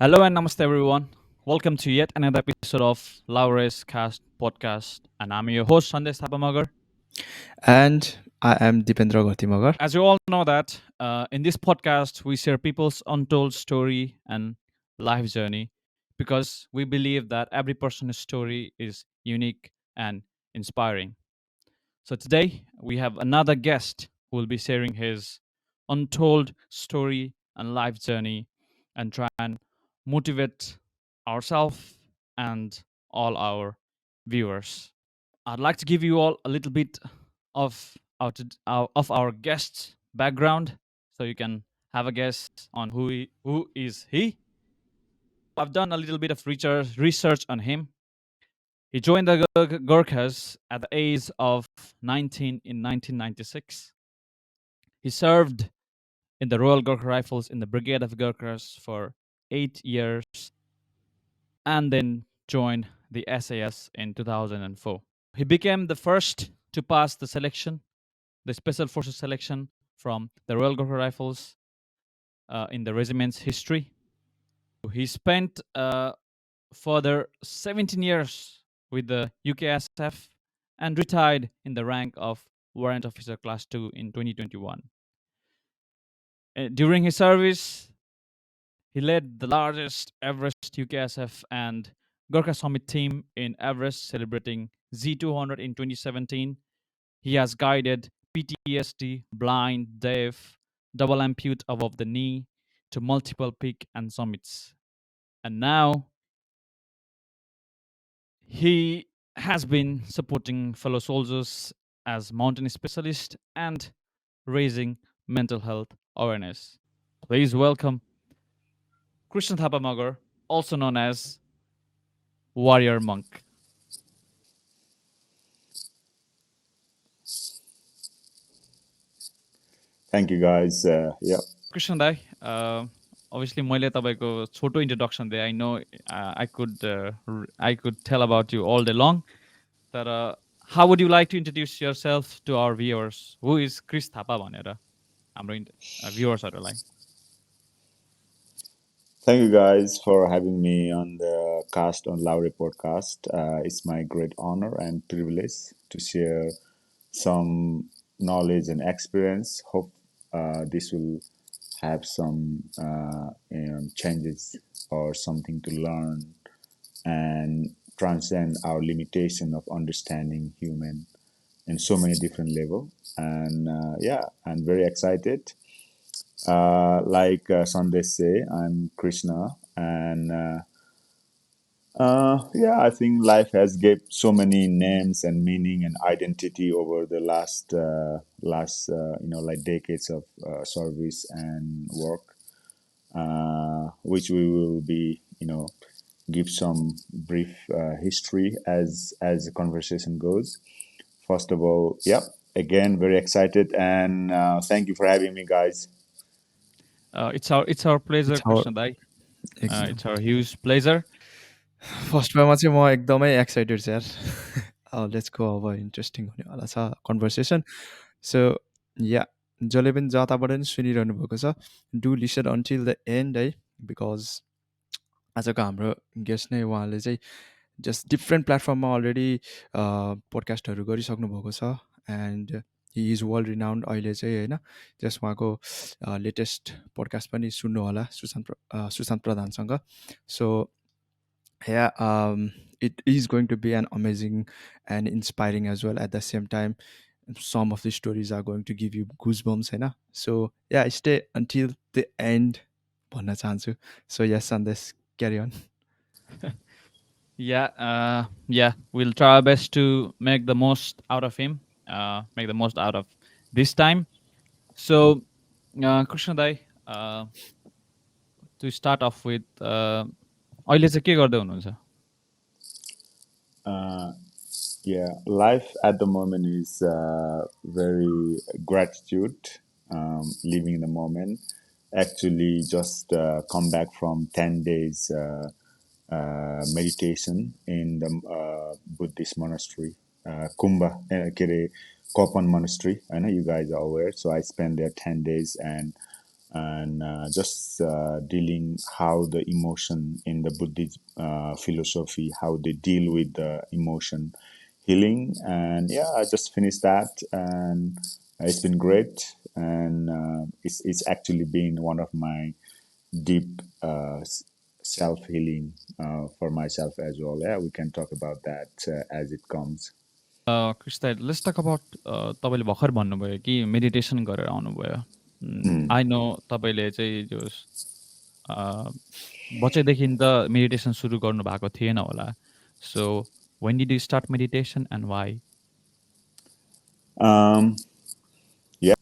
Hello and namaste, everyone. Welcome to yet another episode of Lahures Cast Podcast, and I'm your host Sandesh Thapa. And I am Dipendra Gatimagar. As you all know that in this podcast we share people's untold story and life journey because we believe that every person's story is unique and inspiring. So today we have another guest who will be sharing his untold story and life journey and try and motivate ourselves and all our viewers. I'd like to give you all a little bit of of our guest's background so you can have a guess on who is he. I've done a little bit of research on him. He joined the Gurkhas at the age of 19 in 1996. He served in the Royal Gurkha Rifles in the Brigade of Gurkhas for 8 years and then joined the SAS in 2004. He became the first to pass the selection, the Special Forces selection from the Royal Gurkha Rifles in the regiment's history. He spent further 17 years with the UKSF and retired in the rank of Warrant Officer Class 2 in 2021. During his service, he led the largest Everest UKSF and Gorkha Summit team in Everest, celebrating Z200 in 2017. He has guided PTSD, blind, deaf, double ampute above the knee to multiple peak and summits. And now he has been supporting fellow soldiers as mountain specialist and raising mental health awareness. Please welcome Krishna Thapa, also known as Warrior Monk. Thank you, guys. Yeah. Krishna Dai, obviously मैले तपाईको छोटो introduction दिए. I know I could tell about you all day long. तर how would you like to introduce yourself to our viewers? Who is Chris Thapa भनेर हाम्रो viewers-हरुलाई? Thank you, guys, for having me on the Cast on Lowry podcast. It's my great honor and privilege to share some knowledge and experience. Hope this will have some changes or something to learn and transcend our limitation of understanding human in so many different levels. And yeah, I'm very excited. Like Sunday say, I'm Krishna, and yeah, I think life has gave so many names and meaning and identity over the last like decades of service and work, which we will be give some brief history as the conversation goes. First of all, yeah, again very excited and thank you for having me, guys. It's our pleasure, It's our Krishna Dai. एकदम It's our huge pleasure. फर्स्टमा चाहिँ म एकदमै excited छु यार let's go अब interesting हुनेवाला छ कन्भर्सेसन सो या जसले पनि जताबाट पनि सुनिरहनु भएको छ do listen until the and है बिकज आजको हाम्रो गेस्ट नै उहाँले चाहिँ जस्ट डिफ्रेन्ट प्लेटफर्ममा अलरेडी पोडकास्टहरू गरिसक्नु भएको छ and he is world renowned अहिले चाहिँ होइन जस्ट उहाँको लेटेस्ट पोडकास्ट पनि सुन्नु होला सुशान्त प्रधानसँग so yeah it is going to be an amazing and inspiring as well at the same time some of the stories are going to give you goosebumps होइन so yeah stay until the end भन्न चाहन्छु so yes Sandesh carry on Yeah, we'll try our best to make the most out of him, make the most out of this time. So, Krishna Dai, to start off with, अहिले चाहिँ के गर्दै हुनुहुन्छ? Yeah, life at the moment is very gratitude, living in the moment. Actually, just come back from 10 days meditation in the Buddhist monastery, Kumbha, Kopan monastery. I know you guys are aware. So I spent there 10 days and and just dealing how the emotion in the Buddhist philosophy, how they deal with the emotion healing. And yeah, I just finished that, and it's been great. And it's actually been one of my deep self healing for myself as well. Yeah, we can talk about that as it comes. Krishna let's talk about तपाईँले भर्खर भन्नुभयो कि meditation गरेर आउनुभयो I know तपाईँले चाहिँ जो बच्चैदेखि त मेडिटेसन सुरु गर्नु भएको थिएन होला so when did you start meditation and why Um, yeah.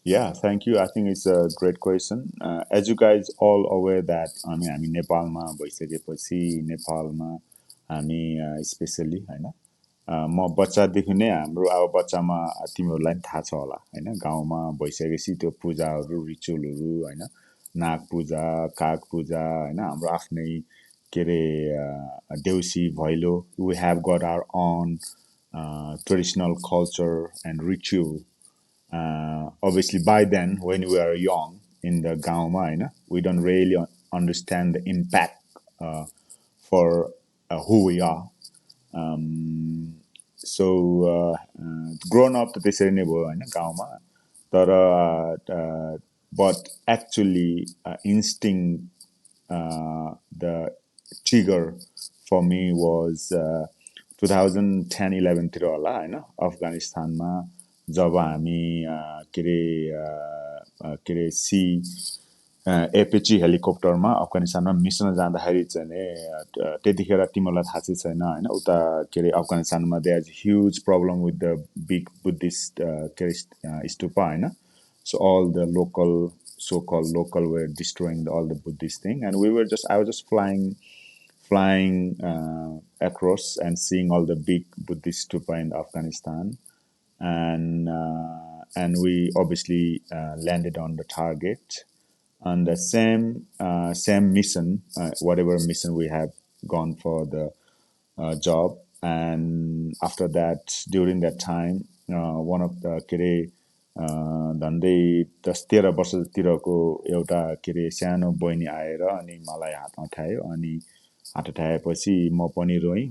Yeah, thank you. I think it's a great question. As you guys all aware that हामी नेपालमा भइसकेपछि नेपालमा हामी स्पेसली होइन म बच्चादेखि नै हाम्रो अब बच्चामा तिमीहरूलाई पनि थाहा छ होला होइन गाउँमा भइसकेपछि त्यो पूजाहरू रिचुअलहरू होइन नाग पूजा काग पूजा होइन हाम्रो आफ्नै के अरे Deusi Bhailo we have got our own traditional culture and ritual obviously by then when we are young in the gauma we don't really understand the impact for who we are so grown up त त्यसरी नै भयो होइन गाउँमा तर but actually instinct the trigger for me was 2010-11 तिर होला होइन अफगानिस्तानमा जब हामी के अरे सी एपिची हेलिकप्टरमा अफगानिस्तानमा मिसन जाँदाखेरि चाहिँ त्यतिखेर तिमीहरूलाई थाहा चाहिँ छैन होइन उता के अरे अफगानिस्तानमा they has huge problem with the big Buddhist के अरे स्तूपा होइन so all the local so-called local were destroying all the Buddhist thing and I was just flying across and seeing all the big Buddhist stupa in Afghanistan and we obviously landed on the target on the same mission whatever mission we have gone for the job and after that during that time one of the के अरे झन्डै 10-13 वर्षतिरको एउटा के अरे सानो बहिनी आएर अनि मलाई हात उठायो अनि हात उठाएपछि म पनि रोएँ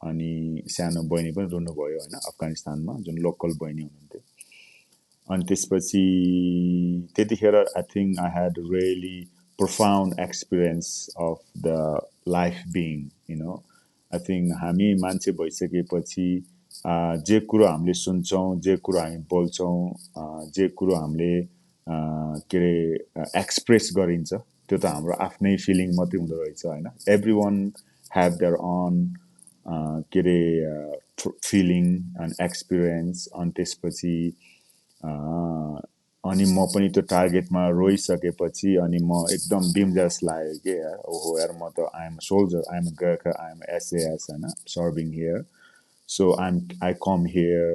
अनि सानो बहिनी पनि रुनुभयो होइन अफगानिस्तानमा जुन लोकल बहिनी हुनुहुन्थ्यो अनि त्यसपछि त्यतिखेर I think I had really profound experience of the life being I think हामी मान्छे भइसकेपछि जे कुरो हामीले सुन्छौँ जे कुरो हामी बोल्छौँ जे कुरो हामीले के अरे एक्सप्रेस गरिन्छ त्यो त हाम्रो आफ्नै फिलिङ मात्रै हुँदो रहेछ होइन every one have their own के अरे फिलिङ एन्ड एक्सपिरियन्स अनि त्यसपछि अनि म पनि त्यो टार्गेटमा रोइसकेपछि अनि म एकदम बिमजस लाग्यो के यार ओहो यार म त I am soldier I am Gurkha I am SAS होइन serving here so I come here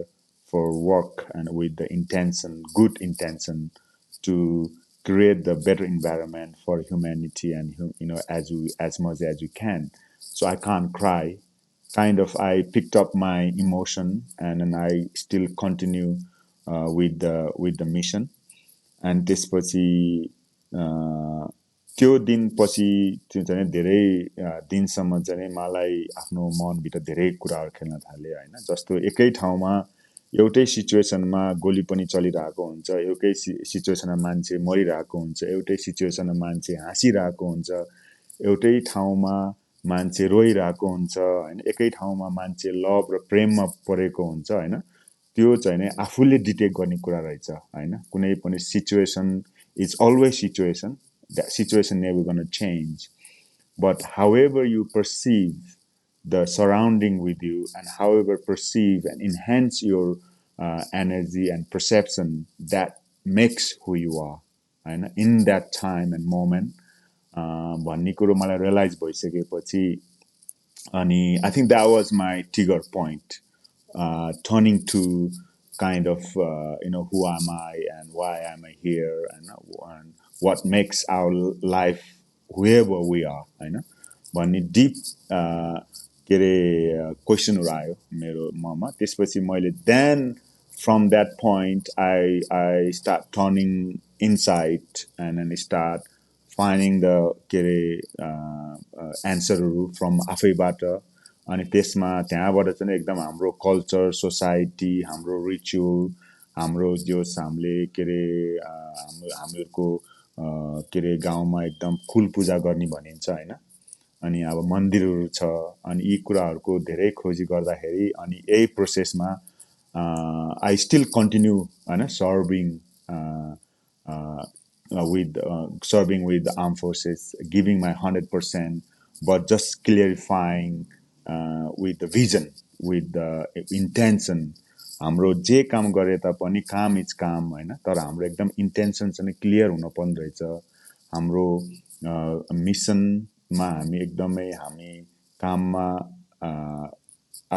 for work and with the intention good intention to create the better environment for humanity and as much as you can so I can't cry kind of I picked up my emotion and then I still continue with the mission and त्यसपछि त्यो दिनपछि चाहिँ धेरै दिनसम्म चाहिँ मलाई आफ्नो मनभित्र धेरै कुराहरू खेल्न थाले होइन जस्तो एकै ठाउँमा एउटै सिचुएसनमा गोली पनि चलिरहेको हुन्छ एउटै सिचुएसनमा मान्छे मरिरहेको हुन्छ एउटै सिचुएसनमा मान्छे हाँसिरहेको हुन्छ एउटै ठाउँमा मान्छे रोइरहेको हुन्छ होइन एकै ठाउँमा मान्छे लभ र प्रेममा परेको हुन्छ होइन त्यो चाहिँ नि आफूले डिटेक्ट गर्ने कुरा रहेछ होइन कुनै पनि situation is always situation that situation never going to change but however you perceive the surrounding with you and however perceive and enhance your energy and perception that makes who you are and in that time and moment भन्ने कुरो मलाई realise भइसकेपछि अनि I think that was my trigger point turning to kind of who am I and why am I here and what makes our life whoever we are होइन भन्ने deep के अरे क्वेसनहरू आयो मेरो मनमा त्यसपछि मैले then from that point I start turning insight and then start finding the के अरे एन्सरहरू फ्रम आफैबाट अनि त्यसमा त्यहाँबाट चाहिँ एकदम हाम्रो कल्चर सोसाइटी हाम्रो रिचुअल हाम्रो जस हामीले के अरे हामीहरूको के अरे गाउँमा एकदम कुल पूजा गर्ने भनिन्छ होइन अनि अब मन्दिरहरू छ अनि यी कुराहरूको धेरै खोजी गर्दाखेरि अनि यही प्रोसेसमा आई स्टिल कन्टिन्यू होइन serving serving with the armed forces, giving my 100%, but just clarifying with the vision, with the intention. हाम्रो जे काम गरे तापनि काम इज काम होइन तर हाम्रो एकदम इन्टेन्सन चाहिँ क्लियर हुनुपर्ने रहेछ हाम्रो मिसनमा हामी एकदमै हामी काममा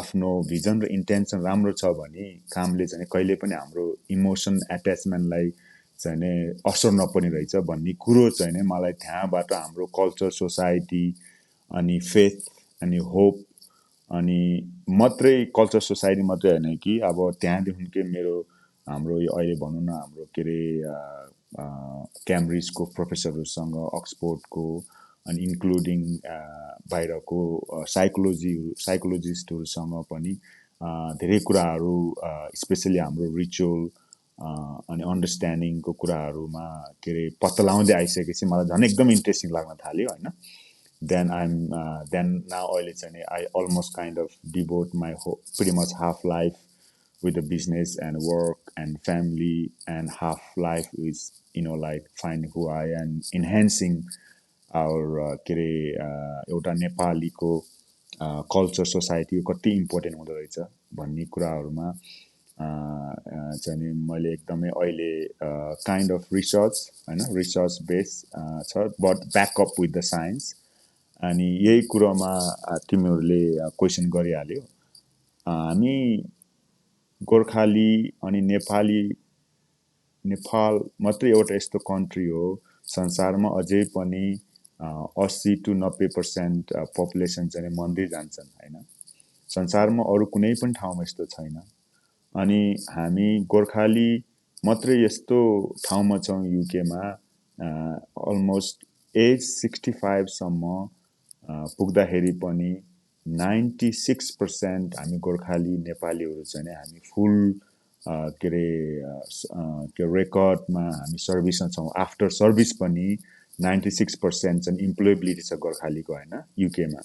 आफ्नो भिजन र इन्टेन्सन राम्रो छ भने कामले चाहिँ कहिले पनि हाम्रो इमोसन एट्याचमेन्टलाई चाहिँ असर नपर्ने रहेछ भन्ने कुरो चाहिँ मलाई त्यहाँबाट हाम्रो कल्चर सोसाइटी अनि फेथ अनि होप अनि मात्रै कल्चर सोसाइटी मात्रै होइन कि अब त्यहाँदेखि मेरो हाम्रो यो अहिले भनौँ न हाम्रो के अरे क्याम्ब्रिजको प्रोफेसरहरूसँग अक्सफोर्डको अनि इन्क्लुडिङ बाहिरको साइकोलोजिस्टहरूसँग पनि धेरै कुराहरू स्पेसली हाम्रो रिचुअल अनि अन्डरस्ट्यान्डिङको कुराहरूमा के अरे पत्ता लगाउँदै आइसकेपछि मलाई झन् एकदम इन्ट्रेस्टिङ लाग्न थाल्यो होइन then now अहिले चाहिँ I almost kind of devote my whole, pretty much half life with the business and work and family and half life is like finding who I am enhancing our के अरे एउटा नेपालीको culture society कति important हुँदो रहेछ भन्ने कुराहरूमा चाहिँ मैले एकदमै अहिले काइन्ड अफ रिसर्च होइन रिसर्च बेस छ but backup with the science अनि यही कुरोमा तिमीहरूले क्वेसन गरिहाल्यो हामी गोर्खाली अनि नेपाल मात्रै एउटा यस्तो कन्ट्री हो संसारमा अझै पनि 80 to 90% पपुलेसन चाहिँ मन्दिर जान्छन् होइन संसारमा अरू कुनै पनि ठाउँमा यस्तो छैन अनि हामी गोर्खाली मात्रै यस्तो ठाउँमा छौँ युकेमा अलमोस्ट एज 65 सम्म पुग्दाखेरि पनि 96% हामी गोर्खाली नेपालीहरू चाहिँ हामी फुल के अरे रेकर्डमा हामी सर्भिसमा छौँ आफ्टर सर्भिस पनि 96% चाहिँ इम्प्लोएबिलिटी छ गोर्खालीको होइन युकेमा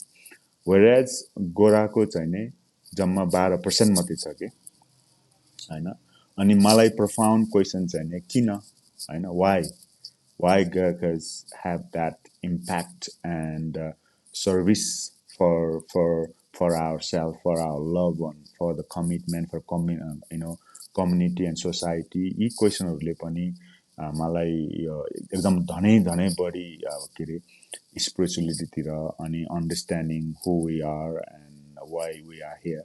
वेयरएज गोराको चाहिँ नि जम्मा 12% मात्रै छ कि होइन अनि मलाई profound क्वेसन चाहिँ नि किन होइन why Gurkhas have that impact and service for ourselves, for our loved one, for the commitment, for community and society. यी क्वेसनहरूले पनि मलाई एकदम धनै बढी के अरे स्पिरिचुअलिटीतिर अनि understanding who we are and why we are here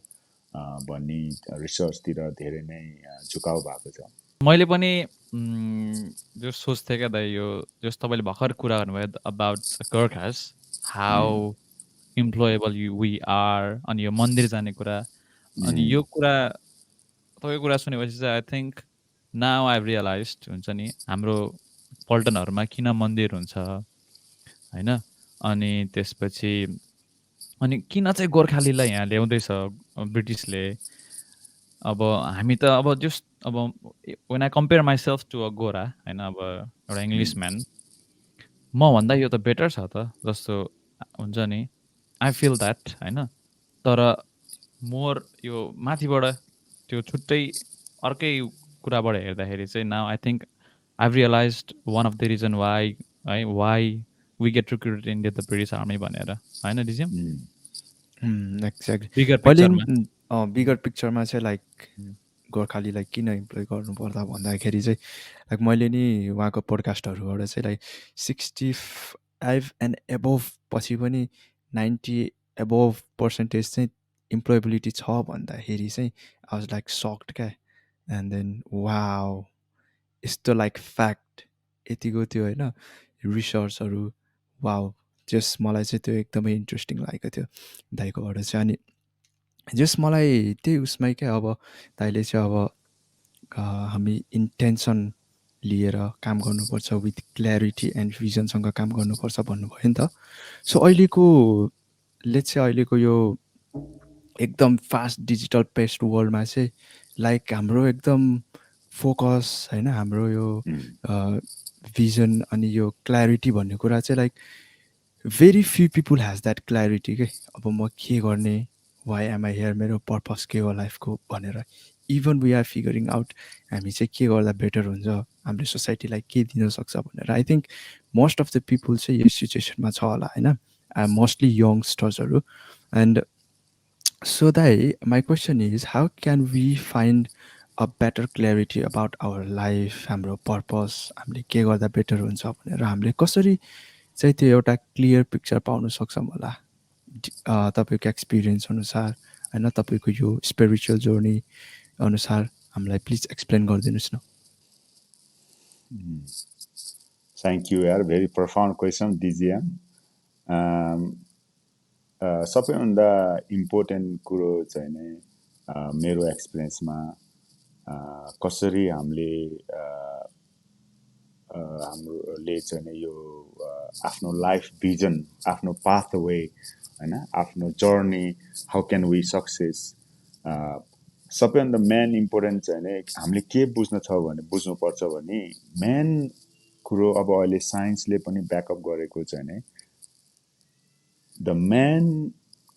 भन्ने रिसर्चतिर धेरै नै झुकाउ भएको छ मैले पनि जो सोच्थेँ क्या दाइ यो जस तपाईँले भर्खर कुरा गर्नुभयो about Gurkhas how employable we are अनि यो मन्दिर जाने कुरा अनि यो कुरा तपाईँको कुरा सुनेपछि चाहिँ I think now I realize हुन्छ नि हाम्रो पल्टनहरूमा किन मन्दिर हुन्छ होइन अनि त्यसपछि अनि किन चाहिँ गोर्खालीलाई यहाँ ल्याउँदैछ ब्रिटिसले अब हामी त अब जस्ट अब when I compare myself to a गोरा होइन अब एउटा इङ्ग्लिस म्यान म भन्दा यो त बेटर छ त जस्तो हुन्छ नि आई फिल द्याट होइन तर मोर यो माथिबाट त्यो छुट्टै अर्कै कुराबाट हेर्दाखेरि चाहिँ now I think I realise one of the reason why है why we get recruited in the British army भनेर होइन डिजिम एक्ज्याक्टली बिगर पिक्चरमा चाहिँ लाइक गोर्खालीलाई किन इम्प्लोय गर्नुपर्दा भन्दाखेरि चाहिँ लाइक मैले नि उहाँको पोडकास्टहरूबाट चाहिँ लाइक 65 एन्ड एबोभ पछि पनि 90 एबोभ पर्सेन्टेज चाहिँ इम्प्लोएबिलिटी छ भन्दाखेरि चाहिँ आई वाज लाइक सक्ड क्या एन्ड देन वाउ यस्तो लाइक फ्याक्ट यतिको त्यो होइन रिसर्चहरू वाउ जस मलाई चाहिँ त्यो एकदमै इन्ट्रेस्टिङ लागेको थियो दाइकोबाट चाहिँ अनि जस मलाई त्यही उसमै क्या अब दाइले चाहिँ अब हामी इन्टेन्सन लिएर काम गर्नुपर्छ, विथ क्ल्यारिटी एन्ड भिजनसँग काम गर्नुपर्छ भन्नुभयो नि त। सो अहिलेको लेट्स चाहिँ अहिलेको यो एकदम फास्ट डिजिटल पेस्ड वर्ल्डमा चाहिँ लाइक हाम्रो एकदम फोकस होइन, हाम्रो यो भिजन अनि यो क्ल्यारिटी भन्ने कुरा चाहिँ like very few people has that clarity के। अब म के गर्ने, वाइ एम आई हियर, मेरो पर्पस के हो लाइफको भनेर even we are figuring out हामी चाहिँ के गर्दा बेटर हुन्छ, हामीले सोसाइटीलाई के दिन सक्छ भनेर। I think most of the people चाहिँ यस सिचुएसनमा छ होला होइन, मोस्टली यङ्स्टर्सहरू। And so my question is, how can we find a better clarity about our life, हाम्रो पर्पस, हामीले के गर्दा बेटर हुन्छ भनेर हामीले कसरी चाहिँ त्यो एउटा क्लियर पिक्चर पाउन सक्छौँ होला तपाईँको एक्सपिरियन्स अनुसार होइन, तपाईँको यो स्पिरिचुअल जर्नी अनुसार हामीलाई प्लिज एक्सप्लेन गरिदिनुहोस् न। थ्याङ्क यू यार, भेरी प्रफाउन्ड क्वेसन डिजिएम। सबैभन्दा इम्पोर्टेन्ट कुरो चाहिँ नै मेरो एक्सपिरियन्समा कसरी हामीले हाम्रोले चाहिँ यो आफ्नो लाइफ भिजन, आफ्नो पाथवे होइन, आफ्नो journey, how can we success, सबैभन्दा मेन इम्पोर्टेन्ट चाहिँ नै हामीले के बुझ्नुपर्छ भने मेन कुरो अब अहिले साइन्सले पनि ब्याकअप गरेको चाहिँ नै the main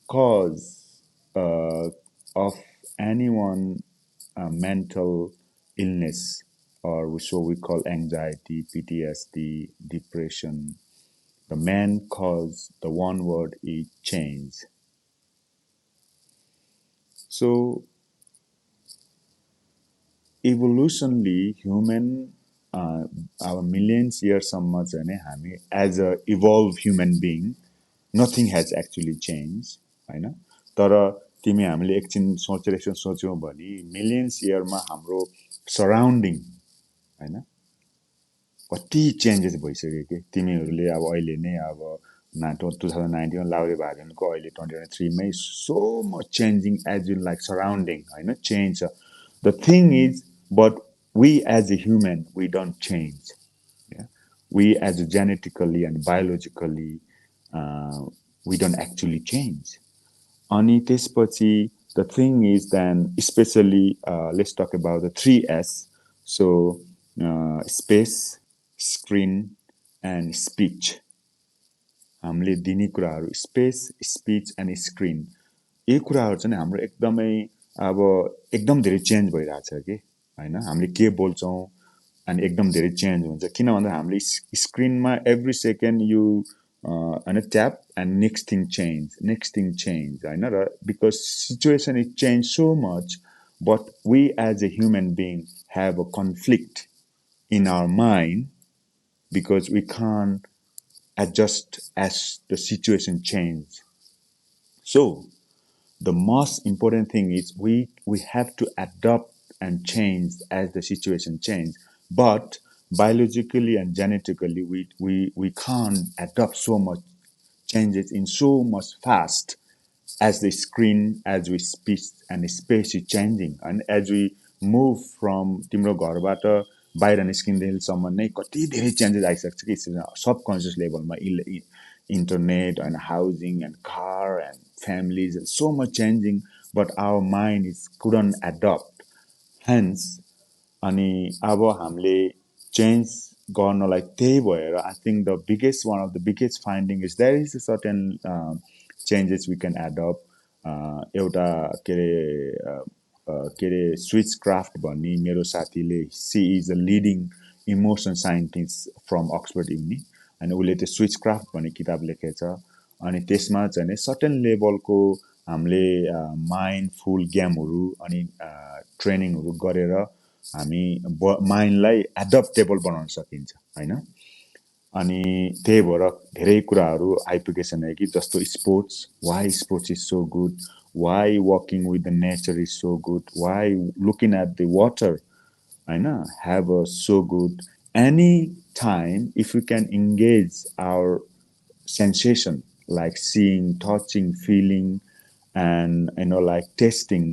cause of anyone mental illness, or so we call anxiety, PTSD, depression, the main cause, the one word is change. So evolutionally human our millions yearsसम्म चाहिँ नि हामी as a evolved human being nothing has actually changed होइन। तर तिमी हामीले एकछिन सोचेर सोच्यौँ भने मिलियन्स इयरमा हाम्रो सराउन्डिङ होइन कति चेन्जेस भइसक्यो कि तिमीहरूले अब अहिले नै अब 2019 लाउरे भाजनको अहिले 2023मै so much changing as in like surrounding होइन, चेन्ज छ। The thing is but we as a human we don't change, we as a genetically and biologically we don't actually change. Ani त्यसपछि the thing is then especially let's talk about the 3S. So space, screen and speech. हामीले दिने कुराहरू space, speech and screen, यी कुराहरू चाहिँ हाम्रो एकदमै अब एकदम धेरै चेन्ज भइरहेछ कि होइन। हामीले के बोल्छौँ अनि एकदम धेरै चेन्ज हुन्छ, किन भन्दा हामीले स्क्रिनमा एभ्री सेकेन्ड यु होइन tap and next thing change होइन। र because situation is change so much but we as a human being have a conflict in our mind because we can adjust as the situation change. So the most important thing is we have to adapt and change as the situation change. But biologically and genetically we can't adapt so much changes in so much fast as the screen, as we speak and space is changing, and as we move from तिम्रो घरबाट बाहिर निस्किँदैसम्म नै कति धेरै changes आइसक्छ कि सबकन्सियस लेभलमा, internet and housing and car and families and so much changing but our mind is couldn't adapt hence. अनि अब हामीले चेन्ज गर्नलाई त्यही भएर I think the biggest one of the biggest finding is there is a certain changes we can adapt. एउटा के अरे Switchcraft भन्ने मेरो साथीले, she is a leading emotion scientist from Oxford uni, अनि उसले त्यो स्विच क्राफ्ट भन्ने किताब लेखेछ। अनि त्यसमा चाहिँ सर्टेन लेभलको हामीले माइन्डफुल गेमहरू अनि ट्रेनिङहरू गरेर हामी माइन्डलाई एडप्टेबल बनाउन सकिन्छ होइन। अनि त्यही भएर धेरै कुराहरू आइपुगेछन् कि जस्तो sports, why sports is so good, why walking with the nature is so good, why looking at the water होइन have a so good any time if we can engage our sensation like seeing, touching, feeling and like tasting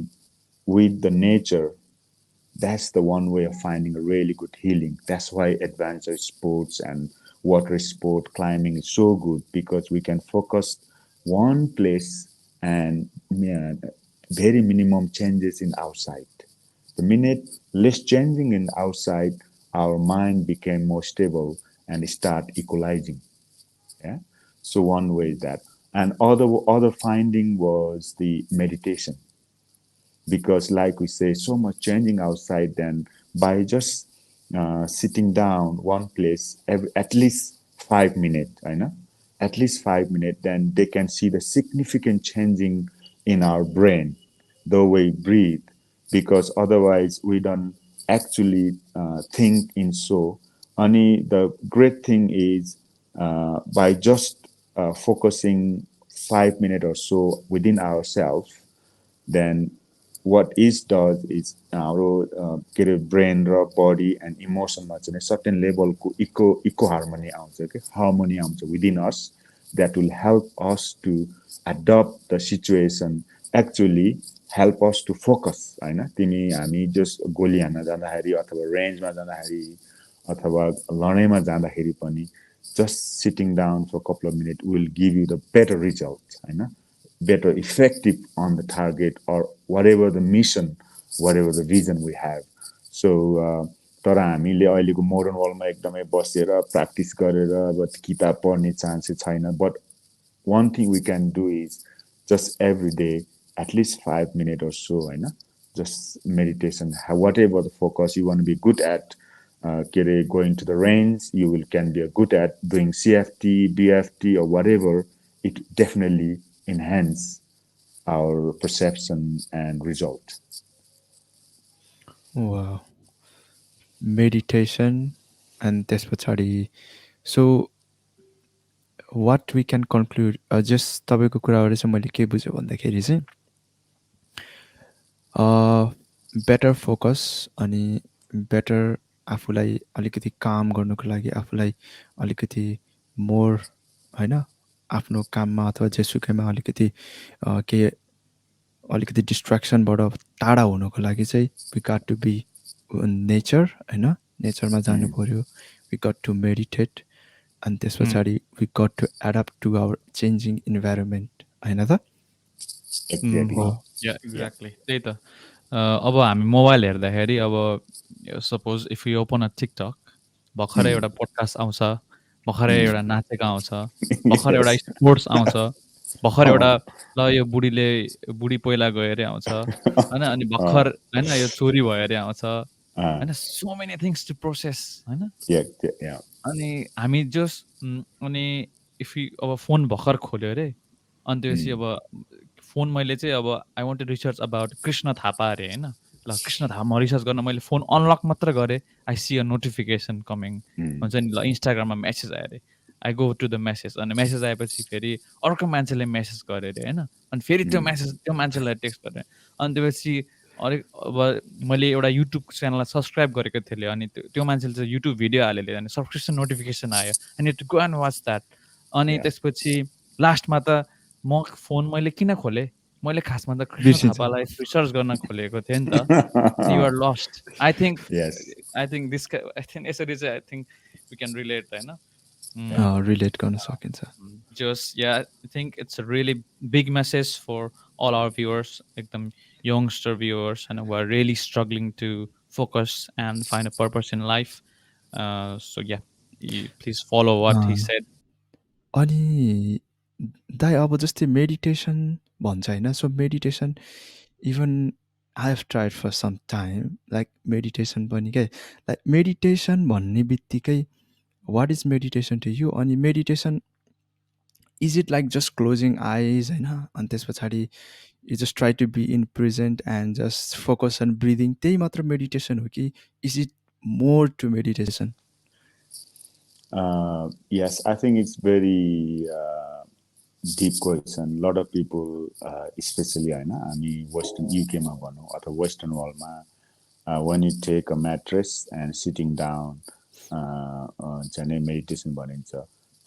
with the nature, That's the one way of finding a really good healing. That's why adventure sports and water sport climbing is so good, because we can focus one place and very minimum changes in outside. The minute less changing in outside, our mind became more stable and start equalizing. Yeah. So one way is that, and other finding was the meditation, because like we say, so much changing outside. Then by just sitting down one place at least 5 minutes, I know, at least 5 minutes, then they can see the significant changing in our brain, the way we breathe, because otherwise we don't actually think in so. Only the great thing is by just focusing 5 minutes or so within ourselves, then what is does is our के अरे brain र body and emotion मा चाहिँ certain level को eco harmony आउँछ के harmony आउँछ within us, that will help us to adopt the situation, actually help us to focus हैन. तिमी हामी just गोली हान्न जाँदाखेरि अथवा रेन्जमा जाँदाखेरि अथवा लडाइँमा जाँदाखेरि पनि just sitting down for a couple of minutes will give you the better result हैन, better effective on the target or whatever the mission, whatever the vision we have. So तर हामीले अहिलेको मोडर्न वर्ल्डमा एकदमै बसेर प्र्याक्टिस गरेर अब किताब पढ्ने चान्स छैन. But one thing we can do is just every day at least 5 minutes or so, होइन, just meditation, whatever the focus you want to be good at. Going to the range, you will can be good at doing CFT, BFT, or whatever. It definitely enhance our perception and result. Wow. Meditation and त्यस पछाडि so what we can conclude, just तपाईँको कुराबाट चाहिँ मैले के बुझेँ भन्दाखेरि चाहिँ बेटर फोकस अनि बेटर आफूलाई अलिकति काम गर्नुको लागि आफूलाई अलिकति मोर होइन आफ्नो काममा अथवा जेसुकैमा अलिकति के अलिकति डिस्ट्र्याक्सनबाट टाढा हुनको लागि चाहिँ we got to be nature होइन, नेचरमा जानु पऱ्यो. वी गट टु मेडिटेट अनि त्यस पछाडि we got to adapt to our changing environment होइन त. एक्ज्याक्टली त्यही त. अब हामी मोबाइल हेर्दाखेरि अब suppose if you open a TikTok, भर्खरै एउटा पोडकास्ट आउँछ, भर्खरै एउटा नाचेको आउँछ, भर्खर एउटा स्पोर्ट्स आउँछ, भर्खर एउटा ल यो बुढी पहिला गयो अरे आउँछ होइन, अनि भर्खर होइन यो चोरी भयो अरे आउँछ होइन. So many things to process होइन. अनि हामी जस्ट अनि इफ यु अब फोन भर्खर खोल्यो अरे, अनि त्यसपछि अब फोन मैले चाहिँ अब I want to research about Krishna Thapa अरे होइन. ल कृष्ण थापा रिसर्च गर्न मैले फोन अनलक मात्र गरेँ, I see a notification coming हुन्छ नि. ल इन्स्टाग्राममा मेसेज आयो अरे, I go to the message, अनि मेसेज आएपछि फेरि अर्को मान्छेले मेसेज गर्यो अरे होइन, अनि फेरि त्यो मेसेज त्यो मान्छेलाई टेक्स्ट गरेँ. अनि त्यसपछि अलिक अब मैले एउटा युट्युब च्यानललाई सब्सक्राइब गरेको थिएँ, अनि त्यो मान्छेले चाहिँ युट्युब भिडियो हाल्यो अनि सब्सक्रिप्सन नोटिफिकेसन आयो, अनि to go and watch that. अनि त्यसपछि लास्टमा त म फोन मैले किन खोलेँ, मैले खासमा त कृष्ण थापालाई रिसर्च गर्न खोलेको थिएँ नि त. You are lost. I think यसरी चाहिँ I think we can relate होइन, रिलेट गर्न सकिन्छ. just I think it's a really big message for all our viewers, एकदम youngster viewers, and who are really struggling to focus and find a purpose in life. So please follow what he said. अनि दाइ अब जस्तै meditation भन्छ होइन, so meditation even I have tried for some time, like meditation पनि क्या, like meditation भन्ने बित्तिकै what is meditation to you? अनि meditation is it like just closing eyes होइन, अनि त्यस पछाडि you just try to be in present and just focus on breathing, त्यही मात्र मेडिटेसन हो कि is it more to meditation? Yes, I think it's very deep question. A lot of people, especially I mean Western UK ma bhanau अथवा Western world ma, when you take a mattress and sitting down, चाहिँ meditation भनिन्छ.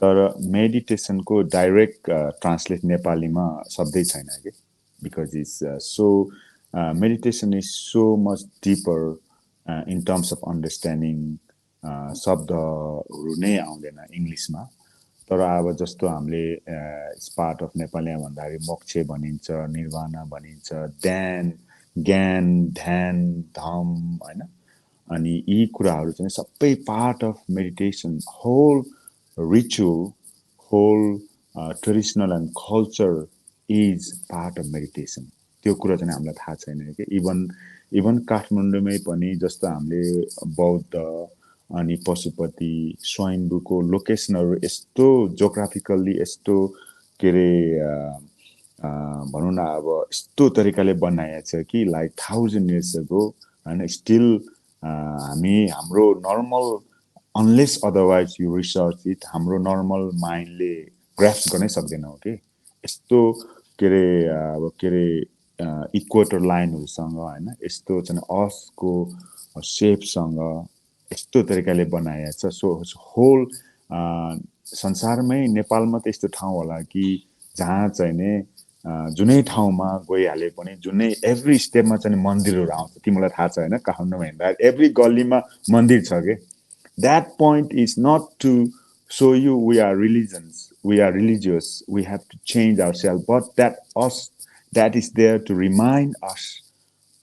तर मेडिटेसनको direct translate नेपालीमा शब्दै छैन कि, because it's so meditation is so much deeper in terms of understanding शब्दहरू नै आउँदैन इङ्ग्लिसमा तर अब जस्तो हामीले पार्ट अफ नेपालीमा भन्दाखेरि मोक्ष भनिन्छ निर्वाणा भनिन्छ ध्यान ज्ञान ध्यान धम होइन अनि यी कुराहरू चाहिँ सबै part of meditation whole ritual whole traditional and culture is part of meditation त्यो कुरा चाहिँ हामीलाई थाहा छैन कि इभन इभन काठमाडौँमै पनि जस्तो हामीले बौद्ध अनि पशुपति स्वयम्भूको लोकेसनहरू यस्तो जोग्राफिकल्ली यस्तो के अरे भनौँ न अब यस्तो तरिकाले बनाएको छ कि लाइक 1000 years ago होइन स्टिल हामी हाम्रो normal unless otherwise you research it हाम्रो नर्मल माइन्डले ग्राफ्स गर्नै सक्दैनौँ कि यस्तो के अरे अब के अरे इक्वेटर लाइनहरूसँग होइन यस्तो चाहिँ अर्सको सेपसँग यस्तो तरिकाले बनाएको छ सो होल संसारमै नेपालमा त यस्तो ठाउँ होला कि जहाँ चाहिँ नि जुनै ठाउँमा गइहाले पनि जुनै एभ्री स्टेपमा चाहिँ मन्दिरहरू आउँछ तिमीलाई थाहा छ होइन काठमाडौँमा हिँड्दा एभ्री गल्लीमा मन्दिर छ कि that point is not to show you we are religious, we have to change ourselves, but that is there to remind us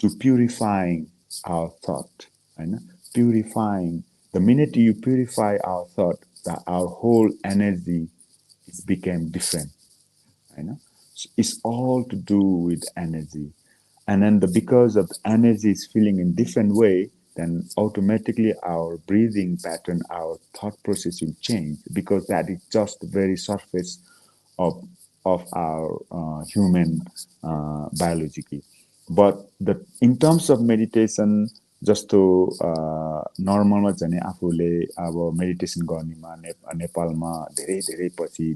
to purifying our thought. Right? Purifying. The minute you purify our thought, our whole energy is became different. Right? So it's all to do with energy. And then because of the energy is feeling in different way, then automatically our breathing pattern, our thought process will change because that is just the very surface of our human biology. But in terms of meditation, जस्तो नर्मलमा चाहिँ आफूले अब meditation गर्नेमा नेपालमा धेरै धेरै पछि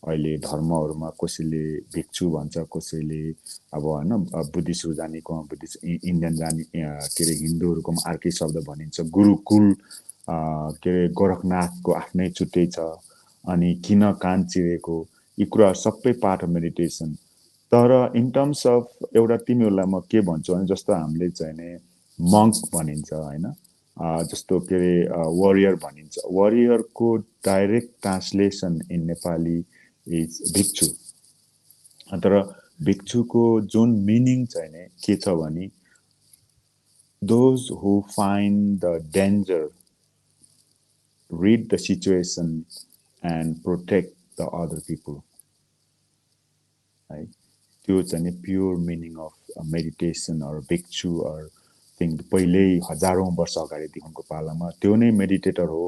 अहिले धर्महरूमा कसैले भिक्षु भन्छ कसैले अब होइन बुद्धिस्टहरू जानेकोमा बुद्धिस्ट इन्डियन जाने के अरे हिन्दूहरूकोमा अर्कै शब्द भनिन्छ गुरुकुल के अरे गोरखनाथको आफ्नै छुट्टै छ अनि किन कान चिरेको यी कुराहरू सबै पार्ट अफ मेडिटेसन तर इन टर्म्स अफ एउटा तिमीहरूलाई म के भन्छु भने जस्तो हामीले चाहिँ नि मङ्क भनिन्छ होइन जस्तो के अरे वरियर भनिन्छ वरियरको direct translation in Nepali is भिक्षु तर भिक्षुको जुन मिनिङ चाहिँ नि के छ भने those who find the danger read the situation and protect the other people. Right? त्यो चाहिँ pure meaning of meditation or भिक्षु अर थिङ पहिल्यै हजारौँ वर्ष अगाडिदेखिको पालामा त्यो नै मेडिटेटर हो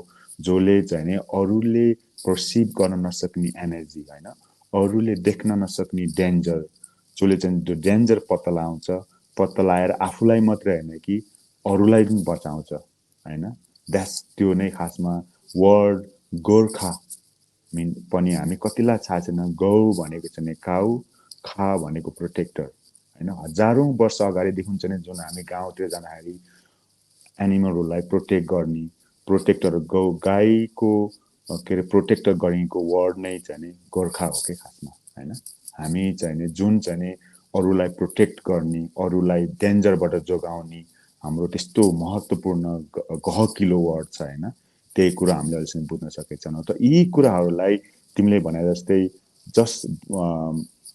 जसले चाहिँ नि अरूले पर्सिभ गर्न नसक्ने एनर्जी होइन अरूले देख्न नसक्ने डेन्जर जसले चाहिँ त्यो डेन्जर पत्ता लगाउँछ पत्ता लगाएर आफूलाई मात्रै होइन कि अरूलाई पनि बचाउँछ होइन द्याट्स त्यो नै खासमा वर्ड गोर्खा मिन पनि हामी कतिलाई थाहा छैन गौ भनेको चाहिँ काउ खा भनेको प्रोटेक्टर होइन हजारौँ वर्ष अगाडिदेखि चाहिँ जुन हामी गाउँतिर जाँदाखेरि एनिमलहरूलाई प्रोटेक्ट गर्ने प्रोटेक्टर गौ गाईको के अरे प्रोटेक्टर गरेको वर्ड नै चाहिँ नि गोर्खा हो कि खासमा होइन हामी चाहिँ नि जुन चाहिँ नि अरूलाई प्रोटेक्ट गर्ने अरूलाई डेन्जरबाट जोगाउने हाम्रो त्यस्तो महत्त्वपूर्ण गहकिलो वर्ड छ होइन त्यही कुरा हामीले अहिलेसम्म बुझ्न सकेका छैनौँ त यी कुराहरूलाई तिमीले भने जस्तै जस्ट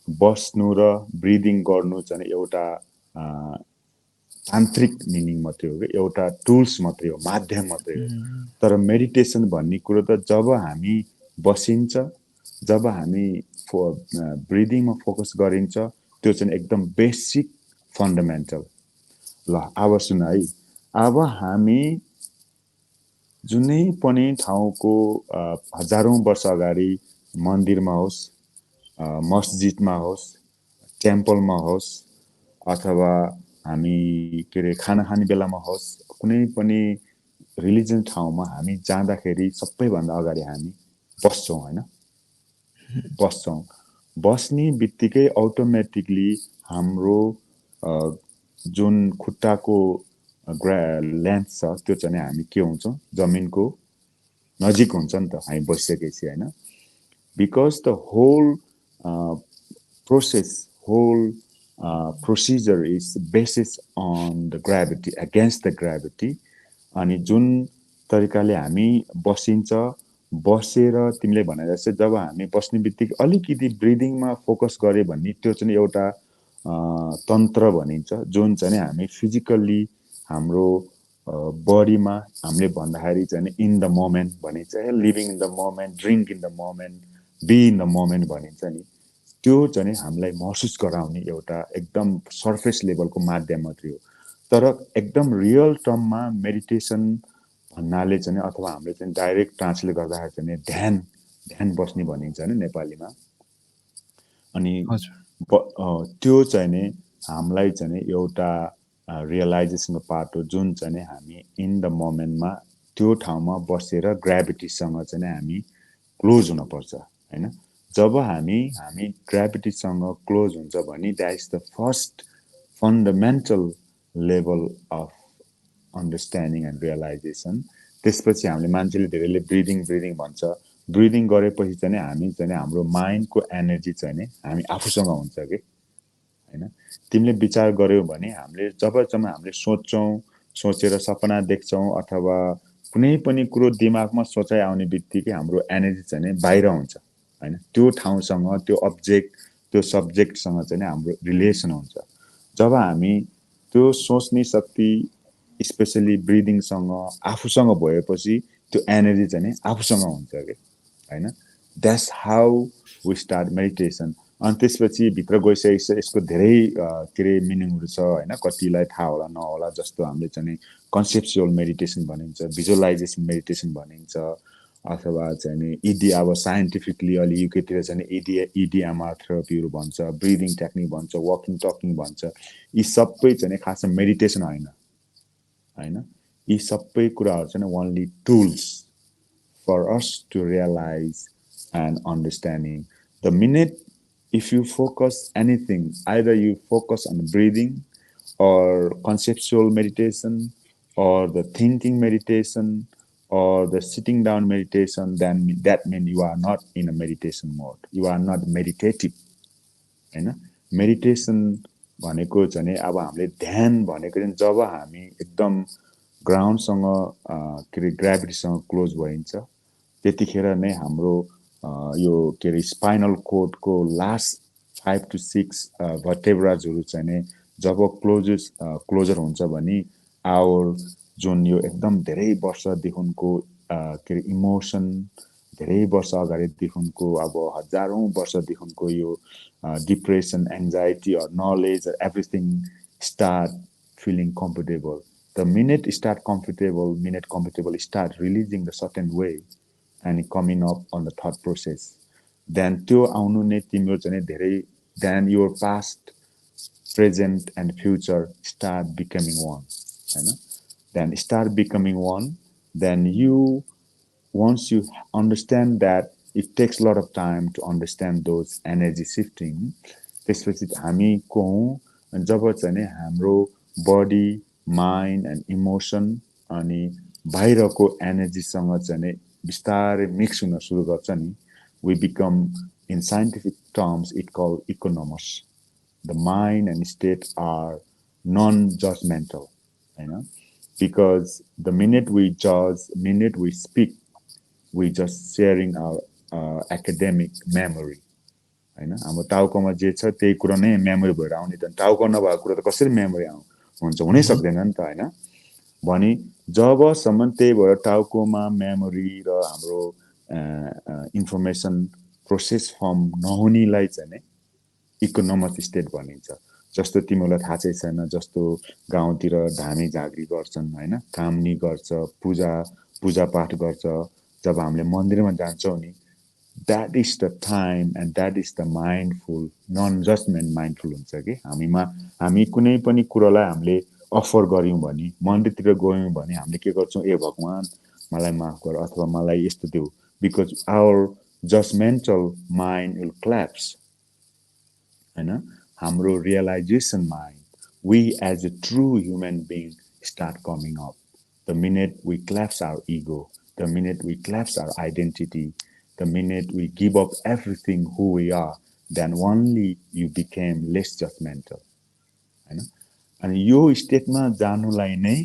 बस्नु र ब्रिदिङ गर्नु चाहिँ एउटा तान्त्रिक मिनिङ मात्रै हो कि एउटा टुल्स मात्रै हो माध्यम मात्रै हो तर मेडिटेसन भन्ने कुरो त जब हामी बसिन्छ जब हामी ब्रिदिङमा फोकस गरिन्छ त्यो चाहिँ एकदम बेसिक फन्डामेन्टल ल अब सुन है अब हामी जुनै पनि ठाउँको हजारौँ वर्ष अगाडि मन्दिरमा होस् मस्जिदमा होस् टेम्पलमा होस् अथवा हामी के अरे खाना खाने बेलामा होस् कुनै पनि रिलिजन ठाउँमा हामी जाँदाखेरि सबैभन्दा अगाडि हामी बस्छौँ होइन बस्छौँ बस्ने बित्तिकै अटोमेटिकली हाम्रो जुन खुट्टाको लेन्थ छ त्यो चाहिँ हामी के हुन्छौँ जमिनको नजिक हुन्छ नि त हामी बसिसकेपछि होइन because the whole process, whole procedure is based on the gravity, against the gravity. अनि जुन तरिकाले हामी बसिन्छ, बसेर तिमीले भने जस्तै जब हामी बस्ने बित्तिकै अलिकति ब्रिदिङमा फोकस गरे भने त्यो चाहिँ एउटा तन्त्र भनिन्छ, जुन चाहिँ हामी फिजिकल्ली हाम्रो बडीमा हामीले भन्दाखेरि चाहिँ इन द मोमेन्ट भनिन्छ, living in the moment, drink in the moment, be in the moment भनिन्छ नि, त्यो चाहिँ हामीलाई महसुस गराउने एउटा एकदम सर्फेस लेभलको माध्यम मात्रै हो। तर एकदम रियल टर्ममा मेडिटेसन भन्नाले चाहिँ अथवा हामीले चाहिँ डाइरेक्ट ट्रान्सलेट गर्दाखेरि चाहिँ ध्यान ध्यान बस्ने भनिन्छ नि नेपालीमा। अनि हजुर त्यो चाहिँ नि हामीलाई चाहिँ एउटा रियलाइजेसनको पार्ट हो, जुन चाहिँ हामी इन द मोमेन्टमा त्यो ठाउँमा बसेर ग्राभिटीसँग चाहिँ हामी क्लोज हुनुपर्छ होइन। जब हामी ग्राभिटीसँग क्लोज हुन्छ भने that is the first fundamental level of understanding and realisation. त्यसपछि हामीले मान्छेले धेरैले ब्रिदिङ ब्रिदिङ भन्छ, ब्रिदिङ गरेपछि चाहिँ हामी चाहिँ हाम्रो माइन्डको एनर्जी चाहिँ हामी आफूसँग हुन्छ कि होइन। तिमीले विचार गर्यौ भने हामीले जबसम्म हामीले सोच्छौँ, सोचेर सपना देख्छौँ अथवा कुनै पनि कुरो दिमागमा सोचाइ आउने बित्तिकै हाम्रो एनर्जी चाहिँ बाहिर हुन्छ होइन। त्यो ठाउँसँग, त्यो अब्जेक्ट, त्यो सब्जेक्टसँग चाहिँ हाम्रो रिलेसन हुन्छ। जब हामी त्यो सोच्ने शक्ति स्पेसली ब्रिदिङसँग आफूसँग भएपछि त्यो एनर्जी चाहिँ आफूसँग हुन्छ कि होइन। That's how we start meditation. अनि त्यसपछि भित्र गइसकेपछि यसको धेरै के अरे मिनिङहरू छ होइन, कतिलाई थाहा होला नहोला। जस्तो हामीले चाहिँ कन्सेप्चुअल मेडिटेसन भनिन्छ, भिजुअलाइजेसन मेडिटेसन भनिन्छ, अथवा चाहिँ इडी, अब साइन्टिफिकली अलि युकेतिर चाहिँ इडिएमआर थेरापीहरू भन्छ, ब्रिदिङ टेक्निक भन्छ, वकिङ टकिङ भन्छ। यी सबै चाहिँ खासमा मेडिटेसन होइन होइन। यी सबै कुराहरू चाहिँ only tools for us to realize and understanding. The minute if you focus anything, either you focus on breathing or conceptual meditation or the thinking meditation or the sitting down meditation, then that means you are not in a meditation mode. You are not meditative. होइन। Meditation भनेको चाहिँ अब हामीले ध्यान भनेको चाहिँ जब हामी एकदम ग्राउन्डसँग के अरे ग्राभिटीसँग क्लोज भइन्छ त्यतिखेर नै हाम्रो यो के अरे स्पाइनल कोडको लास्ट 5 to 6 भर्टेब्राजहरू चाहिँ नै जब क्लोजर हुन्छ भने आवर जुन यो एकदम धेरै वर्षदेखिको के अरे इमोसन, धेरै वर्ष अगाडिदेखिको अब हजारौँ वर्षदेखिको यो depression, anxiety or knowledge or everything start feeling comfortable. The minute start comfortable start releasing the certain way and coming up on the thought process. Then त्यो आउनु नै तिम्रो चाहिँ धेरै, then your past, present and future start becoming one होइन। then start becoming one, then you, once you understand that it takes a lot of time to understand those energy shifting, त्यसपछि हामी को हौँ जब चाहिँ हाम्रो बडी, माइन्ड एन्ड इमोसन अनि बाहिरको एनर्जीसँग चाहिँ बिस्तारै मिक्स हुन सुरु गर्छ नि, we become, in scientific terms it called economos. The mind and state are non-judgmental, you know, because the minute we judge, minute we speak, we just sharing our academic memory होइन। हाम्रो टाउकोमा जे छ त्यही कुरा नै मेमोरी भएर आउने त, टाउको नभएको कुरा त कसरी मेमोरी हुन्छ, हुनै सक्दैन नि त होइन। भने जबसम्म त्यही भएर टाउकोमा मेमोरी र हाम्रो इन्फर्मेसन प्रोसेस फर्म नहुनेलाई चाहिँ इकोनोमस स्टेट भनिन्छ। जस्तो तिमीलाई थाहा चाहिँ छैन, जस्तो गाउँतिर धामी झाँक्री गर्छन् होइन, कामनी गर्छ, पूजापाठ गर्छ, जब हामीले मन्दिरमा जान्छौँ नि, that is the time and that is the mindful, non judgement mindful हुन्छ कि हामी कुनै पनि कुरोलाई हामीले अफर गऱ्यौँ भने, मन्दिरतिर गयौँ भने हामीले के गर्छौँ, ए भगवान् मलाई माफ गर अथवा मलाई यस्तो देऊ, because our judgemental mind will collapse होइन। हाम्रो realisation mind, we as a true human being start coming up. The minute we collapse our ego, the minute we collapse our identity, the minute we give up everything who we are, then only you became less judgmental होइन। अनि यो स्टेटमा जानुलाई नै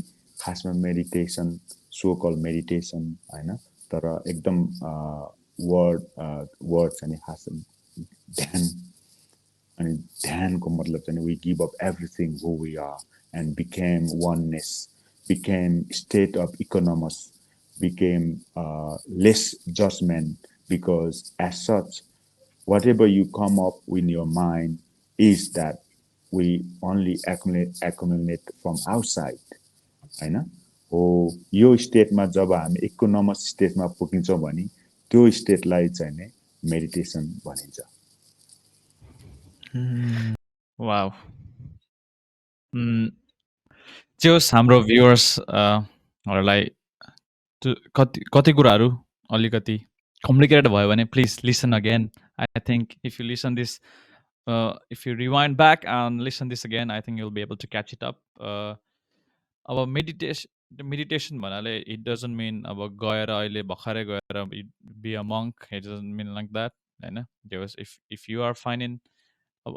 खासमा meditation so call meditation होइन तर एकदम वर्ड चाहिँ खास ध्यान अनि ध्यानको मतलब चाहिँ we give up everything who we are and became oneness became state of economos became less judgment because as such whatever you come up in your mind is that we only accumulate from outside होइन हो यो स्टेटमा जब हामी इकोनोमस स्टेटमा पुगिन्छौँ भने त्यो स्टेटलाई चाहिँ नै मेडिटेसन भनिन्छ वाउ जे होस् हाम्रो भ्युवर्सहरूलाई कति कति कुराहरू अलिकति कम्प्लिकेटेड भयो भने please listen again I think if you listen this if you rewind back and listen this again I think you'll be able to catch it up अब मेडिटेसन भन्नाले इट डजन्ट मिन अब गएर अहिले भर्खरै गएर be a monk it doesn't mean like that होइन जे होस् if you are fine in अब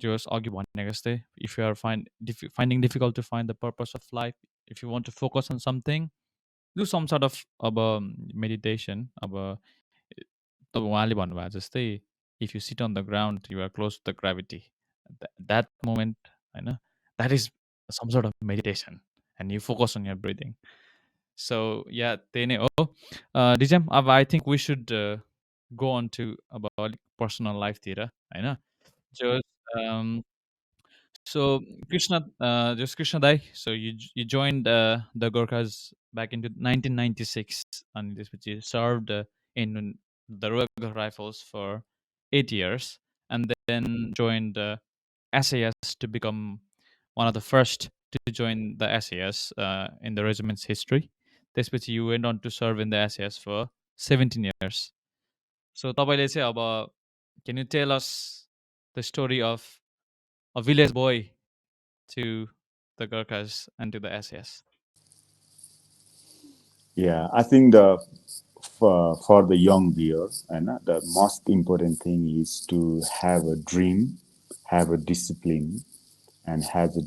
जे होस् अघि भनेको जस्तै if you are finding difficult to find the purpose of life if you want to focus on something do some sort of अब मेडिटेसन अब तब उहाँले भन्नुभएको जस्तै if you sit on the ground you are close to the gravity that moment होइन that is some sort of meditation and you focus on your breathing so yeah त्यही नै हो डिजेम अब I think we should go on to अब अलिक personal लाइफतिर होइन जस so just Krishna Dai. So you joined the Gorkhas back in 1996, and this which you served in the Royal Rifles for 8 years, and then joined SAS to become one of the first to join the SAS in the regiment's history. This which you went on to serve in the SAS for 17 years. So तपाईँले चाहिँ अब can you tell us the story of a village boy to the Gurkhas and to the SAS? Yeah, I think for the young viewer, and the most important thing is to have a dream, have a discipline, and have a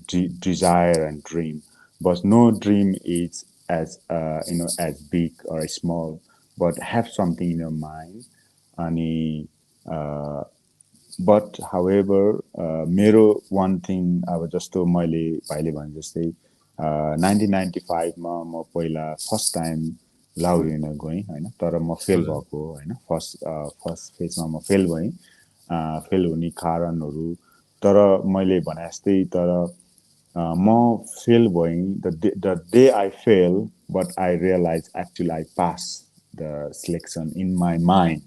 desire and dream. But no dream is as as big or small. But have something in your mind, and but however मेरो one thing अब जस्तो मैले भाइले भने जस्तै 1995मा म पहिला first time लाहुरे हेर्न गएँ होइन तर म फेल भएको होइन फर्स्ट फेजमा म फेल भएँ फेल हुने कारणहरू तर मैले भने जस्तै तर म फेल भएँ the day I fail but I realise actually I pass the selection in my mind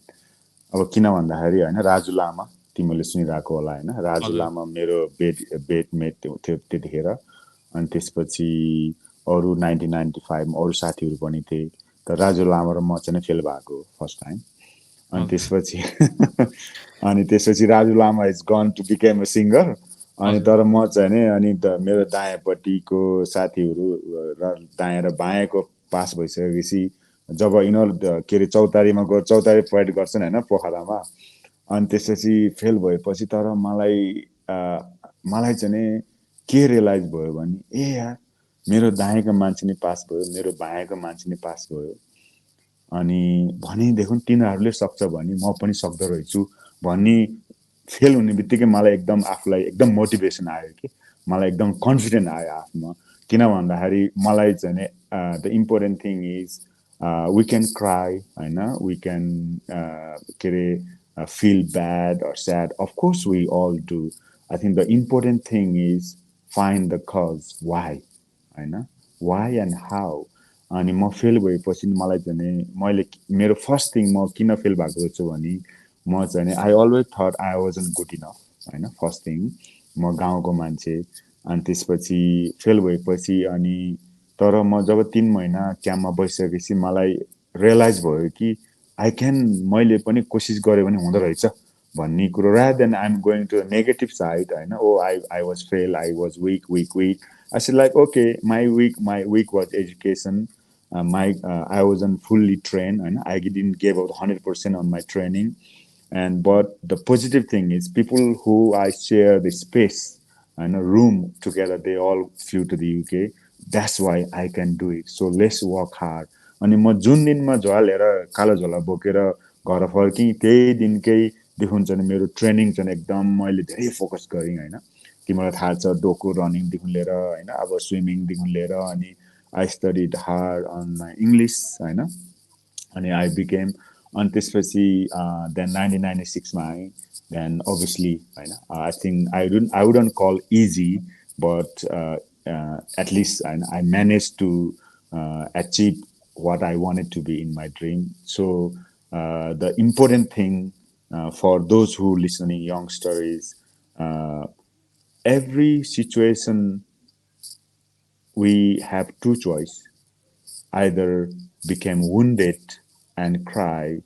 अब किन भन्दाखेरि होइन राजु लामा तिमीले सुनिरहेको होला होइन राजु लामा मेरो बेडमेट थियो त्यतिखेर अनि त्यसपछि अरू 1995मा अरू साथीहरू पनि थिए तर राजु लामा र म चाहिँ फेल भएको फर्स्ट टाइम अनि त्यसपछि Raju Lama is gone to became a singer अनि तर म चाहिँ नि अनि मेरो दायाँपट्टिको साथीहरू र दायाँ र बायाँको पास भइसकेपछि जब यिनीहरू के अरे चौतारीमा गएर चौतारी फाइट गर्छन् होइन पोखरामा अनि त्यसपछि फेल भएपछि तर मलाई चाहिँ नि के रियलाइज भयो भने ए यार मेरो दायाँको मान्छे नै पास भयो मेरो बायाँको मान्छे नै पास भयो अनि भनेदेखि तिनीहरूले सक्छ भने म पनि सक्दो रहेछु भन्ने फेल हुने बित्तिकै मलाई एकदम आफूलाई एकदम मोटिभेसन आयो कि मलाई एकदम कन्फिडेन्ट आयो आफूमा किन भन्दाखेरि मलाई चाहिँ नि the important thing is we can cry, I know, we can feel bad or sad. Of course, we all do. I think the important thing is find the cause. Why? I know. Why and how? अनि म fail भएपछि मलाई चाहिँ मैले मेरो first thing म किन fail भएको छु भने म चाहिँ I always thought I wasn't good enough होइन फर्स्ट थिङ म गाउँको मान्छे अनि त्यसपछि फेल भएपछि अनि तर म जब 3 महिना क्याम्पमा बसिसकेपछि मलाई रियलाइज भयो कि आई क्यान मैले पनि कोसिस गरेँ भने हुँदो रहेछ भन्ने कुरो rather than I'm going to a negative side होइन oh I was fail I was weak I said like okay my week was education I wasn't fully trained and I didn't give out 100% on my training and but the positive thing is people who I share the space and a room together they all flew to the UK That's why I can do it. So let's work hard. अनि म जुन दिनमा झोलेर कालो झोला बोकेर घर फर्केँ त्यही दिनकैदेखि चाहिँ मेरो ट्रेनिङ चाहिँ एकदम मैले धेरै फोकस गरेँ होइन तिमीलाई थाहा छ डोको रनिङदेखि लिएर होइन अब स्विमिङदेखि लिएर अनि I studied hard on my English होइन अनि आई बिकेम अनि त्यसपछि देन 1996मा आएँ देन अभियसली होइन I think I wouldn't call easy but at least I managed to achieve what I wanted to be in my dream. So the important thing for those who listening youngster is uh, every situation we have two choice: either become wounded and cry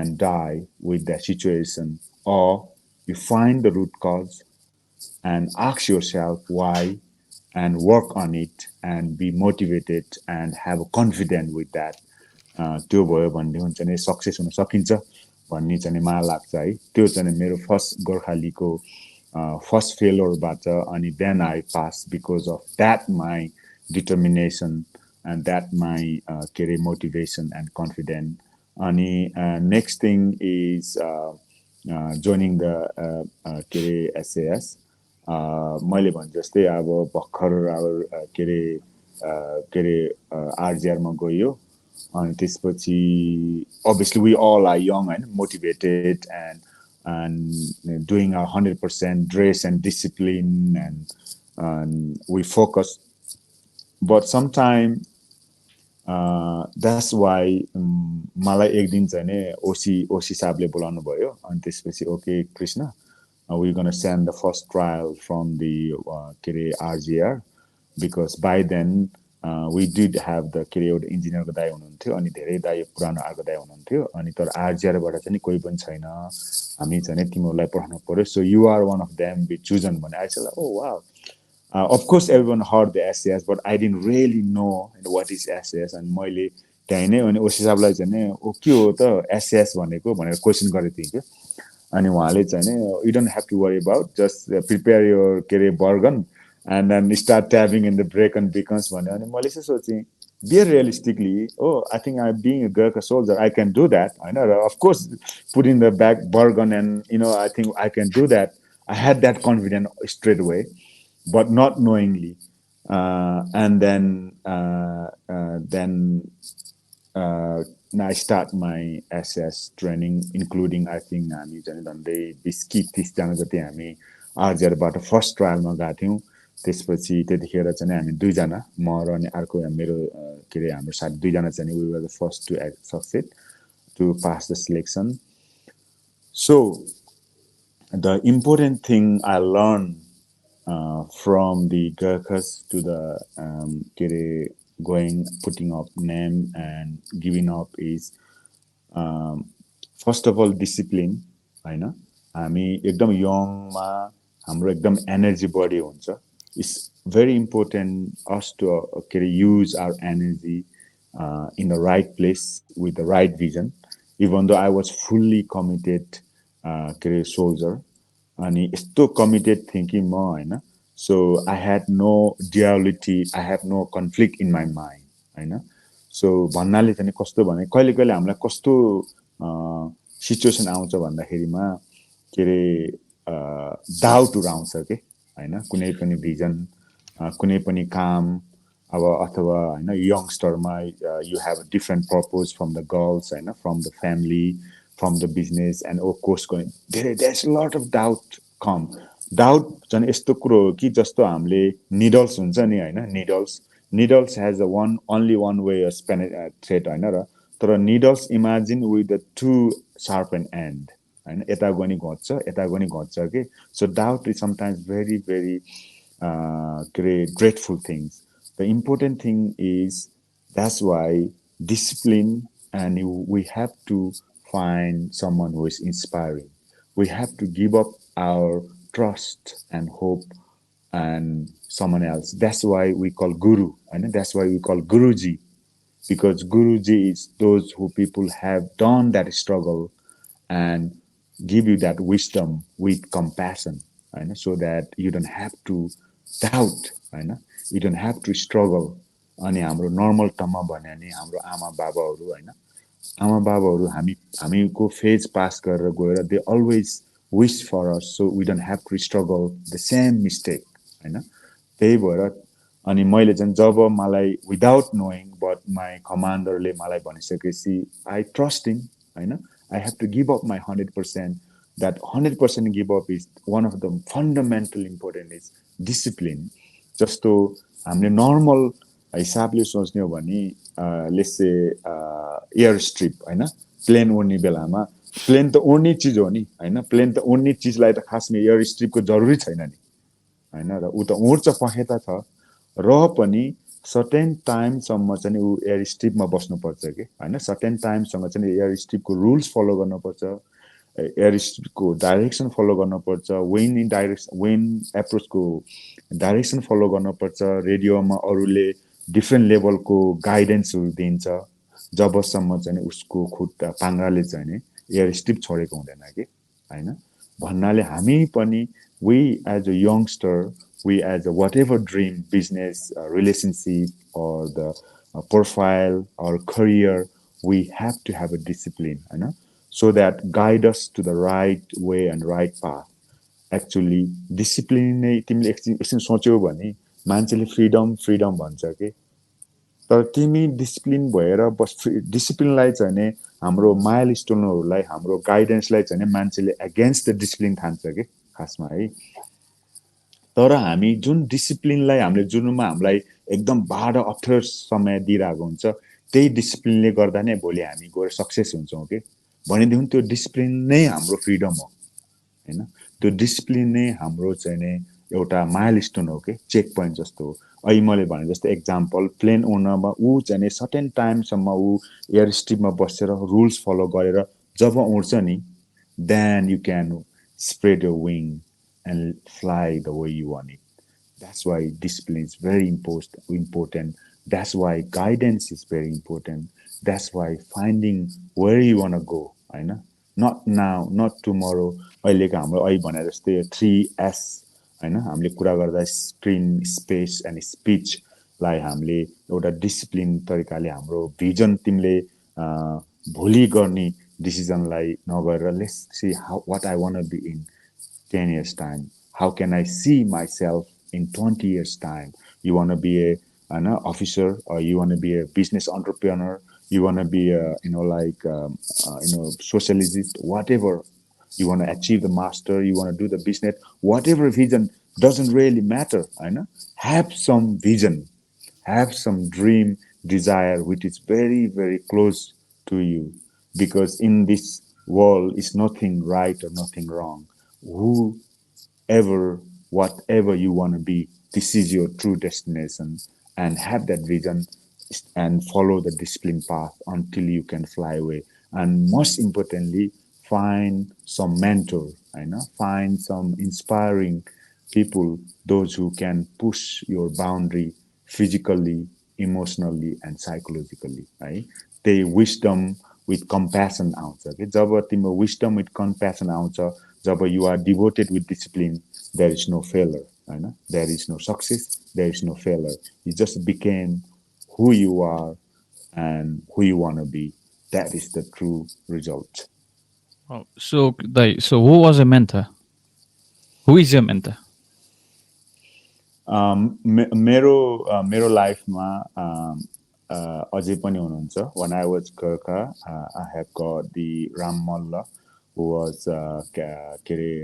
and die with that situation, or you find the root cause and ask yourself why and work on it and be motivated and have a confidence with that. त्यो भयो भन्ने हुन्छ नि success हुन सकिन्छ भन्ने चाहिँ मलाई लाग्छ है त्यो चाहिँ मेरो फर्स्ट गोर्खालीको फर्स्ट फेलोरबाट अनि then I pass because of that my determination and that my के अरे मोटिभेसन एन्ड कन्फिडेन्ट अनि next thing is joining the के अरे SAS मैले भने जस्तै अब भर्खर अब के अरे आरजिआरमा गयो अनि त्यसपछि obviously we all are young and motivated and doing our 100% dress and discipline and we focus but sometimes that's why मलाई एक दिन चाहिँ नि ओसी साहबले बोलाउनु भयो अनि त्यसपछि okay Krishna we're going to send the first trial from the RGR because by then we did have the engineer को दाइ हुनुहुन्थ्यो अनि धेरै दाइ पुरानो आएको दाइ हुनुहुन्थ्यो अनि तर RGR बाट चाहिँ कोही पनि छैन हामी चाहिँ तिमीहरूलाई पठाउनु पर्यो so you are one of them be chosen भने I said oh wow of course everyone heard the SAS but I didn't really know what is SAS and मैले त्यही नै अनि ओसी साहबलाई चाहिँ नि ओ के हो त SAS भनेको भनेर क्वेशन गरेको थिएँ के अनि उहाँले चाहिँ नि you don't have to worry about just prepare your के अरे बर्गन and then start tabbing in the break and beacons भन्यो अनि मैले चाहिँ सोचेँ be realistically oh I think I'm being a Gurkha soldier I can do that I know of course put in the back bargain and I think I can do that I had that confidence straight away but not knowingly and then I start my SS training including I think हामी चाहिँ झन्डै 20-30 जना जति हामी आरजिआरबाट first ट्रायलमा गएको थियौँ त्यसपछि त्यतिखेर चाहिँ हामी दुईजना म र अनि अर्को मेरो के अरे हाम्रो साथी दुईजना चाहिँ we were the first to succeed to pass the selection so the important thing I learned from the Gurkhas to the के अरे going putting up name and giving up is first of all discipline हैन हामी एकदम यङमा हाम्रो एकदम energy बढी हुन्छ it's very important us to use our energy in the right place with the right vision even though I was fully committed soldier अनि यस्तो committed thinking म हैन so I had no duality I have no conflict in my mind हैन so भन्नाले चाहिँ कस्तो भने कहिले कहिले हामीलाई कस्तो सिचुएसन आउँछ भन्दाखेरिमा के रे डाउटहरु आउँछ के हैन कुनै पनि भिजन कुनै पनि काम अब अथवा हैन यंगस्टरमा you have a different purpose from the girls हैन from the family from the business and of course going there's a lot of doubt come doubt जन यस्तो कुरो हो कि जस्तो हामीले निडल्स हुन्छ नि हैन needles has a only one way of thread हैन र तर needles imagine with the two sharpened end हैन यता गनी घट्छ के so doubt is sometimes very very great grateful things the important thing is that's why discipline and we have to find someone who is inspiring we have to give up our trust and hope and someone else that's why we call guru and that's why we call guruji because guruji is those who people have done that struggle and give you that wisdom with compassion right? So that you don't have to doubt right? You don't have to struggle. अनि हाम्रो normal टर्ममा भन्यो भने हाम्रो आमा बाबाहरू होइन आमा बाबाहरू हामीको फेज पास गरेर गएर they always wish for us so we don't have to struggle the same mistake होइन त्यही भएर अनि मैले चाहिँ जब मलाई विदाउट नोइङ बट माई कमान्डरले मलाई भनिसकेपछि आई ट्रस्ट हिम होइन I have to give up my 100%. That 100% give up is one of the fundamental important is discipline. जस्तो हामीले नर्मल हिसाबले सोच्ने हो भने लेट्स एयर स्ट्रिप होइन प्लेन उड्ने बेलामा प्लेन त उड्ने चिज हो नि होइन प्लेन त उड्ने चिजलाई त खासमा एयर स्ट्रिपको जरुरी छैन नि होइन र ऊ त उड्छ पखेटा छ र पनि सर्टेन टाइमसम्म चाहिँ ऊ एयर स्ट्रिपमा बस्नुपर्छ कि होइन सर्टेन टाइमसँग चाहिँ एयर स्ट्रिपको रुल्स फलो गर्नुपर्छ एयर स्ट्रिपको डाइरेक्सन फलो गर्नुपर्छ विन्ड एप्रोचको डाइरेक्सन फलो गर्नुपर्छ रेडियोमा अरूले डिफ्रेन्ट लेभलको गाइडेन्सहरू दिन्छ जबसम्म चाहिँ उसको खुट्टा पाङ्ग्राले चाहिँ नि एयर स्ट्रिप छोडेको हुँदैन कि होइन भन्नाले हामी पनि we as a youngster we as a whatever dream business relationship or the profile or career we have to have a discipline you know so that guide us to the right way and right path actually discipline नै तिमीले एकछिन सोच्यौ भने मान्छेले freedom भन्छ के तर तिमी discipline भएर बस डिसिप्लिनलाई चाहिँ नि हाम्रो माइलस्टोनहरूलाई हाम्रो गाइडेन्सलाई चाहिँ नि मान्छेले एगेन्स्ट द डिसिप्लिन ठान्छ के खासमा है तर हामी जुन डिसिप्लिनलाई हामीले जुनमा हामीलाई एकदम बाह्र अप्ठ्यारो समय दिइरहेको हुन्छ त्यही डिसिप्लिनले गर्दा नै भोलि हामी गएर सक्सेस हुन्छौँ कि भनेदेखि त्यो डिसिप्लिन नै हाम्रो फ्रिडम हो होइन त्यो डिसिप्लिन नै हाम्रो चाहिँ नि एउटा माइलस्टोन हो कि चेक पोइन्ट जस्तो हो अहिले मैले भने जस्तो एक्जाम्पल प्लेन ओनरमा ऊ चाहिँ नि सर्टेन टाइमसम्म ऊ एयर स्ट्रिपमा बसेर रुल्स फलो गरेर जब उड्छ नि then you can spread your wing and fly the way you want it. That's why discipline is very important. That's why guidance is very important. That's why finding where you want to go, होइन not now, not tomorrow. अहिलेको हाम्रो अहिले भने जस्तै 3S होइन हामीले कुरा गर्दा स्क्रिन स्पेस एन्ड स्पिचलाई हामीले एउटा डिसिप्लिन तरिकाले हाम्रो भिजन तिमीले भोलि गर्ने डिसिजनलाई नगरेर let's see how what I want be in 10 years time how can I see myself in 20 years time you want to be an officer or you want to be a business entrepreneur you want to be a sociologist whatever you want to achieve the master you want to do the business whatever vision doesn't really matter have some vision have some dream desire which is very very close to you because in this world is nothing right or nothing wrong whoever, whatever you want to be, this is your true destination. And have that vision and follow the discipline path until you can fly away. And most importantly, find some mentor, find some inspiring people, those who can push your boundary physically, emotionally, and psychologically. Right? They wisdom with compassion आउँछ कि जब तिम्रो wisdom with compassion आउँछ जब you are devoted with discipline there is no failure होइन there is no success there is no failure you just became who you are and who you want to be that is the true result. Oh, so who was a mentor? Who is your mentor? मेरो लाइफमा अझै पनि हुनुहुन्छ when I was Gurkha I have got the Ram Malla who was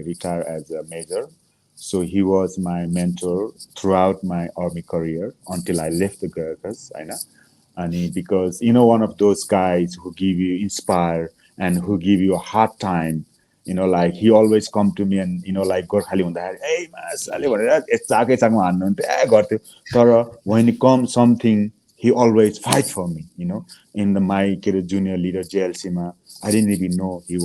retired as a major so he was my mentor throughout my army career until I left the Gurkhas and because one of those guys who give you inspire and who give you a hard time like he always come to me and like Gorkhali हुँदाखेरि ए मासाले भनेर चाकैमा हान्नुहुन्थ्यो गर्थ्यो तर when it comes something he always fight for me in my junior leader JLC ma I didn't even know he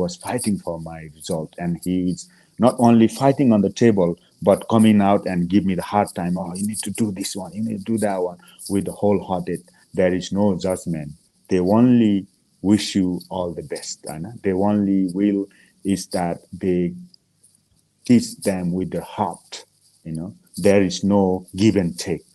was fighting for my result and he is not only fighting on the table but coming out and give me the hard time you need to do this one you need to do that one with the wholehearted there is no judgment they only wish you all the best they only will is that they teach them with their heart There is no give and take.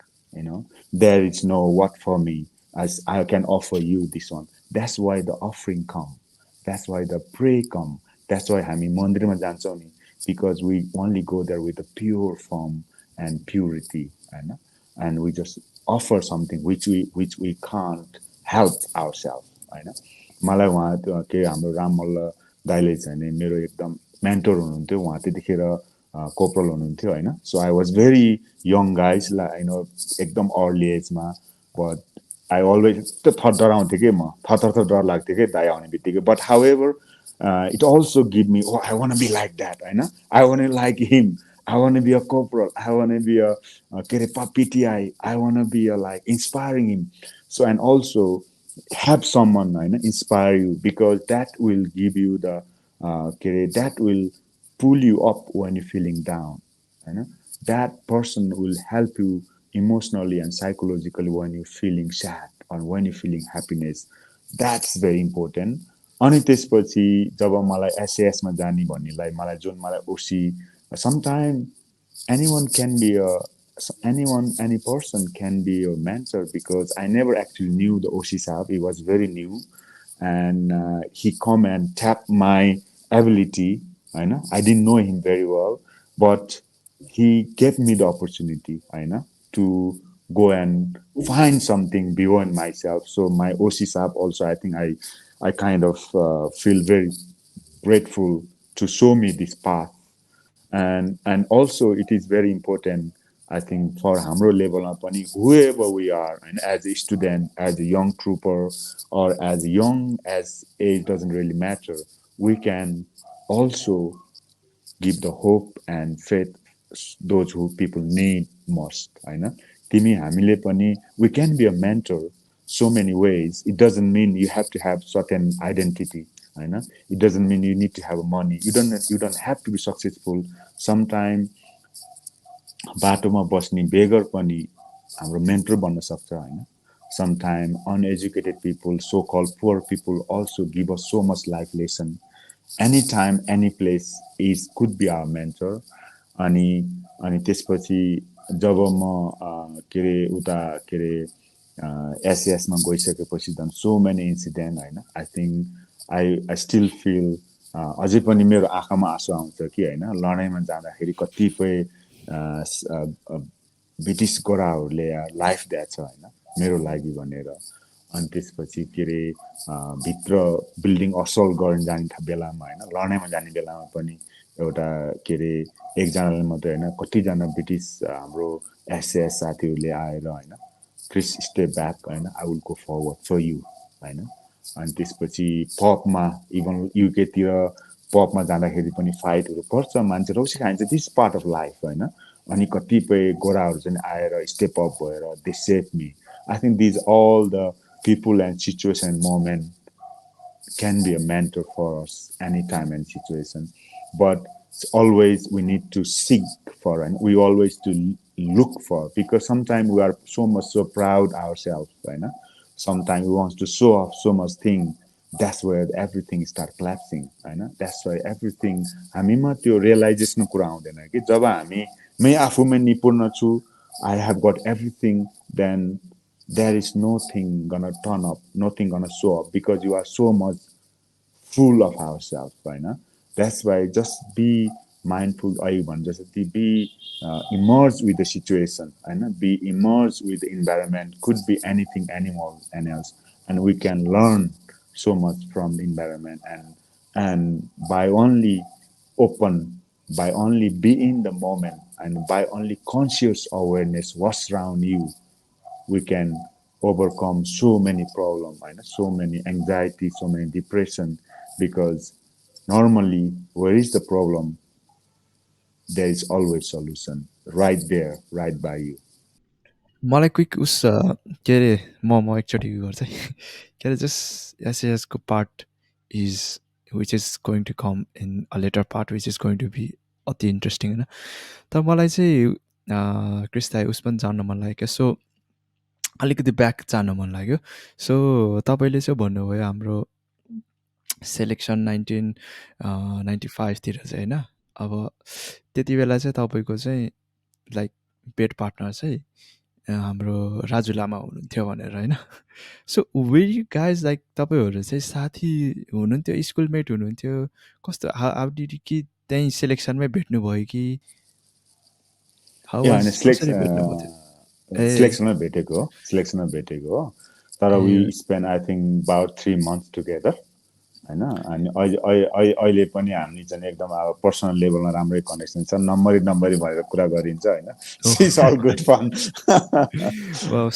There is no what for me, as I can offer you this one. That's why the offering come. That's why the pray come. That's why हामी मन्दिरमा जान्छौँ नि, because we only go there with a pure form and purity, and we just offer something which we can't help ourselves, मलाई उहाँ के हाम्रो राम मल्ल दाइले चाहिँ नि मेरो एकदम मेन्टर हुनुहुन्थ्यो उहाँ त्यतिखेर कोपरल हुनुहुन्थ्यो so I was very young guys एकदम अर्ली एजमा बट आई अलवेज डराउँथेँ कि म थर डर लाग्थ्यो कि दाइ आउने बित्तिकै but how ever it also give me, oh, I want to be like that, I want to like him, I want to be a corporal, I want to be a PTI, I want to be a, like inspiring him. So and also have someone inspire you, because that will give you the that will pull you up when you're feeling down. That person will help you emotionally and psychologically when you're feeling sad or when you're feeling happiness. That's very important. अनि त्यसपछि जब मलाई एसएसमा जाने भन्नेलाई मलाई जुन मलाई ओसी sometime anyone can be a any person can be a mentor, because I never actually knew the OC Saab. He was very new, and he come and tap my ability. I didn't know him very well, but he gave me the opportunity, to go and find something beyond myself. So my OC Saab also, I think I kind of feel very grateful to show me this path. And also it is very important, I think, for hamro level of pani, whoever we are, and as a student, as a young trooper, or as young as age, doesn't really matter, we can also give the hope and faith those who people need most, तिमी हामीले पनि, we can be a mentor so many ways. It doesn't mean you have to have certain identity, it doesn't mean you need to have money. You don't have to be successful. Sometimes बाटोमा बस्ने बेगर पनि हाम्रो mentor बन्न सक्छ, Sometimes uneducated people, so-called poor people, also give us so much life lesson. Anytime, any place is could be our mentor. अनि अनि त्यसपछि जब म के अरे उता के अरे एसएसमा गइसकेपछि झन् so many incident, I think I still feel अझै पनि मेरो आँखामा आँसु आउँछ कि लडाइँमा जाँदाखेरि कतिपय ब्रिटिस गोराहरूले लाइफ दिएछ मेरो लागि भनेर. अनि त्यसपछि के अरे भित्र बिल्डिङ असल्ट गर्न जाने बेलामा लडाइँमा जाने बेलामा पनि एउटा के अरे एकजनाले मात्रै कतिजना ब्रिटिस हाम्रो एसएस साथीहरूले आएर Chris stay back, I will go forward for you, अनि त्यसपछि पपमा इभन युकेतिर पपमा जाँदाखेरि पनि फाइटहरू पर्छ, मान्छे रौसी खान्छ, दिस पार्ट अफ लाइफ, अनि कतिपय गोराहरू चाहिँ आएर स्टेप अप भएर they save me. I think these all the people and situation and moment can be a mentor for us anytime and situation. But always we need to seek for, and we always to look for, because sometimes we are so much so proud ourselves, sometimes we want to show off so much thing. That's where everything start collapsing, that's why everything हामीमा त्यो realisation कुरा आउँदैन कि जब हामी मै आफूमै निपुण छु, I have got everything, then there is nothing gonna turn up, nothing gonna show up, because you are so much full of ourselves, That's why just be mindful, or even just be immersed with the situation, be immersed with the environment. Could be anything, animal, and else, and we can learn so much from the environment. And by only open, by only be in the moment, and by only conscious awareness what's around you, we can overcome so many problems, so many anxiety, so many depression, because normally where is the problem, there is always solution right there, right by you. मलाई quick उस के अरे म एकचोटि गर्छ के अरे just एसएसको part is which is going to come in a later part which is going to be अति इन्ट्रेस्टिङ, होइन. तर मलाई चाहिँ क्रिस्ताई उस पनि जान्न मन लाग्यो क्या. सो अलिकति ब्याक जान मन लाग्यो. सो तपाईँले चाहिँ भन्नुभयो हाम्रो सेलेक्सन 1995 तिर चाहिँ, होइन. अब त्यति बेला चाहिँ तपाईँको चाहिँ लाइक बेड पार्टनर चाहिँ हाम्रो राजु लामा हुनुहुन्थ्यो भनेर होइन. So where you guys like तपाईँहरू चाहिँ साथी हुनुहुन्थ्यो, स्कुलमेट हुनुहुन्थ्यो, कस्तो हाउ डिड यु कि त्यहीँ सेलेक्सनमै भेट्नुभयो कि हाउ ए वाज होइन कसरी भेट्नुभयो त्यो? ए सिलेक्सनमा भेटेको हो तर A V spend I think about 3 months together होइन. अनि अहिले पनि हामी चाहिँ एकदम अब पर्सनल लेभलमा राम्रै कनेक्सन छ. नम्बरी भनेर कुरा गरिन्छ होइन. It's all good fun.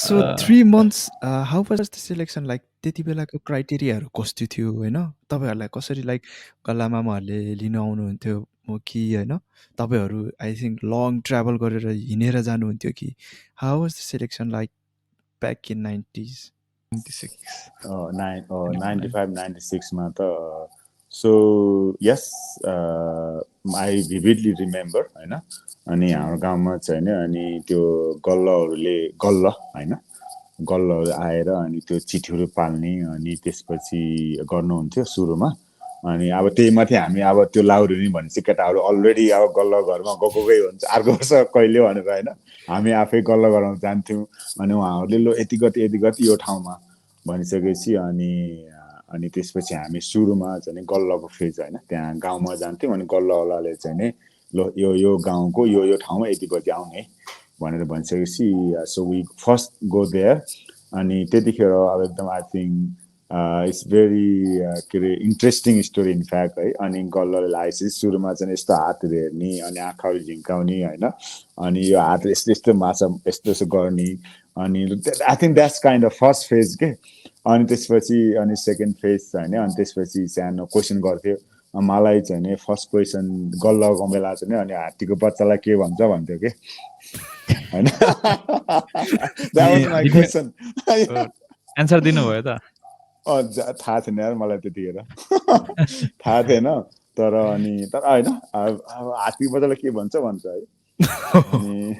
So 3 months how was the selection like? त्यति बेलाको क्राइटेरियाहरू कस्तो थियो होइन? तपाईँहरूलाई कसरी लाइक लामाहरूले लिनु आउनुहुन्थ्यो कि होइन? तपाईँहरू आई थिङ्क लङ ट्राभल गरेर हिँडेर जानुहुन्थ्यो कि how was the selection like back in 90s 96? 95-96मा त सो यस आई भिभिडली रिमेम्बर होइन. अनि हाम्रो गाउँमा चाहिँ होइन अनि त्यो गल्ल होइन गल्लहरू आएर अनि त्यो चिठीहरू पाल्ने अनि त्यसपछि गर्नुहुन्थ्यो सुरुमा. अनि अब त्यही माथि हामी अब त्यो लाउरेनी भनेपछि केटाहरू अलरेडी अब गल्ल घरमा गएकै हुन्छ अर्को वर्ष कहिले भनेर होइन. हामी आफै गल्ल घरमा जान्थ्यौँ अनि उहाँहरूले लो यति गति यो ठाउँमा भनिसकेपछि अनि त्यसपछि हामी सुरुमा चाहिँ गल्लको फेज होइन त्यहाँ गाउँमा जान्थ्यौँ. अनि गल्लवालाले चाहिँ नि ल यो गाउँको यो ठाउँमा यति बजी आउने भनेर भनिसकेपछि so we first go there. अनि त्यतिखेर अब एकदम आई थिङ्क इट्स भेरी के अरे इन्ट्रेस्टिङ स्टोरी इनफ्याक्ट है. अनि गल्लले आएपछि सुरुमा चाहिँ यस्तो हातहरू हेर्ने अनि आँखाहरू झिम्काउने होइन. अनि यो हात यस्तो माछा यस्तो गर्ने अनि I think that's kind of first phase के. अनि त्यसपछि अनि सेकेन्ड फेज होइन. अनि त्यसपछि सानो क्वेसन गर्थ्यो. मलाई चाहिँ नि फर्स्ट क्वेसन गल्लको बेला चाहिँ अनि हात्तीको बच्चालाई के भन्छ भन्थ्यो कि होइन. That was my question. Answer दिनुभयो त? थाहा छैन यार मलाई त्यतिखेर थाहा थिएन. तर होइन हात्तीको बच्चालाई के भन्छ है. अनि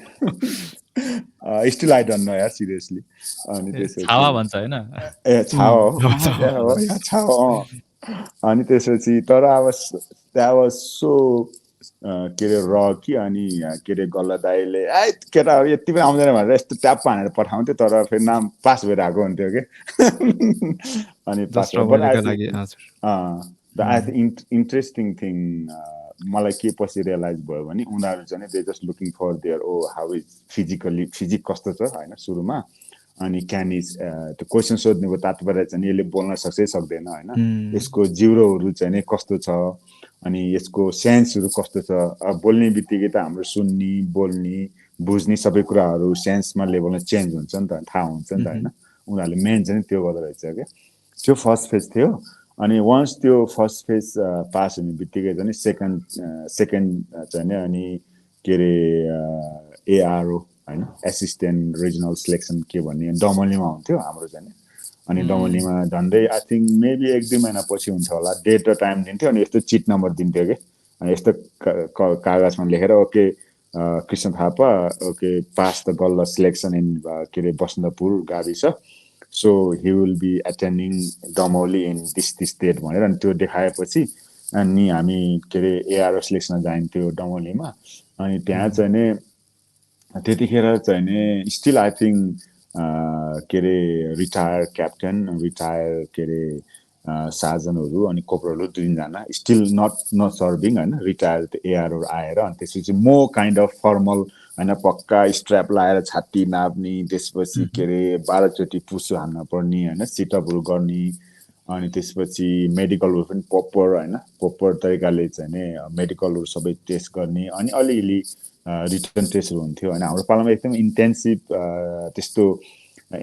स्टिल आई डोन्ट नो यार सिरियसली. अनि त्यसपछि छावा भन्छ होइन? ए छावा हो. अनि त्यसपछि तर अब द्याट वाज सो के अरे र कि अनि के अरे गल्ल दाइले केटाहरू यति पनि आउँदैन भनेर यस्तो ट्याप हानेर पठाउँथ्यो. तर फेरि नाम पास भएर आएको हुन्थ्यो कि. अनि पास इन्ट्रेस्टिङ थिङ मलाई के पछि रियलाइज भयो भने उनीहरू चाहिँ they just looking for there how is physique कस्तो छ होइन सुरुमा. अनि क्यान इज त्यो क्वेसन सोध्नेको तात्पर्य चाहिँ यसले बोल्न सक्छै सक्दैन होइन. यसको जिउरोहरू चाहिँ नि कस्तो छ अनि यसको सेन्सहरू कस्तो छ. बोल्ने बित्तिकै त हाम्रो सुन्ने बोल्ने बुझ्ने सबै कुराहरू सेन्समा लेभलमा चेन्ज हुन्छ नि त थाहा हुन्छ नि त होइन. उनीहरूले मेन चाहिँ त्यो गर्दो रहेछ क्या. त्यो फर्स्ट फेज थियो. अनि वन्स त्यो फर्स्ट फेज पास हुने बित्तिकै चाहिँ सेकेन्ड चाहिँ नि अनि के अरे एआरओ होइन एसिस्टेन्ट रिजनल सिलेक्सन के भन्ने डमलीमा हुन्थ्यो हाम्रो चाहिँ. अनि डमलीमा झन्डै आई थिङ्क मेबी 1-2 महिना पछि हुन्छ होला. डेट र टाइम दिन्थ्यो अनि यस्तो चिट नम्बर दिन्थ्यो कि. अनि यस्तो कागजमा लेखेर okay Krishna Thapa okay pass the गल्ल सिलेक्सन इन के अरे बसन्तपुर गाविस. So he will be attending Damauli in this date भनेर अनि त्यो देखाएपछि अनि हामी के अरे एआरओ सिलेक्सनमा जान्थ्यो डमौलीमा. अनि त्यहाँ चाहिँ नि त्यतिखेर चाहिँ नि स्टिल आई थिङ्क के अरे रिटायर क्याप्टेन रिटायर के अरे सार्जनहरू अनि कोपरहरू 2-3जना स्टिल नट सर्भिङ होइन रिटायर एआरओहरू आएर अनि त्यसपछि मो काइन्ड अफ फर्मल होइन पक्का स्ट्र्याप लगाएर छाती नाप्ने त्यसपछि के अरे 12चोटि पुसो हान्न पर्ने होइन सिटअपहरू गर्ने. अनि त्यसपछि मेडिकलहरू पनि पोपर तरिकाले चाहिँ नि मेडिकलहरू सबै टेस्ट गर्ने. अनि अलिअलि रिटर्न टेस्टहरू हुन्थ्यो होइन. हाम्रो पालामा एकदम इन्टेन्सिभ त्यस्तो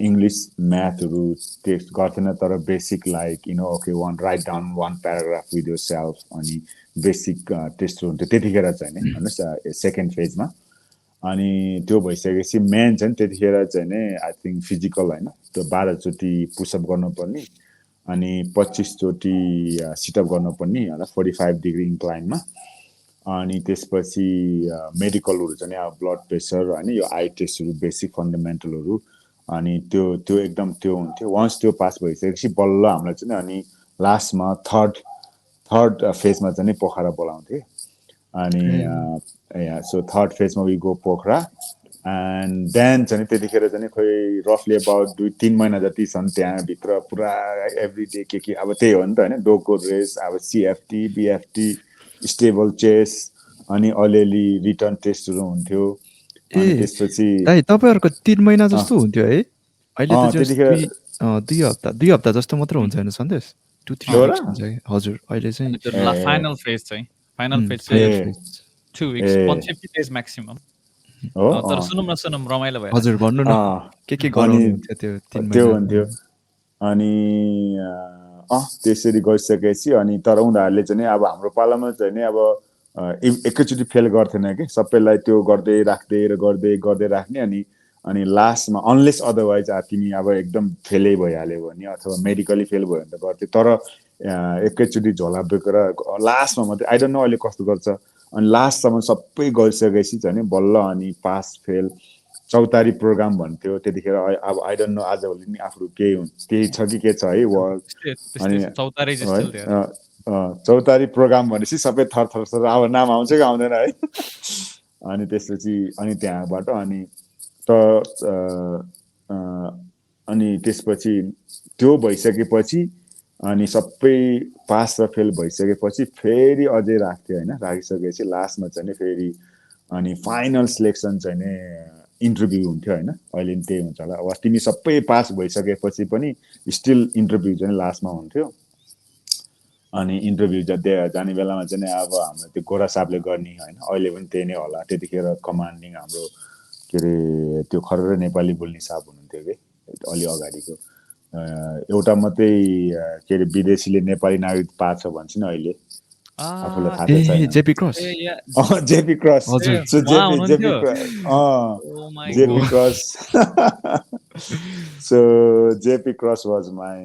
इङ्ग्लिस म्याथहरू टेस्ट गर्थेन. तर basic like okay write down 1 paragraph with your self अनि बेसिक टेस्टहरू हुन्थ्यो त्यतिखेर चाहिँ नि भन्नुहोस् सेकेन्ड फेजमा. अनि त्यो भइसकेपछि मेन चाहिँ त्यतिखेर चाहिँ नि आई थिङ्क फिजिकल होइन त्यो 12चोटि पुसअप गर्नुपर्ने अनि 25चोटि सिटअप गर्नुपर्ने होइन 45 डिग्री इन्क्लाइनमा. अनि त्यसपछि मेडिकलहरू चाहिँ अब ब्लड प्रेसर होइन यो आई टेस्टहरू बेसिक फन्डामेन्टलहरू अनि त्यो एकदम त्यो हुन्थ्यो. वन्स त्यो पास भइसकेपछि बल्ल हामीलाई चाहिँ अनि लास्टमा थर्ड फेजमा चाहिँ पोखरा बोलाउँथे. अनि सो थर्ड फेजमा we go Pokhara. And then चाहिँ त्यतिखेर चाहिँ खोइ रफली अबाउट 2-3 महिना जति छन् त्यहाँभित्र पुरा एभ्री डे के अब त्यही हो नि त होइन डोको रेस अब सिएफटी बिएफटी स्टेबल चेस अनि अलिअलि रिटर्न टेस्टहरू हुन्थ्यो अनि ए त्यसपछि दाइ तपाईँहरूको 3 महिना अँ जस्तो हुन्थ्यो है अहिले त जस्ट त्यतिखेर 2 हप्ता जस्तो मात्र हुन्छ होइन सन्देश 2-3 हो र विक्स हुन्छ कि हजुर अहिले चाहिँ अनि त्यो ए फाइनल फेज चाहिँ फाइनल फेज ए चाहिँ फाइनल फेज 2 weeks ए 150 days म्याक्सिमम् हो तर सुनौँ रमाइलो भइरहेछ हजुर भन्नु न के अनि गराउनु हुन्थ्यो त्यो 3 त्यो महिना हुन्थ्यो अनि त्यसरी गइसकेपछि अनि तर उनीहरूले चाहिँ नि अब हाम्रो पालामा चाहिँ नि अब एकैचोटि फेल गर्थेन कि सबैलाई त्यो गर्दै राख्दै र गर्दै गर्दै राख्ने अनि लास्टमा अनलेस अदरवाइज तिमी अब एकदम फेलै भइहाल्यो भने अथवा मेडिकली फेल भयो भने त गर्थ्यो तर एकैचोटि झोला बोकेर लास्टमा मात्रै आई डोन्ट नो अहिले कस्तो गर्छ अनि लास्टसम्म सबै गरिसकेपछि चाहिँ नि बल्ल अनि पास फेल चौतारी प्रोग्राम भन्थ्यो त्यतिखेर अब आई डोन्ट नो आजभोलि नि आफू त्यही छ कि के छ है वर्क त्यस्तै अनि छ चौतारी इज है स्टिल देयर चौतारी प्रोग्राम भनेपछि सबै थर अब नाम आउँछ कि आउँदैन है अनि त्यसपछि अनि त्यहाँबाट अनि त अनि त्यसपछि त्यो भइसकेपछि अनि सबै पास र फेल भइसकेपछि फेरि अझै राख्थ्यो होइन राखिसकेपछि लास्टमा चाहिँ नि फेरि अनि फाइनल सिलेक्सन चाहिँ नि इन्टरभ्यू हुन्थ्यो होइन अहिले पनि त्यही हुन्छ होला अब तिमी सबै पास भइसकेपछि पनि स्टिल इन्टरभ्यू चाहिँ लास्टमा हुन्थ्यो अनि इन्टरभ्यू जाने बेलामा चाहिँ अब हाम्रो त्यो गोरा साहबले गर्ने होइन अहिले पनि त्यही नै होला त्यतिखेर कमान्डिङ हाम्रो के अरे त्यो खरेर नेपाली बोल्ने साहब हुनुहुन्थ्यो कि अलि अगाडिको एउटा मात्रै के अरे विदेशीले नेपाली नागरिक पाएको छ भन्छ नि अहिले आफूलाई थाहा ए छैन जेपी क्रस जेपी क्रस हजुर सो जेपी हुनुहुन्थ्यो oh my JP God Cross so JP Cross was my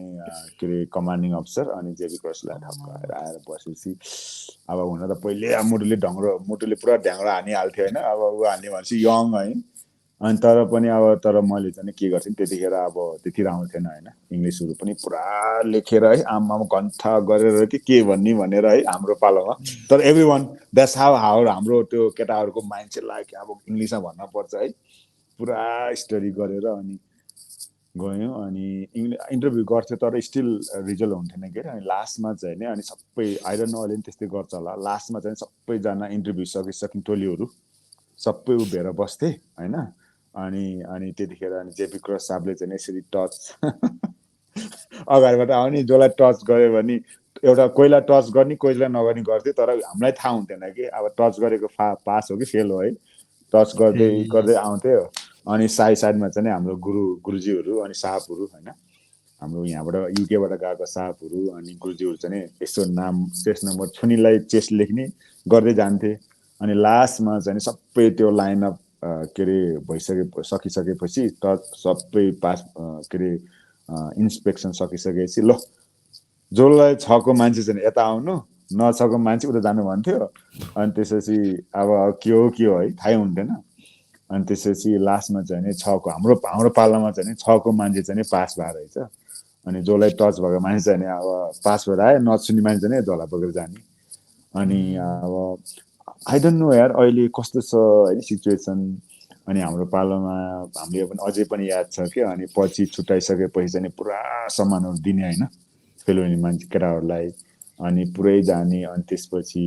के अरे कमान्डिङ अफिसर अनि जेपी क्रसलाई ठक्क आएर बसेपछि अब हुन त पहिले मुटुले पुरा ढ्याङ्ग्रो हानिहाल्थ्यो होइन अब ऊ हान्ने भनेपछि यङ है अनि तर पनि अब तर मैले चाहिँ के गर्थेँ त्यतिखेर अब त्यति राम्रो थिएन होइन इङ्ग्लिसहरू पनि पुरा लेखेर है आमामा घन्टा गरेर के भन्ने भनेर है हाम्रो पालोमा तर एभ्री वान द्याट्स हाउ हाम्रो त्यो केटाहरूको माइन्ड चाहिँ लाग्यो अब इङ्ग्लिसमा भन्न पर्छ है पुरा स्टडी गरेर अनि गयौँ अनि इन्टरभ्यू गर्थ्यो तर स्टिल रिजल्ट हुन्थेन के अरे अनि लास्टमा चाहिँ नि अनि सबै आई डोन्ट नो अहिले पनि त्यस्तै गर्छ होला लास्टमा चाहिँ सबैजना इन्टरभ्यू सकिसक्ने टोलीहरू सबै उभिएर बस्थे होइन अनि त्यतिखेर अनि जेपी क्रस साहबले चाहिँ यसरी टच अगाडिबाट आउने जसलाई टच गऱ्यो भने एउटा कोहीलाई टच गर्ने कोहीलाई नगर्ने गर्थ्यो तर हामीलाई थाहा हुन्थेन कि अब टच गरेको पास हो कि फेल हो है टच गर्दै गर्दै आउँथ्यो अनि साइडमा चाहिँ हाम्रो गुरुजीहरू अनि साहबहरू होइन हाम्रो यहाँबाट युकेबाट गएको साहबहरू अनि गुरुजीहरू चाहिँ यसो नाम चेस नम्बर छुनीलाई चेस लेख्ने गर्दै जान्थे अनि लास्टमा चाहिँ सबै त्यो लाइनअप के अरे सकिसकेपछि सबै पास के अरे इन्सपेक्सन सकिसकेपछि ल जसलाई छको मान्छे चाहिँ यता आउनु नछको मान्छे उता जानु भन्थ्यो अनि त्यसपछि अब के हो है थाहै हुन्थेन अनि त्यसपछि लास्टमा चाहिँ नि छको हाम्रो पालामा चाहिँ नि छको मान्छे चाहिँ पास भएर रहेछ अनि जसलाई टच भएको मान्छे चाहिँ अब पास भएर आयो नछुने मान्छे चाहिँ झोला बोकेर जाने अनि अब आई डोन्ट नो यार अहिले कस्तो छ होइन सिचुएसन अनि हाम्रो पालोमा हामीले पनि अझै पनि याद छ कि अनि पछि छुट्याइसकेपछि चाहिँ पुरा सामानहरू दिने होइन फेल हुने मान्छे केटाहरूलाई अनि पुरै जाने अनि त्यसपछि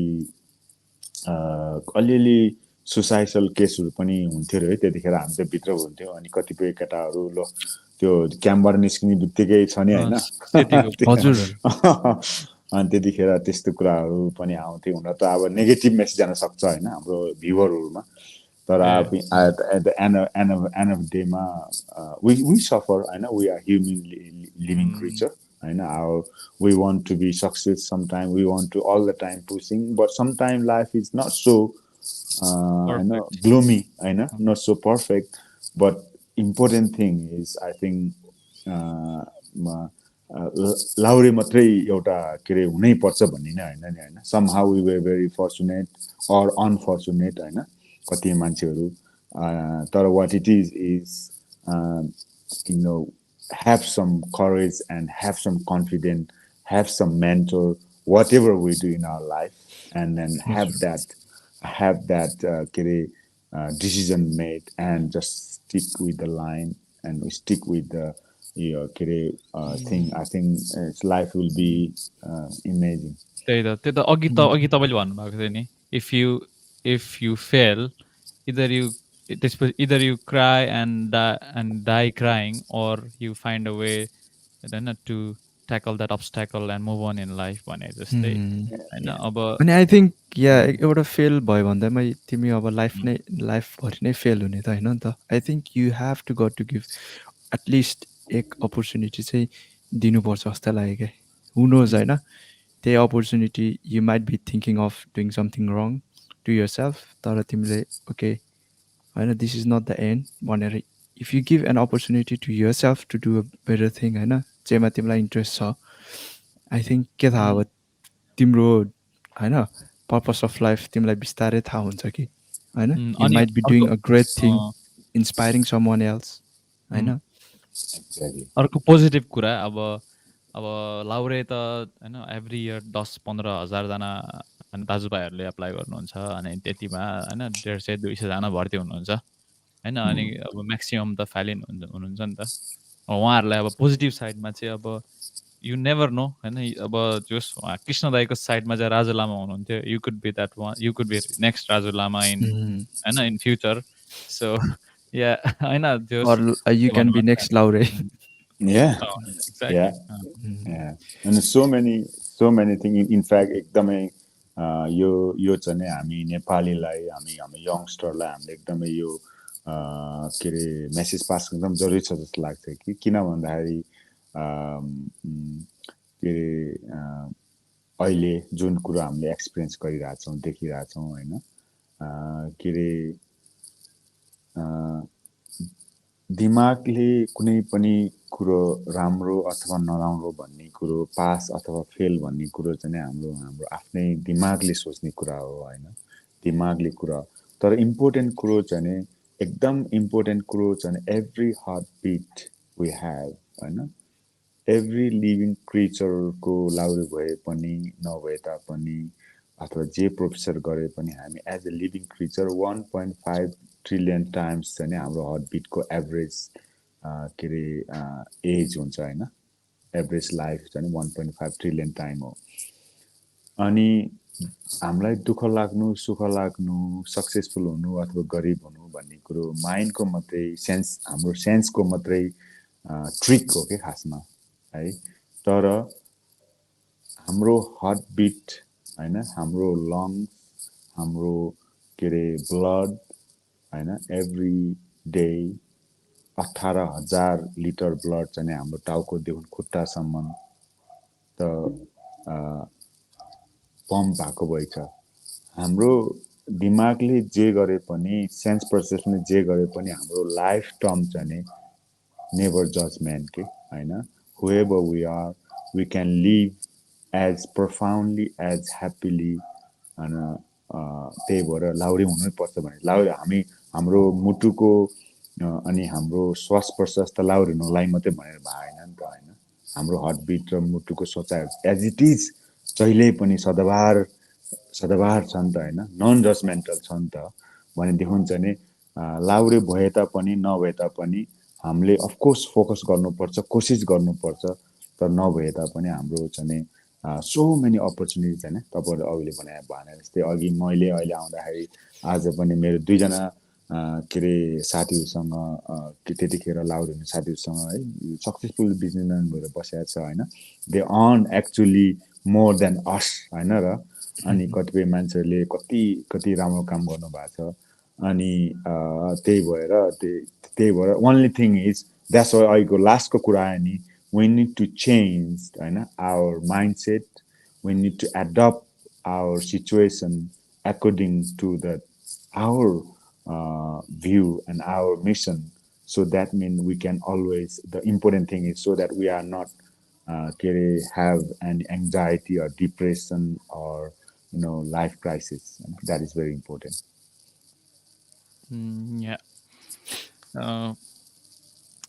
अलिअलि सुसाइडल केसहरू पनि हुन्थ्यो अरे है त्यतिखेर हामी त भित्र हुन्थ्यो अनि कतिपय केटाहरू ल त्यो क्याम्पबाट निस्किने बित्तिकै छ नि होइन अनि त्यतिखेर त्यस्तो कुराहरू पनि आउँथ्यो हुन त अब नेगेटिभ मेसेज जान सक्छ होइन हाम्रो भ्युवरहरूमा तर अब एट द एन्ड अफ डेमा वी सफर होइन we are human living creature होइन we want to be success sometime we want to all the time pushing but sometime life is not so होइन ग्लुमी होइन not so perfect but important thing is I think लाउरे मात्रै एउटा के अरे हुनैपर्छ भन्ने नै होइन नि होइन some how we were very fortunate or unfortunate होइन कति मान्छेहरू तर what it is you know have some courage and have some confidence, have some mentor, whatever we do in our life, and then have that decision made and just stick with the line and we stick with the thing. I think life will be amazing. त्यही त अघि तपाईँले भन्नुभएको थियो नि if you fail you त्यसपछि either you cry and die crying or you find a way होइन to tackle that obstacle and move on in life भने जस्तै होइन Yeah. अब अनि आई थिङ्क एउटा फेल भयो भन्दैमै तिमी अब लाइफभरि नै फेल हुने त होइन नि त I think you have to got to give at least एक अपर्च्युनिटी चाहिँ दिनुपर्छ जस्तो लाग्यो क्या हु नोज होइन त्यही opportunity you might be thinking of doing something wrong to yourself तर तिमीले ओके होइन this is not the end भनेर if you give an opportunity to yourself to do a better thing होइन जेमा तिमीलाई interest छ I think के थाहा अब तिम्रो होइन पर्पस अफ लाइफ तिमीलाई बिस्तारै थाहा हुन्छ कि होइन यु अनि might be doing a great thing inspiring someone else होइन Exactly. अर्को पोजिटिभ कुरा अब लाउरे त होइन एभ्री इयर 10-15 हजारजना होइन दाजुभाइहरूले एप्लाई गर्नुहुन्छ अनि त्यतिमा होइन 150-200जना भर्ती हुनुहुन्छ होइन अनि अब म्याक्सिमम् त फ्यालिन हुनुहुन्छ नि त उहाँहरूलाई अब पोजिटिभ साइडमा चाहिँ अब यु नेभर नो होइन अब जस कृष्ण दाईको साइडमा चाहिँ राजु लामा हुनुहुन्थ्यो you could be that one you could be next Raju Lama in होइन इन फ्युचर सो या होइन यु क्यान बी नेक्स्ट लाउरे Yeah. Exactly Yeah. And so many things. In fact, एकदमै यो चाहिँ नि हामी नेपालीलाई हामी यङ्स्टरलाई हामीले एकदमै यो के अरे मेसेज पास गर्न एकदम जरुरी छ जस्तो लाग्छ कि किन भन्दाखेरि के अरे अहिले जुन कुरो हामीले एक्सपिरियन्स गरिरहेछौँ देखिरहेछौँ होइन के अरे दिमागले कुनै पनि कुरो राम्रो अथवा नराम्रो भन्ने कुरो पास अथवा फेल भन्ने कुरो चाहिँ हाम्रो आफ्नै दिमागले सोच्ने कुरा हो होइन दिमागले कुरा तर इम्पोर्टेन्ट कुरो चाहिँ नि एकदम इम्पोर्टेन्ट कुरो चाहिँ every heart beat we have होइन एभ्री लिभिङ क्रिचरको लाउरे भए पनि नभए तापनि अथवा जे प्रोफेसर गरे पनि हामी as a living creature 1.5 trillion times चाहिँ हाम्रो हार्ट बिटको एभरेज के अरे एज हुन्छ होइन एभरेज लाइफ चाहिँ 1.5 ट्रिलियन टाइम हो अनि हामीलाई दुःख लाग्नु सुख लाग्नु सक्सेसफुल हुनु अथवा गरिब हुनु भन्ने कुरो माइन्डको मात्रै हाम्रो सेन्सको मात्रै ट्रिक हो कि खासमा है तर हाम्रो हार्ट बिट होइन हाम्रो लङ्स हाम्रो के अरे ब्लड होइन एभ्री डे 18,000 लिटर ब्लड चाहिँ हाम्रो टाउकोदेखि खुट्टासम्म त पम्प भएको भएछ हाम्रो दिमागले जे गरे पनि सेन्स प्रोसेसले जे गरे पनि हाम्रो लाइफ टर्म चाहिँ नेभर जजमेन्ट के होइन whoever we are we can live as profoundly as happily होइन त्यही भएर लाउरे हुनै पर्छ भने लाउरे हाम्रो मुटुको अनि हाम्रो श्वास प्रश्वास त लाउरे हुनुलाई मात्रै भनेर भएन नि त होइन हाम्रो हार्ट बिट र मुटुको सोचाइ एज इट इज जहिले पनि सदाबहार छ नि त होइन नन जजमेन्टल छ नि त भनेदेखि चाहिँ लाउरे भए तापनि नभए तापनि हामीले अफकोर्स फोकस गर्नुपर्छ कोसिस गर्नुपर्छ तर नभए तापनि हाम्रो चाहिँ सो मेनी अपर्च्युनिटिज होइन तपाईँहरूले अघिले भने जस्तै अघि मैले अहिले आउँदाखेरि आज पनि मेरो 2जना के अरे साथीहरूसँग त्यतिखेर लाउरे हुने साथीहरूसँग है सक्सेसफुल बिजनेसम्यान भएर बसेको छ होइन they earn actually more than us होइन र अनि कतिपय मान्छेहरूले कति राम्रो काम गर्नुभएको छ अनि त्यही भएर only thing is that's why अहिलेको लास्टको कुरा आयो नि we need to change our mindset. We need to adapt our situation according to our view and our mission. So that means we can always, the important thing is so that we are not have any anxiety or depression or life crisis. That is very important. या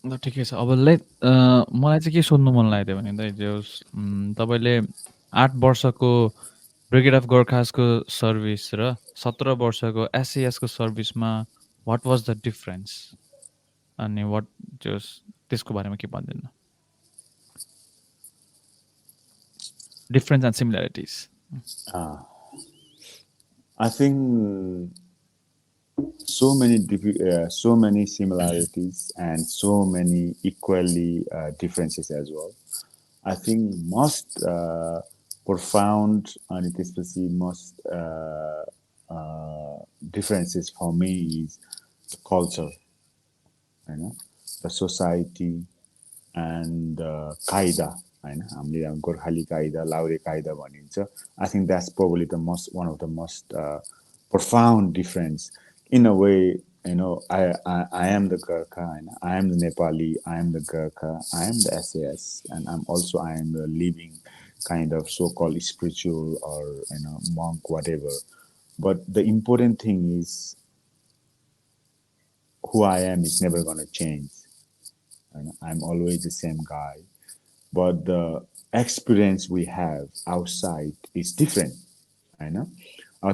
ल ठिकै छ अब मलाई चाहिँ के सोध्नु मन लाग्यो भने त जे होस् तपाईँले 8 वर्षको ब्रिगेड अफ गोर्खासको सर्भिस र 17 वर्षको एसएएसको सर्भिसमा वाट वाज द डिफरेन्स अनि वाट जस त्यसको बारेमा के भनिदिनु difference and similarities I think so many similarities and so many equally differences as well. I think most profound and especially most differences for me is the culture, you know, the society and kaida, होइन हामीले अब गोर्खाली कायदा लाउरे कायदा भनिन्छ I think that's probably the most one of the most profound difference in a way. I am the Gurkha, I am the Nepali, I am the Gurkha, I am the SAS, and I am the living kind of so-called spiritual or monk, whatever. But the important thing is who I am is never gonna change. I'm always the same guy, but the experience we have outside is different. होइन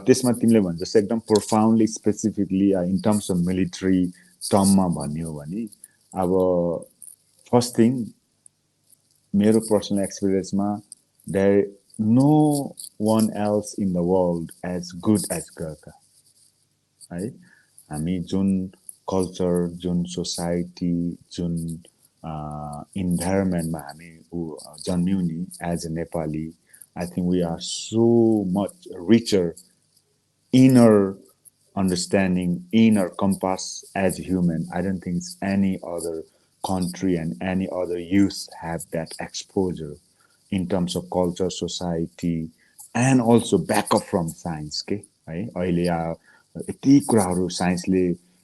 त्यसमा तिमीले भन्छ जस्तो एकदम profoundly specifically in terms of military टर्ममा भन्यो भने अब फर्स्ट थिङ मेरो पर्सनल एक्सपिरियन्समा there no one else in the world as good as Gorkha है हामी जुन कल्चर जुन सोसाइटी जुन इन्भाइरोमेन्टमा हामी जन्म्यौँ नि as a Nepali I think we are so much richer inner understanding, inner compass as a human. I don't think any other country and any other youth have that exposure in terms of culture, society, and also backup from science. Okay, है अहिले यति कुराहरू साइन्सले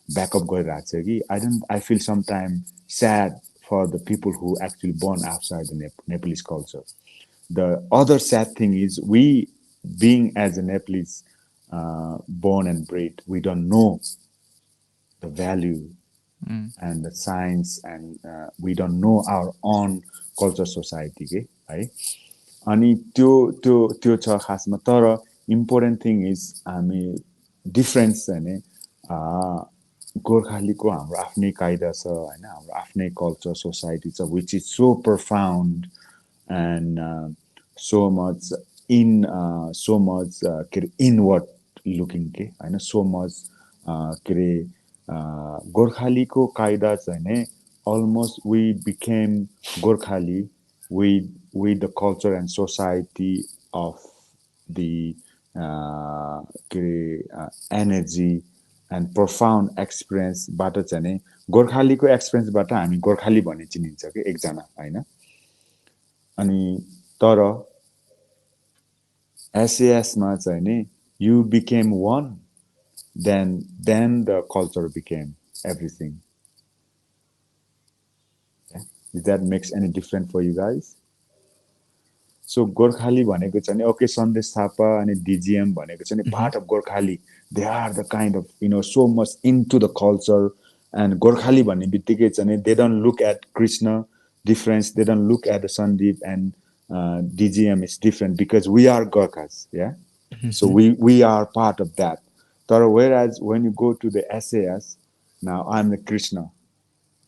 backup गरिरहेको छ कि I feel sometimes sad for the people who actually born outside the Nepalese culture. The other sad thing is we, being as a Nepalese born and bred, we don't know the value and the science, and we don't know our own culture society के है अनि त्यो त्यो त्यो छ खासमा तर important thing is हामी डिफरेन्स चाहिँ नि गोर्खालीको हाम्रो आफ्नै कायदा छ होइन हाम्रो आफ्नै कल्चर सोसाइटी छ which is so profound and so much के अरे इनवर्ड लुकिङ के होइन so much के अरे गोर्खालीको कायदा चाहिँ नि almost we became Gorkhali with the culture and society of the के अरे energy and profound experience बाट चाहिँ नि गोर्खालीको एक्सपिरियन्सबाट हामी गोर्खाली भन्ने चिनिन्छ कि एकजना होइन अनि तर एसएएसमा चाहिँ नि you became one then the culture became everything. Okay? If that makes any difference for you guys. So Gorkhali भनेको चाहिँ ओके सन्देश थापा अनि डिजिएम भनेको चाहिँ part of Gorkhali they are the kind of so much into the culture and Gorkhali भन्ने बित्तिकै चाहिँ they don't look at Krishna difference. They don't look at the Sandeep and DGM is different because we are Gorkhas, yeah. So we are part of that. Whereas when you go to the SAS, now I'm the Krishna.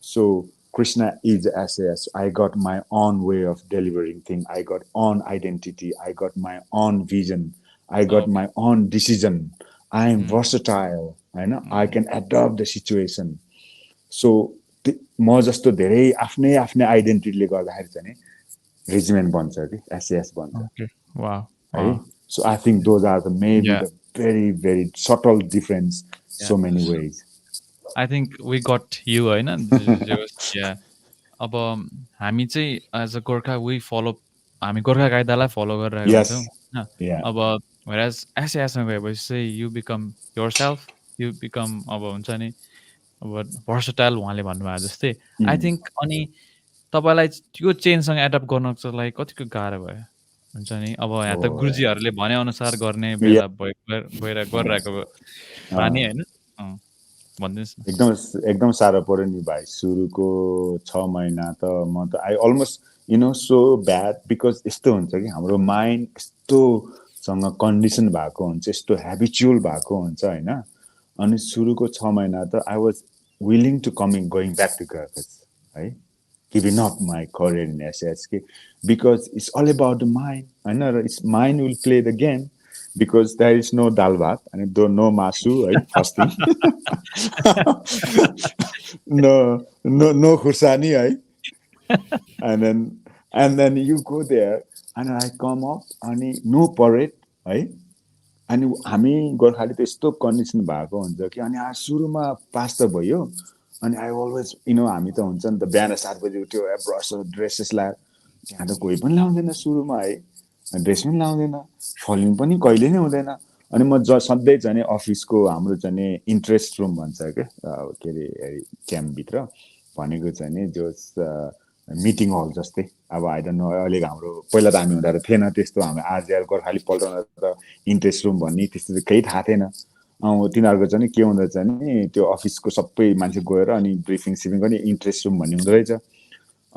So Krishna is the SAS. I got my own way of delivering things. I got own identity. I got my own vision. I got my own decision. I am versatile. I can adapt the situation. So म जस्तो धेरै आफ्नै आफ्नै आइडेन्टिटीले गर्दाखेरि चाहिँ नि regiment बन्छ कि एसएएस बन्छ है so I think those are the maybe the very very subtle difference so many ways I think we got you होइन अब हामी चाहिँ एज अ गोर्खा हामी गोर्खा कायदालाई फलो गरिरहेको हुन्छौँ होइन अब वेयरएज एसएएसमा गएपछि चाहिँ you become your self you become अब हुन्छ नि अब भर्सटाइल उहाँले भन्नुभयो जस्तै आई थिङ्क अनि तपाईँलाई त्यो चेन्जसँग एडप्ट गर्नको लागि कतिको गाह्रो भयो हुन्छ नि अब यहाँ त गुरुजीहरूले भनेअनुसार गर्ने बेला गरिरहेको बानी होइन भनिदिनुहोस् न एकदम साह्रो पऱ्यो नि भाइ सुरुको 6 महिना त म त I almost so bad because यस्तो हुन्छ कि हाम्रो माइन्ड यस्तो सँग कन्डिसन भएको हुन्छ, यस्तो हेबिचुअल भएको हुन्छ होइन। अनि सुरुको 6 महिना त I was willing to coming going back to campus है, giving up my career in SS के, because it's all about the mind होइन, र it's mind will play the game, because there is no dal bhat अनि no masu है, first thing no no no khursani है, and then you go there and I come up अनि no parade है। अनि हामी गोर्खाली त यस्तो कन्डिसन भएको हुन्छ कि अनि सुरुमा पास त भयो अनि आई अलवेज हामी त हुन्छ नि त बिहान 7 बजी उठ्यो ब्रस ड्रेसेस लगाएर, त्यहाँ त कोही पनि लाउँदैन सुरुमा है, ड्रेस पनि लाउँदैन, फलिङ पनि कहिले नै हुँदैन। अनि म सधैँ चाहिँ अफिसको हाम्रो चाहिँ इन्ट्रेस्ट रुम भन्छ क्या के अरे क्याम्पभित्र भनेको चाहिँ नि जो मिटिङ हल जस्तै, अब आई डोन्ट नो अहिले हाम्रो पहिला त हामी हुँदा त थिएन त्यस्तो, हामी आरजिआर गोर्खाली पल्टाउँदा त इन्ट्रेस्ट रुम भन्ने त्यस्तो त केही थाहा थिएन। तिनीहरूको चाहिँ के हुँदो रहेछ नि त्यो अफिसको सबै मान्छे गएर अनि ब्रिफिङ सिफिङ पनि इन्ट्रेस्ट रुम भन्ने हुँदो रहेछ।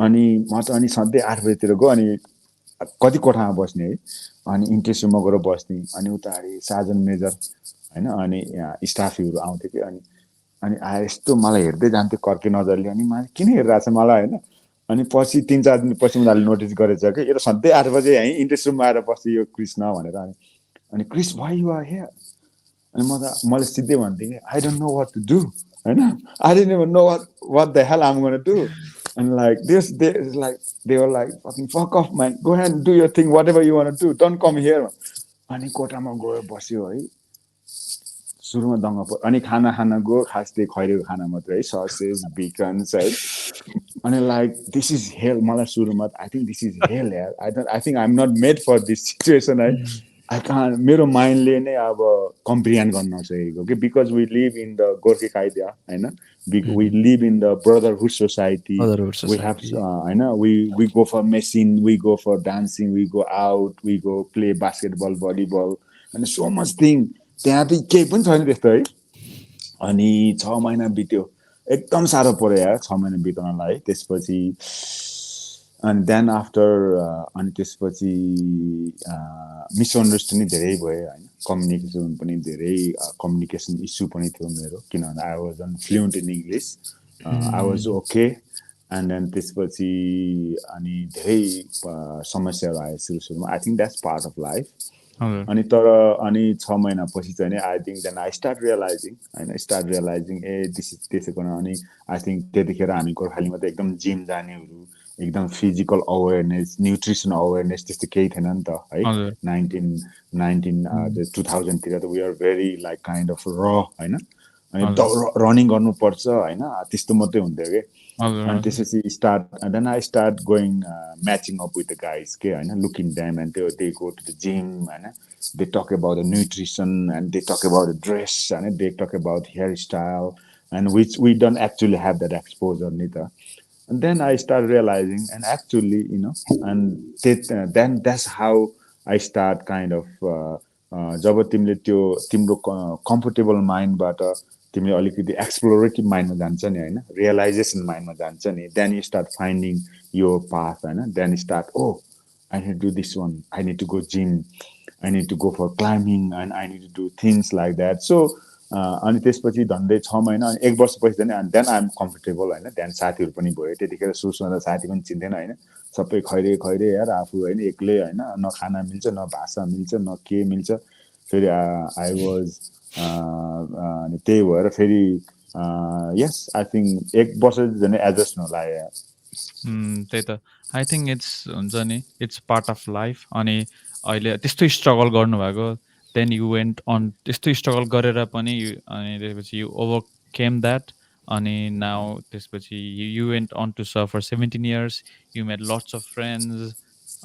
अनि म त अनि सधैँ 8 बजीतिर गयो अनि कति कोठामा बस्ने है, अनि इन्ट्रेस्ट रुममा गएर बस्ने, अनि उताखेरि सार्जन मेजर होइन अनि स्टाफहरू आउँथ्यो कि अनि अनि आएर यस्तो मलाई हेर्दै जान्थ्यो कर्के नजरले, अनि मलाई किन हेरिरहेको छ मलाई होइन। अनि पछि 3-4 दिन पछि उनीहरूले नोटिस गरेछ कि यो सधैँ 8 बजे है इन्ट्रेस्ट रुममा आएर बस्थ्यो यो कृष्ण भनेर। अनि Kris why you are here, अनि मैले सिधै भन्थेँ कि I don't know what to do होइन, I don't even know what the hell I'm gonna do, and like this they were like fucking fuck off man, go ahead and do your thing whatever you want to do, don't come here। अनि कोठामा गयो बस्यो है, सुरुमा दङ्ग पर्यो अनि खाना खाना गयो, खास त्यही खैरीको खाना मात्रै है, ससेज बिकन्स है। अनि लाइक दिस इज हेल, मलाई सुरुमा I think this is hell यार, I think I am not made for this situation है। आई कहाँ मेरो माइन्डले नै अब कम्प्रिहेन्ड गर्न नसकेको कि because we live in the Gorkhe kayda होइन, we live in the brotherhood society, Brotherhood we have society. we go for machine, we go for dancing, we go out, we go play basketball, volleyball and so much thing, त्यहाँ त केही पनि छैन त्यस्तो है। अनि 6 महिना बित्यो, एकदम साह्रो पऱ्यो यार 6 महिना बिताउनलाई। त्यसपछि अनि देन आफ्टर अनि त्यसपछि मिसअन्डरस्ट्यान्डिङ धेरै भयो होइन, कम्युनिकेसन पनि धेरै कम्युनिकेसन इस्यु पनि थियो मेरो, किनभने I was unfluent in English, I was okay. And then त्यसपछि अनि धेरै समस्याहरू आयो सुरुमा, I think that's part of life. अनि तर अनि 6 महिनापछि चाहिँ I think then I start realising होइन, ए दिस इज त्यसैको। अनि आई थिङ्क त्यतिखेर हामी गोर्खालीमा त एकदम जिम जानेहरू, एकदम फिजिकल अवेरनेस, न्युट्रिसन अवेरनेस त्यस्तो केही थिएन नि त है। 2000तिर त we are very like kind of र होइन, अनि रनिङ गर्नुपर्छ होइन, त्यस्तो मात्रै हुन्थ्यो कि। अनि त्यसपछि then I start going matching up with the guys के होइन, looking them and they go to the gym होइन, they talk about the nutrition and they talk about the dress होइन, they talk about hair style and which we don't actually have that exposure नि त। And then I started realizing, and actually, then that's how I start kind of जब तिमीले त्यो तिम्रो comfortable माइन्डबाट तिमीले अलिकति एक्सप्लोरेटिभ माइन्डमा जान्छ नि होइन, रियलाइजेसन माइन्डमा जान्छ नि, देन यु स्टार्ट फाइन्डिङ यो पाथ होइन, then start oh I need to do this one, I need to go gym, I need to go for climbing and I need to do things like that. So अनि त्यसपछि झन्डै 6 महिना अनि 1 वर्षपछि चाहिँ then I am comfortable होइन, then साथीहरू पनि भयो। त्यतिखेर सुरुमा त साथी पनि चिन्दैन होइन, सबै खैरे खैरे यार आफू होइन, एक्लै होइन, न खाना मिल्छ न भाषा मिल्छ न के मिल्छ। फेरि आई वाज अनि त्यही भएर फेरि यस आई थिङ्क 1 वर्ष झन् एडजस्ट हुन लाग्यो। त्यही त आई थिङ्क इट्स हुन्छ नि, इट्स पार्ट अफ लाइफ। अनि अहिले त्यस्तै स्ट्रगल गर्नुभएको, देन यु वेन्ट अन, त्यस्तो स्ट्रगल गरेर पनि अनि त्यसपछि यु ओभरकेम द्याट। अनि नाउ त्यसपछि you went on to serve for 17 years, you made lots of friends.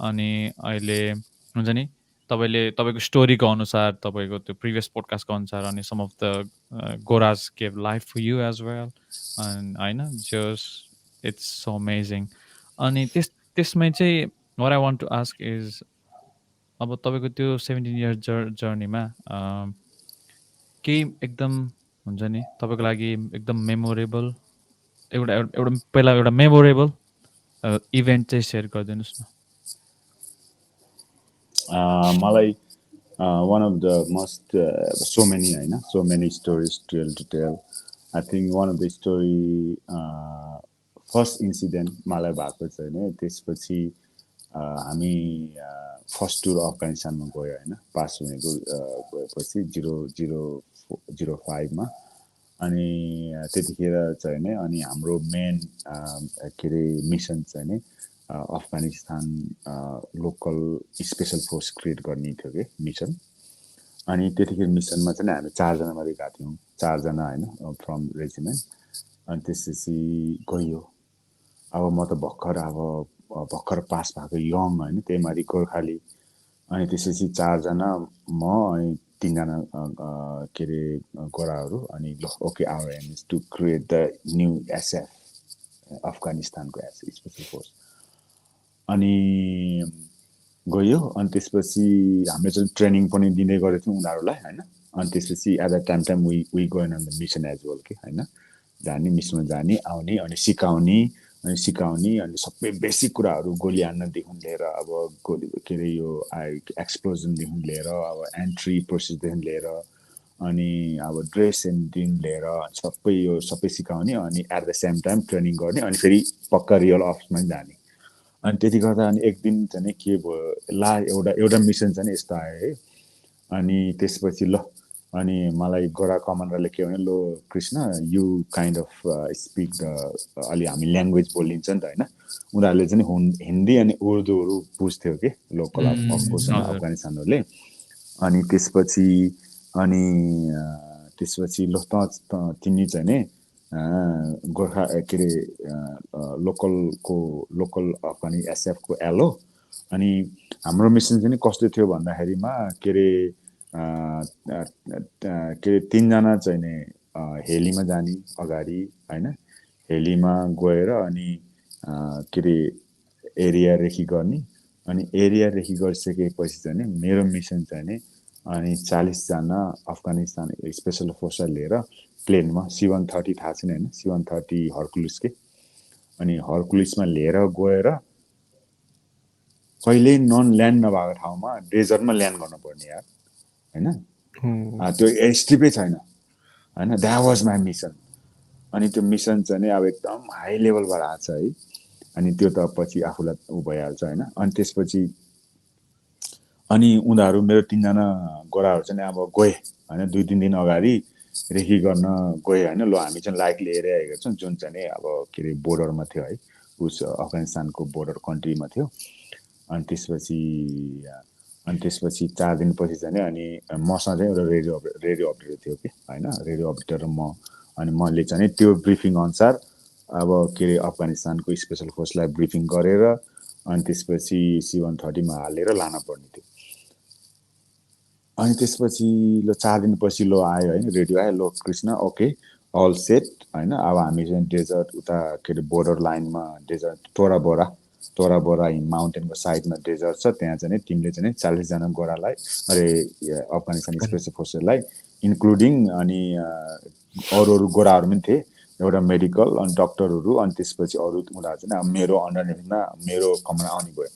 अनि अहिले हुन्छ नि तपाईँले तपाईँको स्टोरीको अनुसार, तपाईँको त्यो प्रिभियस पोडकास्टको अनुसार, अनि सम अफ द गोराज gave life for you as well होइन, जस्ट इट्स सो अमेजिङ। अनि त्यसमै चाहिँ what I want to ask is, अब तपाईँको त्यो 17 years जर्नीमा केही एकदम हुन्छ नि तपाईँको लागि एकदम मेमोरेबल एउटा पहिला एउटा मेमोरेबल इभेन्ट चाहिँ सेयर गरिदिनुहोस् न। मलाई one of the most so many stories to tell. I think one of the story first incident मलाई भएको छ होइन त्यसपछि हामी फर्स्ट टुर अफगानिस्तानमा गयो होइन पास हुनेको गएपछि 0005 अनि त्यतिखेर चाहिँ होइन अनि हाम्रो मेन के अरे मिसन चाहिँ नि Afghanistan local special force create गर्ने थियो कि मिसन अनि त्यतिखेर मिसनमा चाहिँ हामी 4जना मात्रै गएको थियौँ 4जना होइन फ्रम रेजिमेन्ट अनि त्यसपछि गयो अब म त भर्खर पास भएको यङ होइन त्यही माथि गोर्खाली अनि त्यसपछि 4जना म अनि 3जना के अरे गोराहरू अनि ल okay our aim is to create the new SF अफगानिस्तानको स्पेसल फोर्स अनि गयो अनि त्यसपछि हामीले चाहिँ ट्रेनिङ पनि दिँदै गरेको थियौँ उनीहरूलाई होइन अनि त्यसपछि at the time we going on the mission as well कि होइन जाने मिसनमा जाने आउने अनि सिकाउने अनि सबै बेसिक कुराहरू गोली हान्नदेखि लिएर अब गोली के अरे यो एक्सप्लोजनदेखि लिएर अब एन्ट्री प्रोसेसदेखि लिएर अनि अब ड्रेसदेखि लिएर सबै सिकाउने अनि at the same time training गर्ने अनि फेरि पक्का रियल अफिसमा जाने अनि त्यति गर्दा अनि एक दिन चाहिँ के भयो एउटा मिसन चाहिँ यस्तो आयो है अनि त्यसपछि ल अनि मलाई गोरा कमान्डरले के भने लो Krishna you kind of speak the अलि हामी ल्याङ्ग्वेज बोलिन्छ नि त होइन उनीहरूले चाहिँ हिन्दी अनि उर्दूहरू बुझ्थ्यो कि लोकल अफकोर्स होइन अफगानिस्तानहरूले अनि त्यसपछि ल तिमी चाहिँ नि गोर्खा के अरे लोकल अफगानी एसएफको एलो अनि हाम्रो मिसन चाहिँ कस्तो थियो भन्दाखेरिमा के अरे 3जना चाहिँ नि हेलीमा जाने अगाडि होइन हेलीमा गएर अनि के अरे एरिया रेकी गर्ने अनि एरिया रेकी गरिसकेपछि चाहिँ नि मेरो मिसन चाहिँ नि अनि 40जना अफगानिस्तान स्पेसल फोर्सलाई लिएर प्लेनमा C-130 थाहा छैन होइन C-130 हर्कुलिस के अनि हर्कुलिसमा लिएर गएर कहिल्यै नन ल्यान्ड नभएको ठाउँमा डेजर्टमा ल्यान्ड गर्नुपर्ने यार होइन त्यो एयरस्ट्रिपै छैन होइन द्याट वाज माई मिसन अनि त्यो मिसन चाहिँ नि अब एकदम हाई लेभलबाट आएको छ है अनि त्यो त पछि आफूलाई भइहाल्छ होइन अनि त्यसपछि अनि उनीहरू मेरो 3जना गोराहरू चाहिँ अब गए होइन 2-3 दिन अगाडि रेकी गर्न गए होइन ल हामी चाहिँ लाइकली एरिया छौँ जुन चाहिँ अब के अरे बोर्डरमा थियो है उस अफगानिस्तानको बोर्डर कन्ट्रीमा थियो अनि त्यसपछि 4 दिनपछि चाहिँ अनि मसँग चाहिँ एउटा रेडियो अपरेटर थियो कि होइन रेडियो अपरेटर र म अनि मैले चाहिँ त्यो ब्रिफिङ अनुसार अब के अरे अफगानिस्तानको स्पेसल फोर्सलाई ब्रिफिङ गरेर अनि त्यसपछि C-130मा हालेर लान पर्ने थियो अनि त्यसपछि ल 4 दिनपछि लो आयो होइन रेडियो आयो लो कृष्ण ओके अल सेट होइन अब हामी चाहिँ डेजर्ट उता के अरे बोर्डर लाइनमा डेजर्ट तोरा बोरा माउन्टेनको साइडमा डेजर्ट छ त्यहाँ चाहिँ तिमीले चाहिँ 40जना गोरालाई अरे अफगानिस्तान स्पेसल फोर्सहरूलाई इन्क्लुडिङ अनि अरू गोराहरू पनि थिए एउटा मेडिकल अनि डक्टरहरू अनि त्यसपछि अरू उनीहरू चाहिँ अब मेरो अन्डरनेथमा मेरो कमरा आउने गयो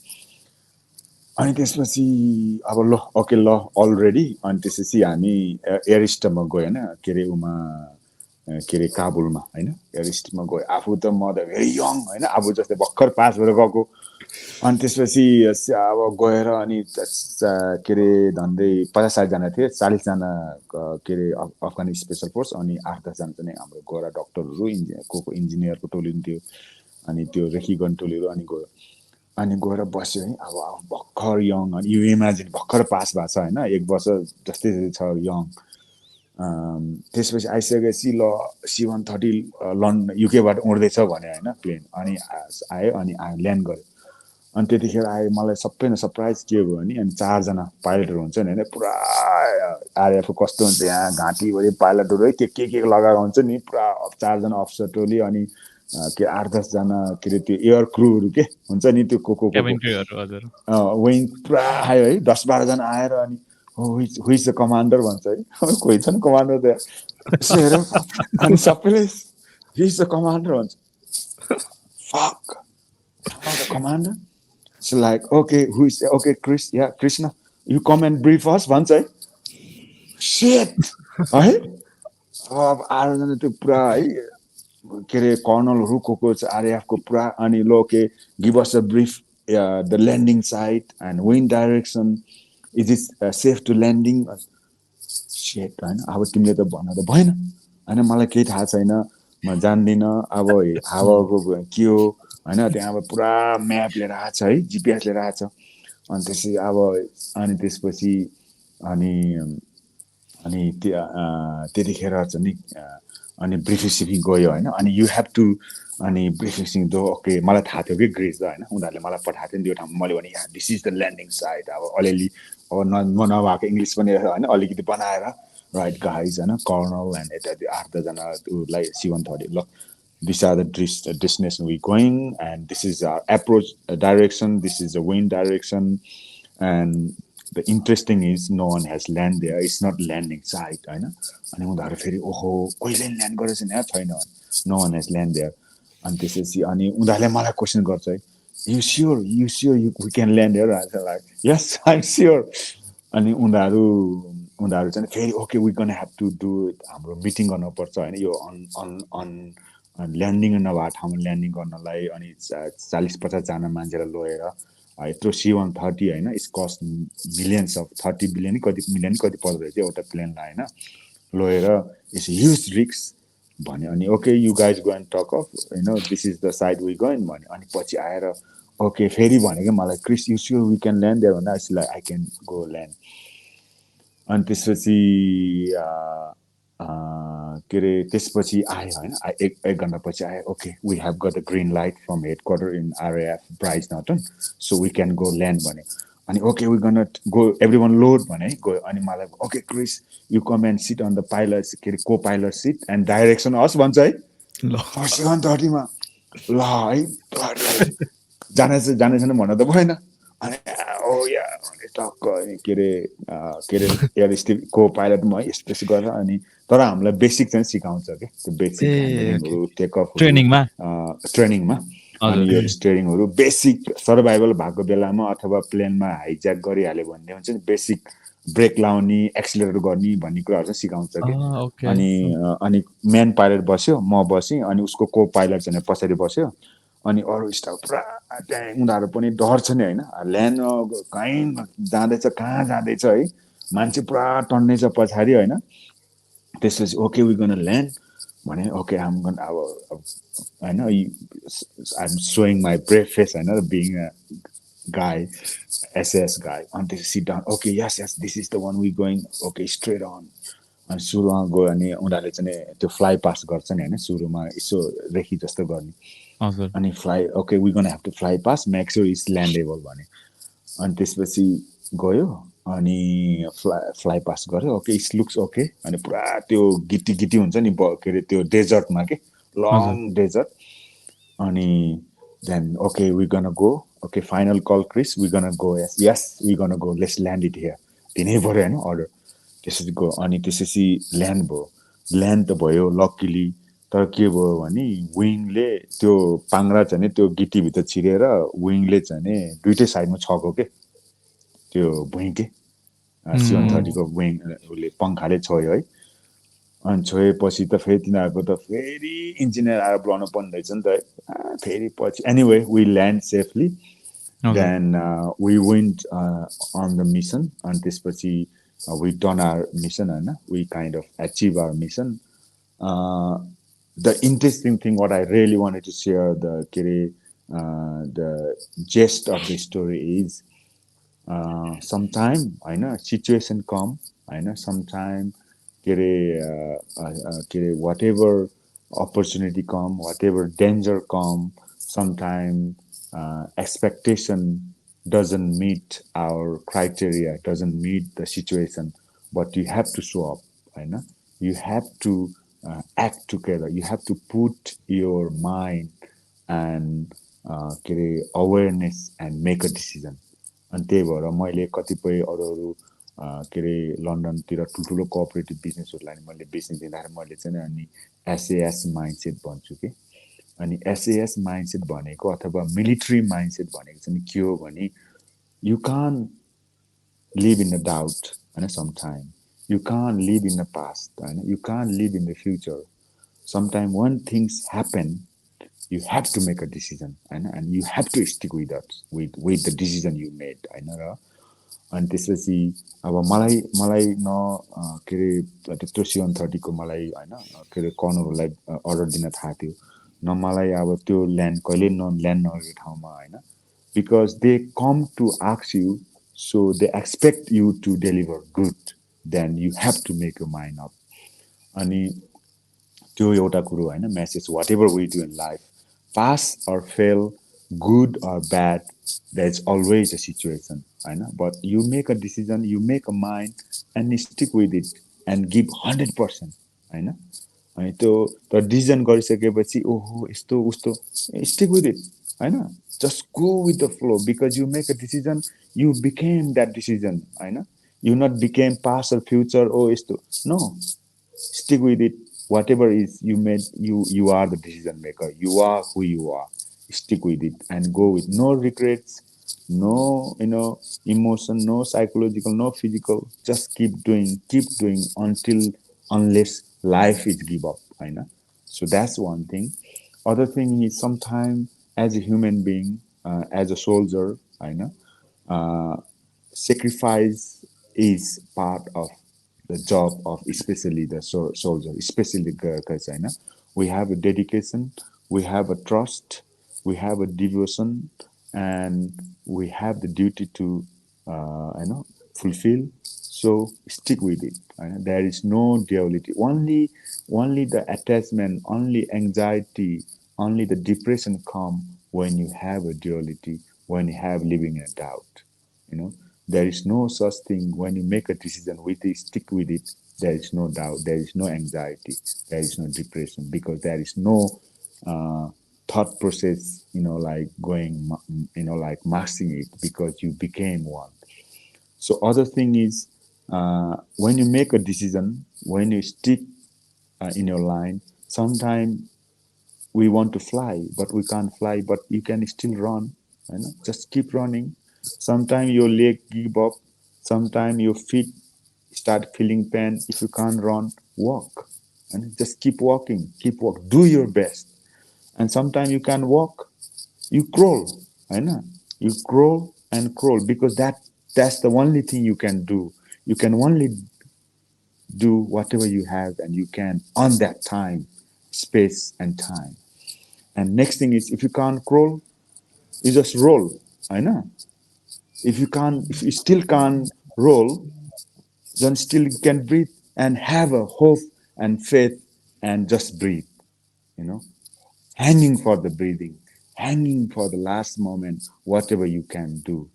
अनि त्यसपछि अब ल ओके ल अलरेडी अनि त्यसपछि हामी एयरस्ट्रिपमा गयो होइन के अरे के अरे काबुलमा होइन एयरस्ट्रिपमा गयो आफू त म त भेरी यङ होइन आफू जस्तै भर्खर पास भएर गएको अनि त्यसपछि अब गएर अनि के अरे झन्डै 50-60जना थिए 40जना के अरे अफगान स्पेसल फोर्स अनि 8-10जना चाहिँ हाम्रो गोरा डक्टरहरू इन्जिनियरको टोली पनि थियो अनि त्यो रेकी गर्ने टोलीहरू अनि गएर बस्यो है अब भर्खर यङ अनि यु इमेजिन भर्खर पास भएको छ होइन 1 वर्ष जस्तै छ यङ त्यसपछि आइसकेपछि ल C-130 लन्डन युकेबाट उड्दैछ भने होइन प्लेन अनि आयो अनि ल्यान्ड गर्यो अनि त्यतिखेर आयो मलाई सबैजना सरप्राइज के भयो भने अनि 4जना पाइलटहरू हुन्छ नि होइन पुरा आरएफको कस्तो हुन्छ यहाँ घाँटीभरि पाइलटहरू है के लगाएको हुन्छ नि पुरा 4जना अफिसर टोली अनि के 8-10जना के अरे त्यो एयर क्रुहरू के हुन्छ नि त्यो विङ पुरा आयो है 10-12जना आएर अनि हुइज द कमान्डर भन्छ है कोही छ नि कमान्डर त यसो हेर अनि सबैले हिज द कमान्डर भन्छ फक commander So like, okay, Krishna. You come and brief us भन्छ है सेट है अब आठजना त्यो पुरा है के अरे कर्नलहरू को छ आरएएफको पुरा अनि लो के give us a brief the landing site and wind direction is it safe to landing set होइन अब तिमीले त भन त भएन होइन मलाई केही थाहा छैन म जान्दिनँ अब हावाको के हो होइन त्यहाँ अब पुरा म्याप लिएर आएको छ है जिपिएस लिएर आएको छ अनि त्यसपछि अब अनि त्यसपछि अनि अनि त्यतिखेर चाहिँ नि अनि ब्रिफिङ सिफिङ गयो होइन अनि यु हेभ टु अनि ब्रिफिङ सिफिङ दो ओके मलाई थाहा थियो कि ग्रिस द होइन उनीहरूले मलाई पठाएको थियो नि त्यो ठाउँमा मैले भने यहाँ this is the landing site अब अलिअलि अब नभएको इङ्ग्लिस पनि होइन अलिकति बनाएर राइट गाइज होइन कर्नल एन्ड यता आठ दसजना उसलाई C-130 ल these are the destination we going and this is our approach direction, this is the wind direction, and the interesting is no one has land there, it's not landing site होइन अनि उनीहरू फेरि ओहो कहिले land गरेको छैन छैन no one has land there अनि त्यसपछि अनि उनीहरूले मलाई क्वेसन गर्छ है you sure you we can land there like yes I am sure अनि उनीहरू चाहिँ फेरि okay we gonna have to do हाम्रो मिटिङ गर्नुपर्छ होइन यो अन अन ल्यान्डिङ नभएको ठाउँमा ल्यान्डिङ गर्नलाई अनि 40-50जना मान्छेलाई लगेर यत्रो C-130 होइन it's cost millions of 30 billion कति मिलियन कति पर्दो रहेछ एउटा प्लेनलाई होइन लगेर इट्स ह्युज रिक्स भन्यो अनि okay you guys go and talk of होइन this is the side we going भन्यो अनि पछि आएर ओके फेरि भन्यो क्या मलाई Kris you sure we can land there भन्दा I like I can go land अनि त्यसपछि के अरे त्यसपछि आयो होइन एक घन्टा पछि आयो okay we have got the green light from headquarter in RAF Brize Norton so we can go land भन्यो अनि okay we gonna go every one load भने गयो अनि मलाई okay Kris you come and sit on the pilot के अरे को pilot seat and direction हस् भन्छ है C-130मा ल है जानेछन् भन्न त भएन अनि ओ या टक्क के अरे एयर स्टिप को पाइलट म है यस्तो यस्तो गरेर अनि तर हामीलाई बेसिक चाहिँ सिकाउँछ क्या त्यो बेसिक ह्यान्डलिङहरू टेकअफ ट्रेनिङमा अनि यो स्टेरिङहरू बेसिक सर्भाइभल भएको बेलामा अथवा प्लेनमा हाइज्याक गरिहाल्यो भने हुन्छ नि बेसिक ब्रेक लाउने एक्सिलेटर गर्ने भन्ने कुराहरू चाहिँ सिकाउँछ कि अनि मेन पाइलट बस्यो म बसेँ अनि उसको को पाइलट चाहिँ पछाडि बस्यो अनि अरू स्टाफ पुरा त्यहाँ उनीहरू पनि डर छ नि होइन ल्यान्ड कहीँ जाँदैछ कहाँ जाँदैछ है मान्छे पुरा टन्नै छ पछाडि होइन त्यसपछि ओके वी गन ल्यान्ड भने ओके आम गन अब होइन I am showing my brave face होइन being a guy SAS guy अनि त्यसपछि sit down okay yes yes this is the one we going okay straight on अनि सुरुमा गयो अनि उनीहरूले चाहिँ त्यो फ्लाइ पास गर्छ नि होइन सुरुमा यसो रेखी जस्तो गर्ने अनि fly okay we gonna have to fly pass make sure is landable भने अनि त्यसपछि गयो अनि फ्लाइ पास गऱ्यो ओके इट्स लुक्स ओके अनि पुरा त्यो गिटी हुन्छ नि के अरे त्यो डेजर्टमा के लङ डेजर्ट अनि then okay we gonna go okay final call Chris we gonna go yes we gonna go let's land it here दिनै पऱ्यो होइन अर्डर त्यसपछि गयो अनि त्यसपछि ल्यान्ड त भयो लक्किली तर के भयो भने विङले त्यो पाङ्रा चाहिँ त्यो गिटीभित्र छिरेर विङले चाहिँ दुइटै साइडमा छको के त्यो भुइँ के C-130को विङ उसले पङ्खाले छोयो है अनि छोएपछि त फेरि तिनीहरूको त फेरि इन्जिनियर आएर बोलाउनु पर्ने रहेछ नि त है फेरि पछि anyway we land safely then we went on the mission अनि त्यसपछि वी डन आवर मिसन होइन we kind of achieve our mission the interesting thing what I really wanted to share the gist of the story is sometime होइन situation come होइन sometime के अरे whatever opportunity come whatever danger come sometime expectation doesn't meet our criteria doesn't meet the situation but you have to show up होइन you have to act together you have to put your mind and के अरे awareness and make a decision अनि त्यही भएर मैले कतिपय अरू के अरे लन्डनतिर ठुल्ठुलो कोअपरेटिभ बिजनेसहरूलाई मैले बेच्न दिँदाखेरि मैले चाहिँ अनि SAS माइन्डसेट भन्छु कि अनि SAS माइन्डसेट भनेको अथवा मिलिट्री माइन्डसेट भनेको चाहिँ के हो भने यु कान live in the doubt and sometime you can't live in the past and you can't live in the future. Sometimes when things happen, you have to make a decision and you have to stick with that with the decision you made होइन र अनि त्यसपछि अब मलाई मलाई न के अरे त्यत्रो C-130को मलाई होइन के अरे कर्नरहरूलाई अर्डर दिन थाहा थियो न मलाई अब त्यो ल्यान्ड कहिले ल्यान्ड नगरेको ठाउँमा होइन because they come to ask you, so they expect you to deliver good. Then you have to make your mind up. अनि त्यो एउटा कुरो होइन message whatever we do in life pass or fail good or bad that is always a situation होइन but you make a decision you make a mind and stick with it and give 100% होइन अनि त्यो त decision गरिसकेपछि ओहो यस्तो उस्तो stick with it होइन just go with the flow because you make a decision you became that decision होइन you not became past or future oh यस्तो no stick with it whatever is you made you are the decision maker you are who you are stick with it and go with no regrets no emotion no psychological no physical just keep doing until unless life is give up I know so that's one thing other thing is sometimes as a human being as a soldier I know uh, sacrifice is part of the job of especially the soldier, especially the girls. We have a dedication, we have a trust, we have a devotion, and we have the duty to, fulfill. So stick with it. There is no duality. Only the attachment, only anxiety, only the depression come when you have a duality, when you have living in a doubt. You know, there is no such thing when you make a decision with it, stick with it. There is no doubt, there is no anxiety, there is no depression because there is no uh, thought process, like going, like mastering it because you became one. So other thing is when you make a decision, when you stick in your line, sometimes we want to fly, but we can't fly, but you can still run. Just keep running. Sometimes your leg give up. Sometimes your feet start feeling pain. If you can't run, walk. And just keep walking. Keep walk. Do your best. And sometimes you can walk. You crawl. know. You crawl and crawl because that's the only thing you can do. You can only do whatever you have and you can on that time, space and time. And next thing is if you can't crawl, you just roll. I know. If you still can't roll, then still you can breathe and have a hope and faith and just breathe. You know, hanging for the breathing, hanging for the last moment, whatever you can do,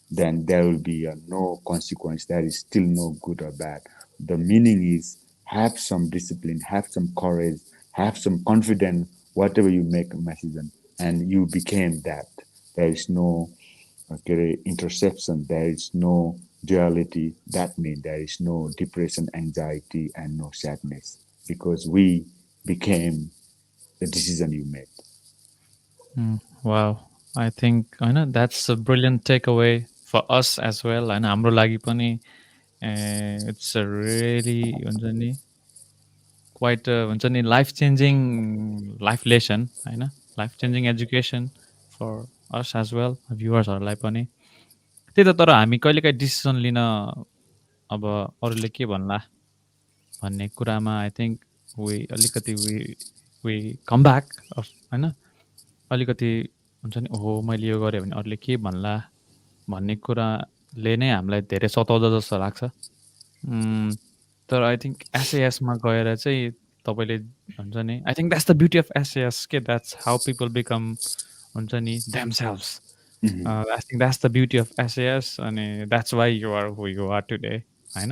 then there will be no consequence. There is still no good or bad. The meaning is have some discipline, have some courage, have some confidence, whatever you make a decision, and you became that. There is no interception, there is no duality. That means there is no depression, anxiety, and no sadness because we became the decision you made. Wow. I think that's a brilliant takeaway for us as well. And हाम्रो लागि पनि it's a really हुन्छ नि quite हुन्छ नि life changing life lesson होइन life changing education for us as well viewers हरूलाई पनि त्यही त तर हामी कहिलेकाहीँ डिसिसन लिन अब अरूले के भन्ला भन्ने कुरामा आई थिङ्क अलिकति वी कम ब्याक होइन अलिकति हुन्छ नि ओहो मैले यो गरेँ भने अरूले के भन्ला भन्ने कुराले नै हामीलाई धेरै सताउँदो जस्तो लाग्छ तर आई थिङ्क एसएएसमा गएर चाहिँ तपाईँले हुन्छ नि I think that's the beauty of SAS के द्याट्स हाउ पिपल बिकम हुन्छ नि themselves I think that's the beauty of SAS अनि that's why you are who you are today होइन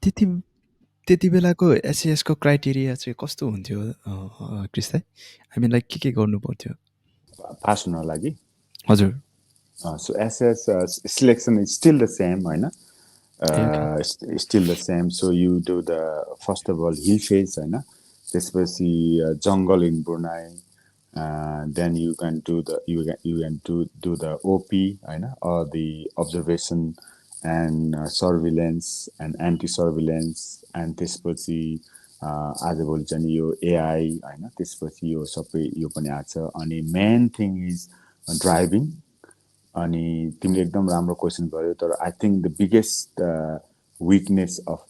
त्यति त्यति बेलाको एसएएसको क्राइटेरिया चाहिँ कस्तो हुन्थ्यो क्रिस दाइ आई मिन लाइक के गर्नु पर्थ्यो पास हुन लागि हजुर so SS selection is still the same, right? Still the same. So you do the first of all hill phase, right? Especially jungle in Brunei, then you can do the OP होइन or the observation and surveillance and anti surveillance and त्यसपछि आजभोलि चाहिँ यो AI होइन त्यसपछि यो सबै यो पनि आएको छ अनि मेन थिङ इज ड्राइभिङ अनि तिमीले एकदम राम्रो क्वेसन गर्यो तर I think the biggest weakness of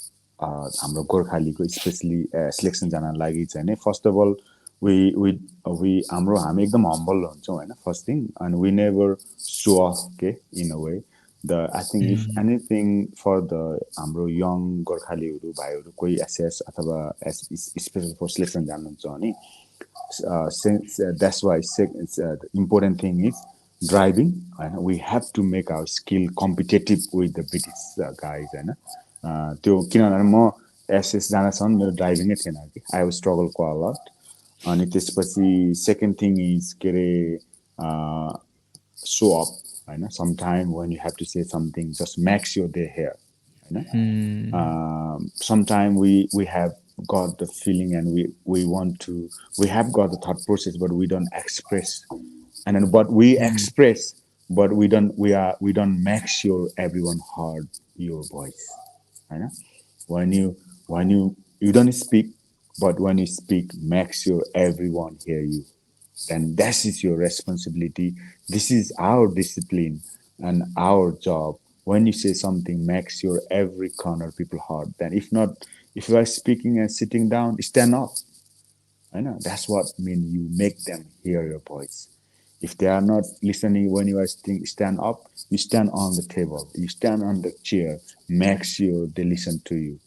हाम्रो गोर्खालीको स्पेसली सिलेक्सन जानको लागि चाहिँ नि first of all we we we हामी एकदम हम्बल हुन्छौँ होइन first thing and we never show off के in a way the I think if anything for the हाम्रो यङ गोर्खालीहरू भाइहरू कोही एसएस अथवा स्पेसल फोर्स सिलेक्सन जानुहुन्छ भने that's why the important thing is driving and we have to make our skill competitive with the British guys होइन त्यो किनभने म एसएस जाँदासम्म मेरो ड्राइभिङै थिएन कि I was struggle quite a lot अनि त्यसपछि सेकेन्ड थिङ इज के अरे सो अप होइन some time when you have to say something just makes your day here होइन sometime we have got the feeling and we want to we have got the thought process but we don't express and then but we express but we don't make sure everyone heard your voice होइन when you don't speak but when you speak make sure everyone hear you then that is your responsibility. This is our discipline and our job. When you say something, make sure every corner people heard. Then, if not, if you are speaking and sitting down, stand up. I know that's what mean. You make them hear your voice. If they are not listening when you are stand up, you stand on the table, you stand on the chair. Make sure they listen to you.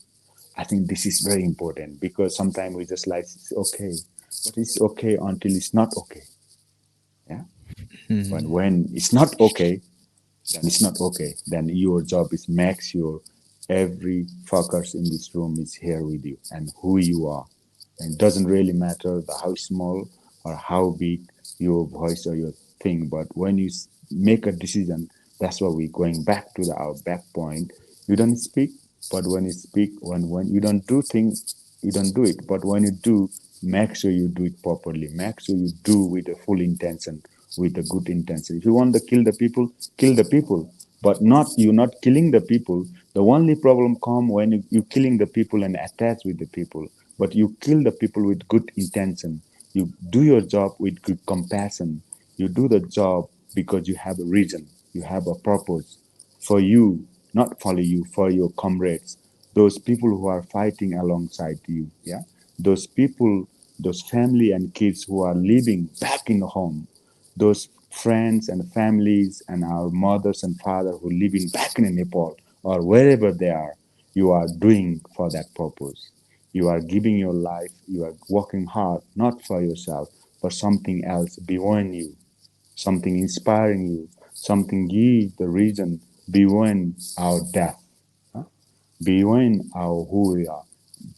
I think this is very important because sometimes we just like it's okay, but it's okay until it's not okay. Yeah. But when it's not okay, then it's not okay. Then your job is make sure every focus in this room is here with you and who you are. And it doesn't really matter the how small or how big your voice or your thing, but when you make a decision, that's why we're going back to our back point. You don't speak, but when you speak, when you don't do things, you don't do it. But when you do, make sure you do it properly. Make sure you do with a full intention, with a good intention. If you want to kill the people, kill the people. But not you're not killing the people. The only problem come when you killing the people and attach with the people. But you kill the people with good intention. You do your job with good compassion. You do the job because you have a reason. You have a purpose for you, not for you, for your comrades, those people who are fighting alongside you. Yeah, those people, those family and kids who are living back in the home, those friends and families and our mothers and fathers who living back in Nepal or wherever they are, you are doing for that purpose. You are giving your life, you are working hard, not for yourself, but something else beyond you, something inspiring you, something give the reason beyond our death, huh? Beyond our who we are.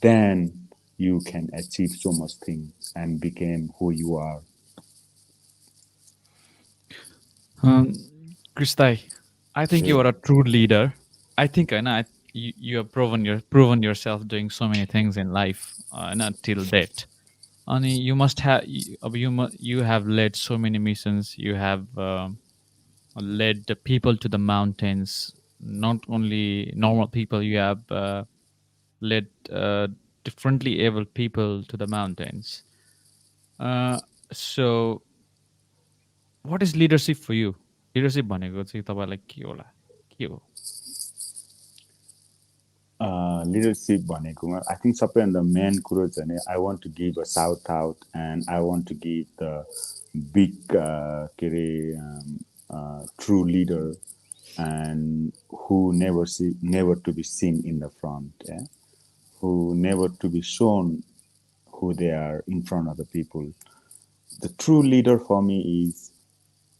Then you can achieve so much things and become who you are. Um, Kristai, I think you Yeah. are a true leader. I think you have proven yourself doing so many things in life, not till date. And you must have you have led so many missions. You have led the people to the mountains. Not only normal people, you have led differently able people to the mountains. Uh, so, what is leadership for you? Leadership भनेको चाहिँ तपाईँलाई के होला के हो Leadership भनेकोमा I think सबैभन्दा main कुरो चाहिँ नि I want to give a shout out and I want to give the big के अरे true leader and who never to be seen in the front, yeah? Who never to be shown who they are in front of the people. The true leader for me is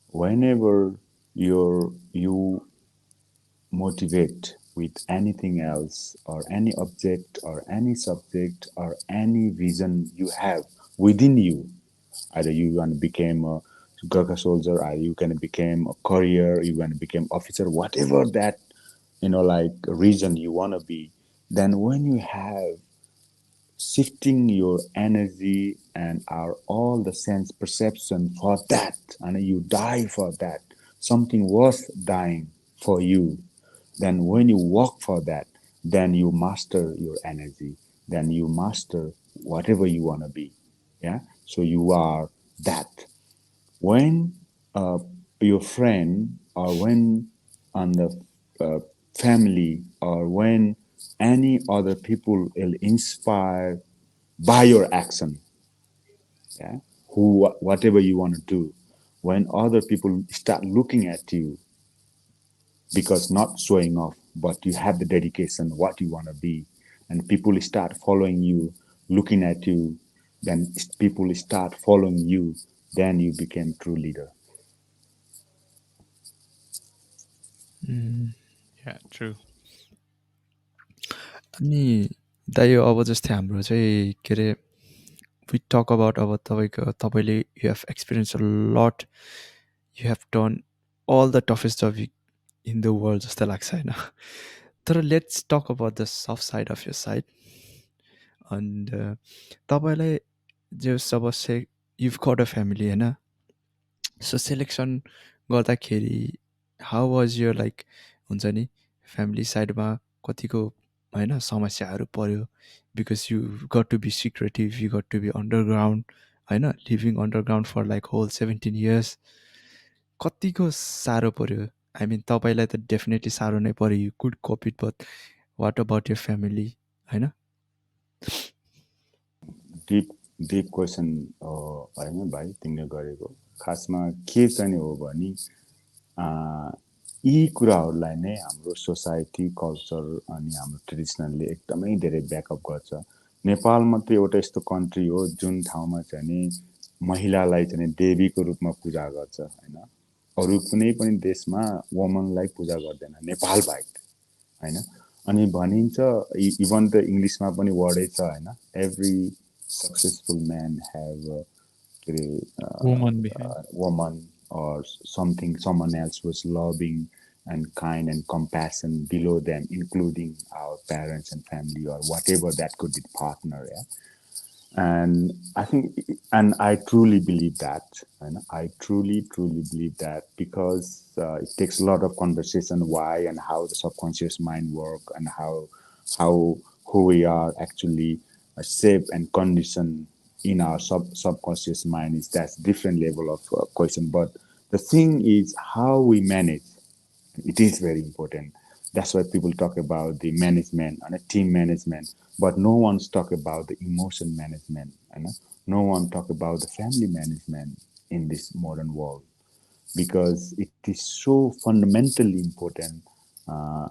whenever you motivate with anything else or any object or any subject or any vision you have within you, either you want to become a Gurkha soldier or you can become a courier, you want to become officer, whatever that like reason you want to be, then when you have shifting your energy and our all the sense perception for that, and you die for that, something worth dying for you. Then when you work for that, then you master your energy, then you master whatever you want to be. Yeah, so you are that. When uh, your friend, or when on the uh, family, or when any other people will inspire by your action, yeah, who whatever you want to do, when other people start looking at you, because not showing off, but you have the dedication what you want to be, and people start following you, looking at you, then people start following you, then you become true leader. Yeah, true. अनि दाइ अब जस्तै हाम्रो चाहिँ के अरे we talk about अब तपाईँले you have experience a lot you have done all the toughest job in the world जस्तो लाग्छ होइन तर let's talk about the soft side of your side and तपाईँलाई जो सब से युभ गट अ फ्यामिली होइन सो सेलेक्सन गर्दाखेरि हाउ वाज यो लाइक हुन्छ नि फ्यामिली साइडमा कतिको होइन समस्याहरू पऱ्यो because you got to be secretive you got to be underground होइन living underground for like whole 17 years कतिको साह्रो पऱ्यो आई मिन तपाईँलाई त डेफिनेटली साह्रो नै पऱ्यो you could cope it but what about your family होइन डिप डिप क्वेसन होइन भाइ, तिमीले गरेको खासमा के चाहिँ हो भने यी कुराहरूलाई नै हाम्रो सोसाइटी कल्चर अनि हाम्रो ट्रेडिसनलले एकदमै धेरै ब्याकअप गर्छ। नेपाल मात्रै एउटा यस्तो कन्ट्री हो जुन ठाउँमा चाहिँ नि महिलालाई चाहिँ देवीको रूपमा पूजा गर्छ होइन। अरू कुनै पनि देशमा वुमनलाई पूजा गर्दैन, नेपाल बाहेक होइन। अनि भनिन्छ इभन त इङ्ग्लिसमा पनि वर्डै छ होइन, एभ्री सक्सेसफुल म्यान हेभ के अरे Woman behind. woman or something, someone else was loving and kind and compassion below them, including our parents and family or whatever that could be partner. Yeah, and I think, and I truly believe that, and I truly believe that, because it takes a lot of conversation why and how the subconscious mind work, and how who we are actually shaped and conditioned in our subconscious mind is that's different level of question. But the thing is how we manage, it is very important. That's why people talk about the management and a team management, but no one's talk about the emotion management. You know? No one talk about the family management in this modern world, because it is so fundamentally important uh,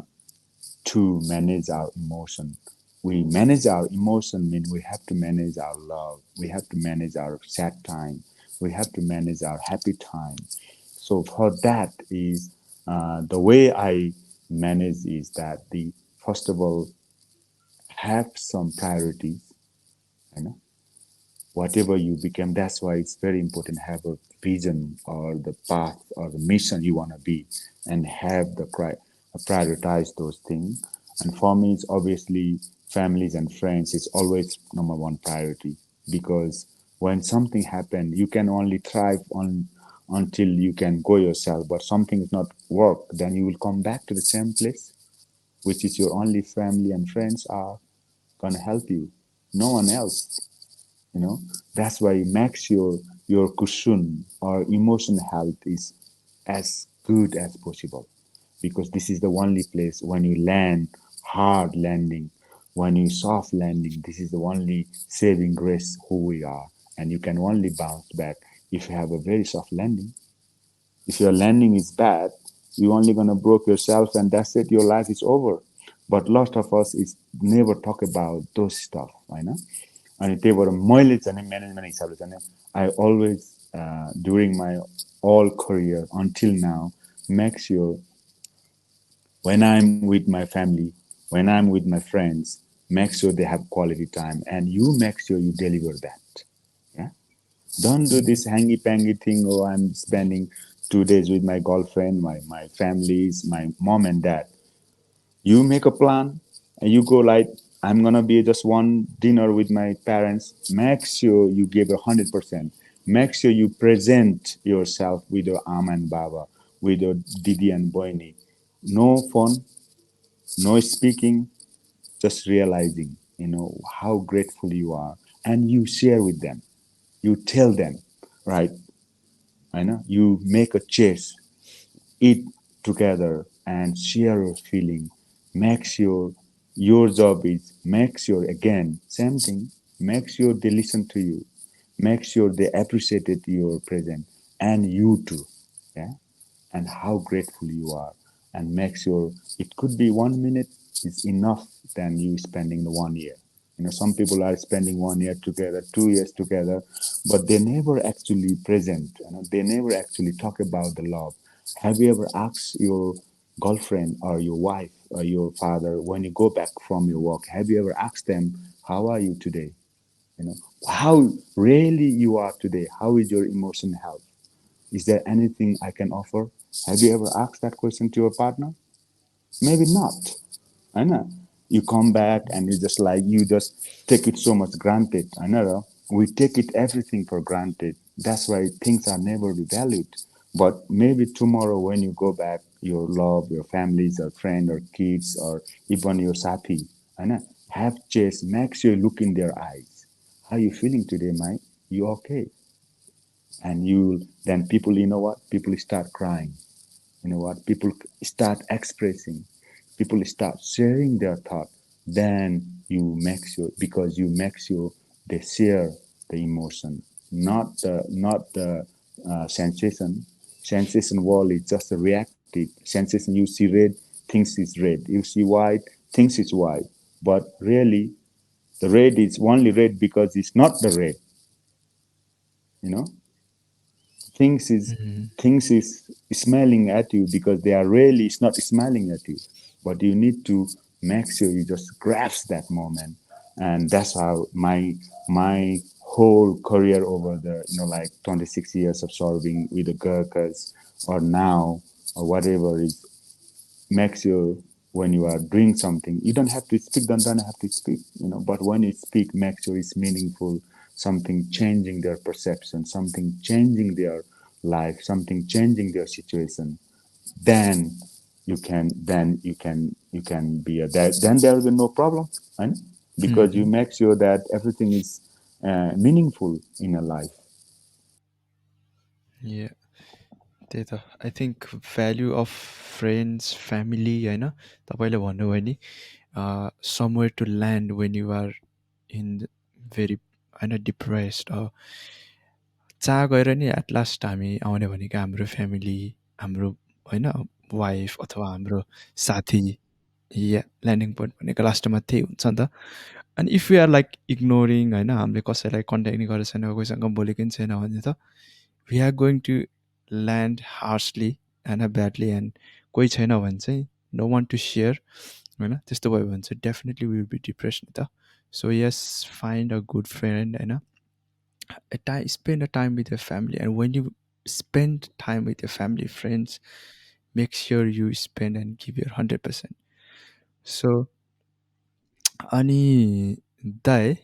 to manage our emotion. We manage our emotion mean we have to manage our love. We have to manage our sad time. We have to manage our happy time. So for that is the way I manage is that the first of all have some priorities, you know, whatever you become. That's why it's very important to have a vision or the path or the mission you want to be, and have the prioritize those things. And for me, it's obviously families and friends is always number one priority, because when something happens, you can only thrive on until you can go yourself. But something is not work, then you will come back to the same place, which is your only family and friends are gonna help you, no one else. You know, that's why it makes your cushion or emotion health is as good as possible, because this is the only place when you land hard landing, when you soft landing, this is the only saving grace who we are. And you can only bounce back if you have a very soft landing. If your landing is bad, you're only gonna broke yourself, and that's it, your life is over. But lot of us is never talk about those stuff होइन। अनि त्यही भएर मैले चाहिँ management हिसाबले चाहिँ I always during my all career until now, make sure when I'm with my family, when I'm with my friends, make sure they have quality time, and you make sure you deliver that. Yeah, don't do this hangy pangy thing. Oh, I'm spending 2 days with my girlfriend, my families, my mom and dad. You make a plan and you go like I'm gonna be just one dinner with my parents. Make sure you give 100%. Make sure you present yourself with your Am and Baba, with your Didi and Boini. No phone, no speaking, just realizing, how grateful you are. And you share with them. You tell them, right? I know you make a chase, eat together and share your feeling. Make sure your job is make sure again, same thing, make sure they listen to you. Make sure they appreciated your presence and you too. Yeah. And how grateful you are. And make sure it could be 1 minute is enough than you spending the 1 year. Some people are spending 1 year together, 2 years together, but they never actually present. They never actually talk about the love. Have you ever asked your girlfriend or your wife or your father when you go back from your work? Have you ever asked them, "How are you today?" You know, how really you are today? How is your emotional health? Is there anything I can offer? Have you ever asked that question to your partner? Maybe not. I know. You come back and you just like you just take it so much granted. I know. We take it everything for granted. That's why things are never valued. But maybe tomorrow when you go back, your love, your families, or friend, or kids, or even your sathi, I know, have chase. Make sure you look in their eyes. How you feeling today, Mike? You okay? And you then people, you know what? People start crying. You know what? People start expressing. People start sharing their thought. Then you make sure because you make sure they share the emotion, not the sensation. Sensation wall is just a reactive sensation. You see red, thinks it's red. You see white, thinks it's white. But really, the red is only red because it's not the red. You know, things is Mhm. things is smiling at you because they are really it's not smiling at you, but you need to make sure you just grasp that moment. And that's how my whole career over the like 26 years of serving with the Gurkhas or now or whatever is make sure when you are doing something you don't have to speak, don't have to speak, but when you speak make sure it's meaningful, something changing their perception, something changing their life, something changing their situation. Then you can be a then there will be no problem, right? Because you Mhm. make sure that everything is meaningful in your life. Yeah, त्यही त I think value of friends family होइन तपाईँले भन्नुभयो नि somewhere to land when you are in very होइन depressed जहाँ गएर नि एट लास्ट हामी आउने भनेको हाम्रो फ्यामिली हाम्रो होइन वाइफ अथवा हाम्रो साथी या ल्यान्डिङ पोइन्ट भनेको लास्टमा त्यही हुन्छ नि त अनि if you are like ignoring होइन हामीले कसैलाई कन्ट्याक्ट नि गरेको छैन कोहीसँग बोलेको नि छैन भने त we are going to land harshly होइन ब्याडली एन्ड कोही छैन भने चाहिँ नो वान टु सेयर होइन त्यस्तो भयो भने चाहिँ डेफिनेटली विल बी डिप्रेस नि त so yes find a good friend होइन spend a time with your family and when you spend time with your family friends make sure you spend and give your 100%. So अनि दाइ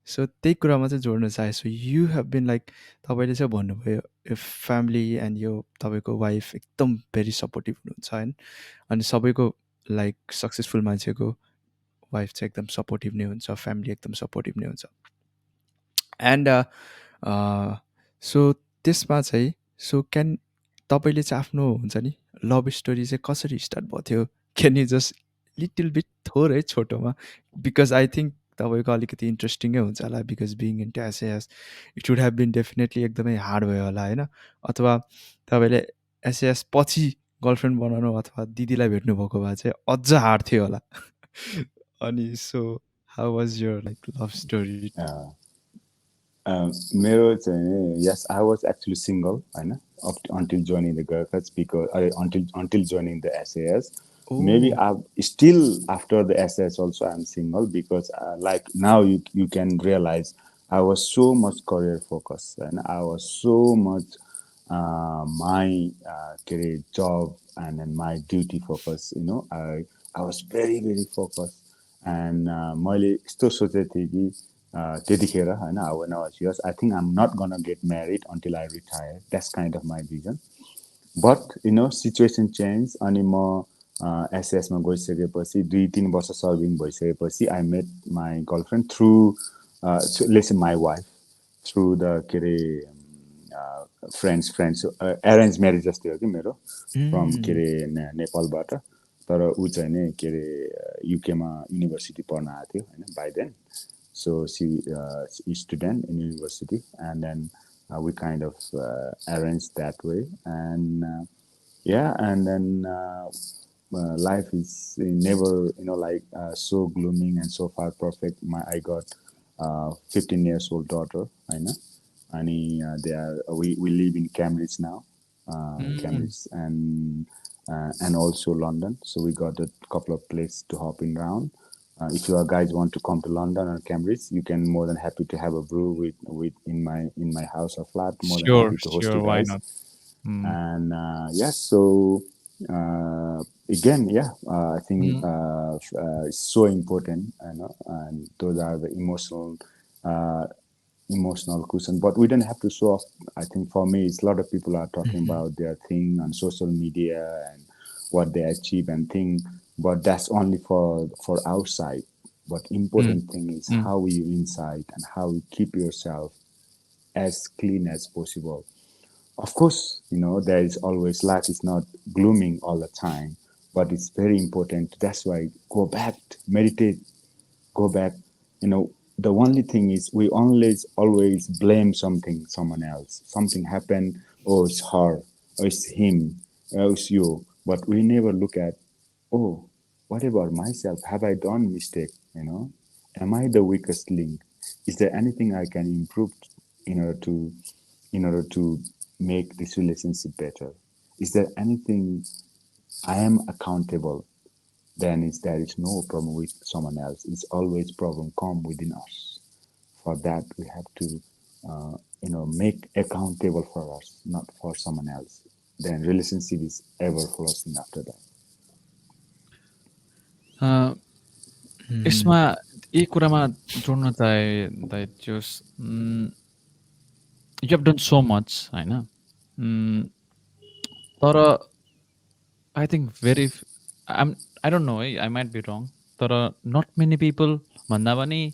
so त्यही कुरामा चाहिँ जोड्न चाहे so you have been like तपाईँले चाहिँ भन्नुभयो यो फ्यामिली एन्ड यो तपाईँको वाइफ एकदम भेरी सपोर्टिभ हुनुहुन्छ होइन अनि सबैको लाइक सक्सेसफुल मान्छेको वाइफ चाहिँ एकदम सपोर्टिभ नै हुन्छ फ्यामिली एकदम सपोर्टिभ नै हुन्छ एन्ड सो त्यसमा चाहिँ सो क्यान तपाईँले चाहिँ आफ्नो हुन्छ नि लभ स्टोरी चाहिँ कसरी स्टार्ट भएको थियो can you just little beet थोरै छोटोमा बिकज आई थिङ्क तपाईँको अलिकति इन्ट्रेस्टिङै हुन्छ होला because being in SAS it would have been definitely एकदमै हार्ड भयो होला होइन अथवा तपाईँले एसएएस पछि गर्लफ्रेन्ड बनाउनु अथवा दिदीलाई भेट्नुभएको भए चाहिँ अझ हार्ड थियो होला अनि so how was your like love story uh, मेरो चाहिँ yes, I was actually single होइन until joining the Gurkhas because until joining the SAS. Maybe oh I still after the SAS also I'm single because like now you can realize I was so much career focused and I was so much my career job and then my duty focus. I was very focused And मैले यस्तो सोचेको थिएँ कि त्यतिखेर होइन when I was yours, I think I'm not gonna get married until I retire. That's kind of my vision. But situation change अनि म एसएसमा गइसकेपछि 2-3 वर्ष सर्भिङ भइसकेपछि I met my girlfriend through let's my wife through the के अरे friends arrange marriage जस्तै हो कि मेरो फ्रम के अरे नेपालबाट तर ऊ चाहिँ नि के अरे युकेमा युनिभर्सिटी पढ्न आएको थियो होइन by then so she student in university and then we kind of arranged that way and yeah and then life is never like so glooming and so far perfect I got 15 years old daughter I know and we live in Cambridge now Mm, Cambridge and also London. So we got a couple of places to hop in around. If you guys want to come to London or Cambridge, you can more than happy to have a brew with in my house or flat. More than sure, happy to host you sure. Why guys. not? Mm, And yes, so again, yeah, I think mm, it's so important, and those are the uh, emotional cushion. But we don't have to show off. I think for me, it's a lot of people are talking about their thing on social media and what they achieve and thing, but that's only for outside. But mm, important thing is mm, how you inside and how you keep yourself as clean as possible. Of course, there is always life is not glooming all the time, but it's very important. That's why go back, meditate, go back. The only thing is we always blame someone else. Something happened, oh, it's her, or it's him, or it's you. But we never look at, oh, what about myself? Have I done mistake? Am I the weakest link? Is there anything I can improve in order to in order to make this relationship better? Is there anything I am accountable? Then there is no problem with someone else. It's always problem come within us. For that, we have to, make accountable for us, not for someone else. Then relationship is ever flourishing after that. uh, यसमा यही कुरामा जोड्न चाहे that just you have done so much होइन तर I think I don't know I might be wrong तर not many people भन्दा पनि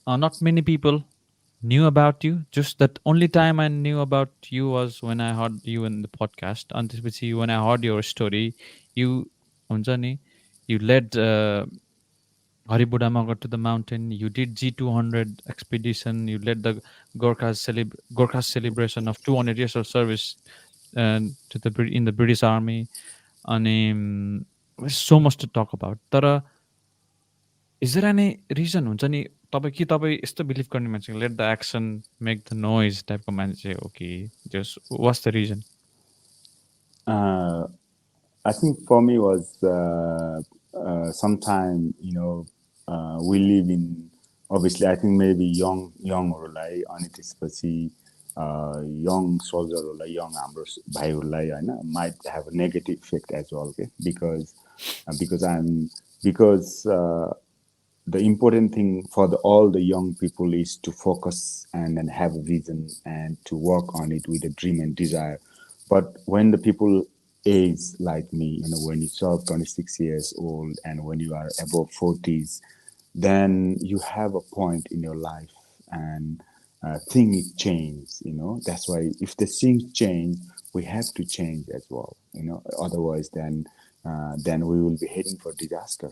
not many people knew about you. Just that only time I knew about you was when I heard you in the podcast. And त्यसपछि when I heard your story, you हुन्छ नि, you led Haribudamagar to the mountain. You did G200 expedition. You led the Gorkha celebration of 200 years of service in the British Army. And there's so much to talk about. तर is there any reason हुन्छ नि तपाईँ यस्तो believe गर्ने मान्छे let the action make the noise टाइपको मान्छे हो कि just what's the reason Uh, I think for me was sometime we live in obviously I think maybe youngहरूलाई अनि त्यसपछि young soldierहरूलाई young हाम्रो भाइहरूलाई होइन might have a negative effect as well okay because the important thing for all the young people is to focus and then have a vision and to work on it with a dream and desire. But when the people age like me, when you serve 26 years old and when you are above 40s, then you have a point in your life and things change. That's why if the things change, we have to change as well. Otherwise, then we will be heading for disaster.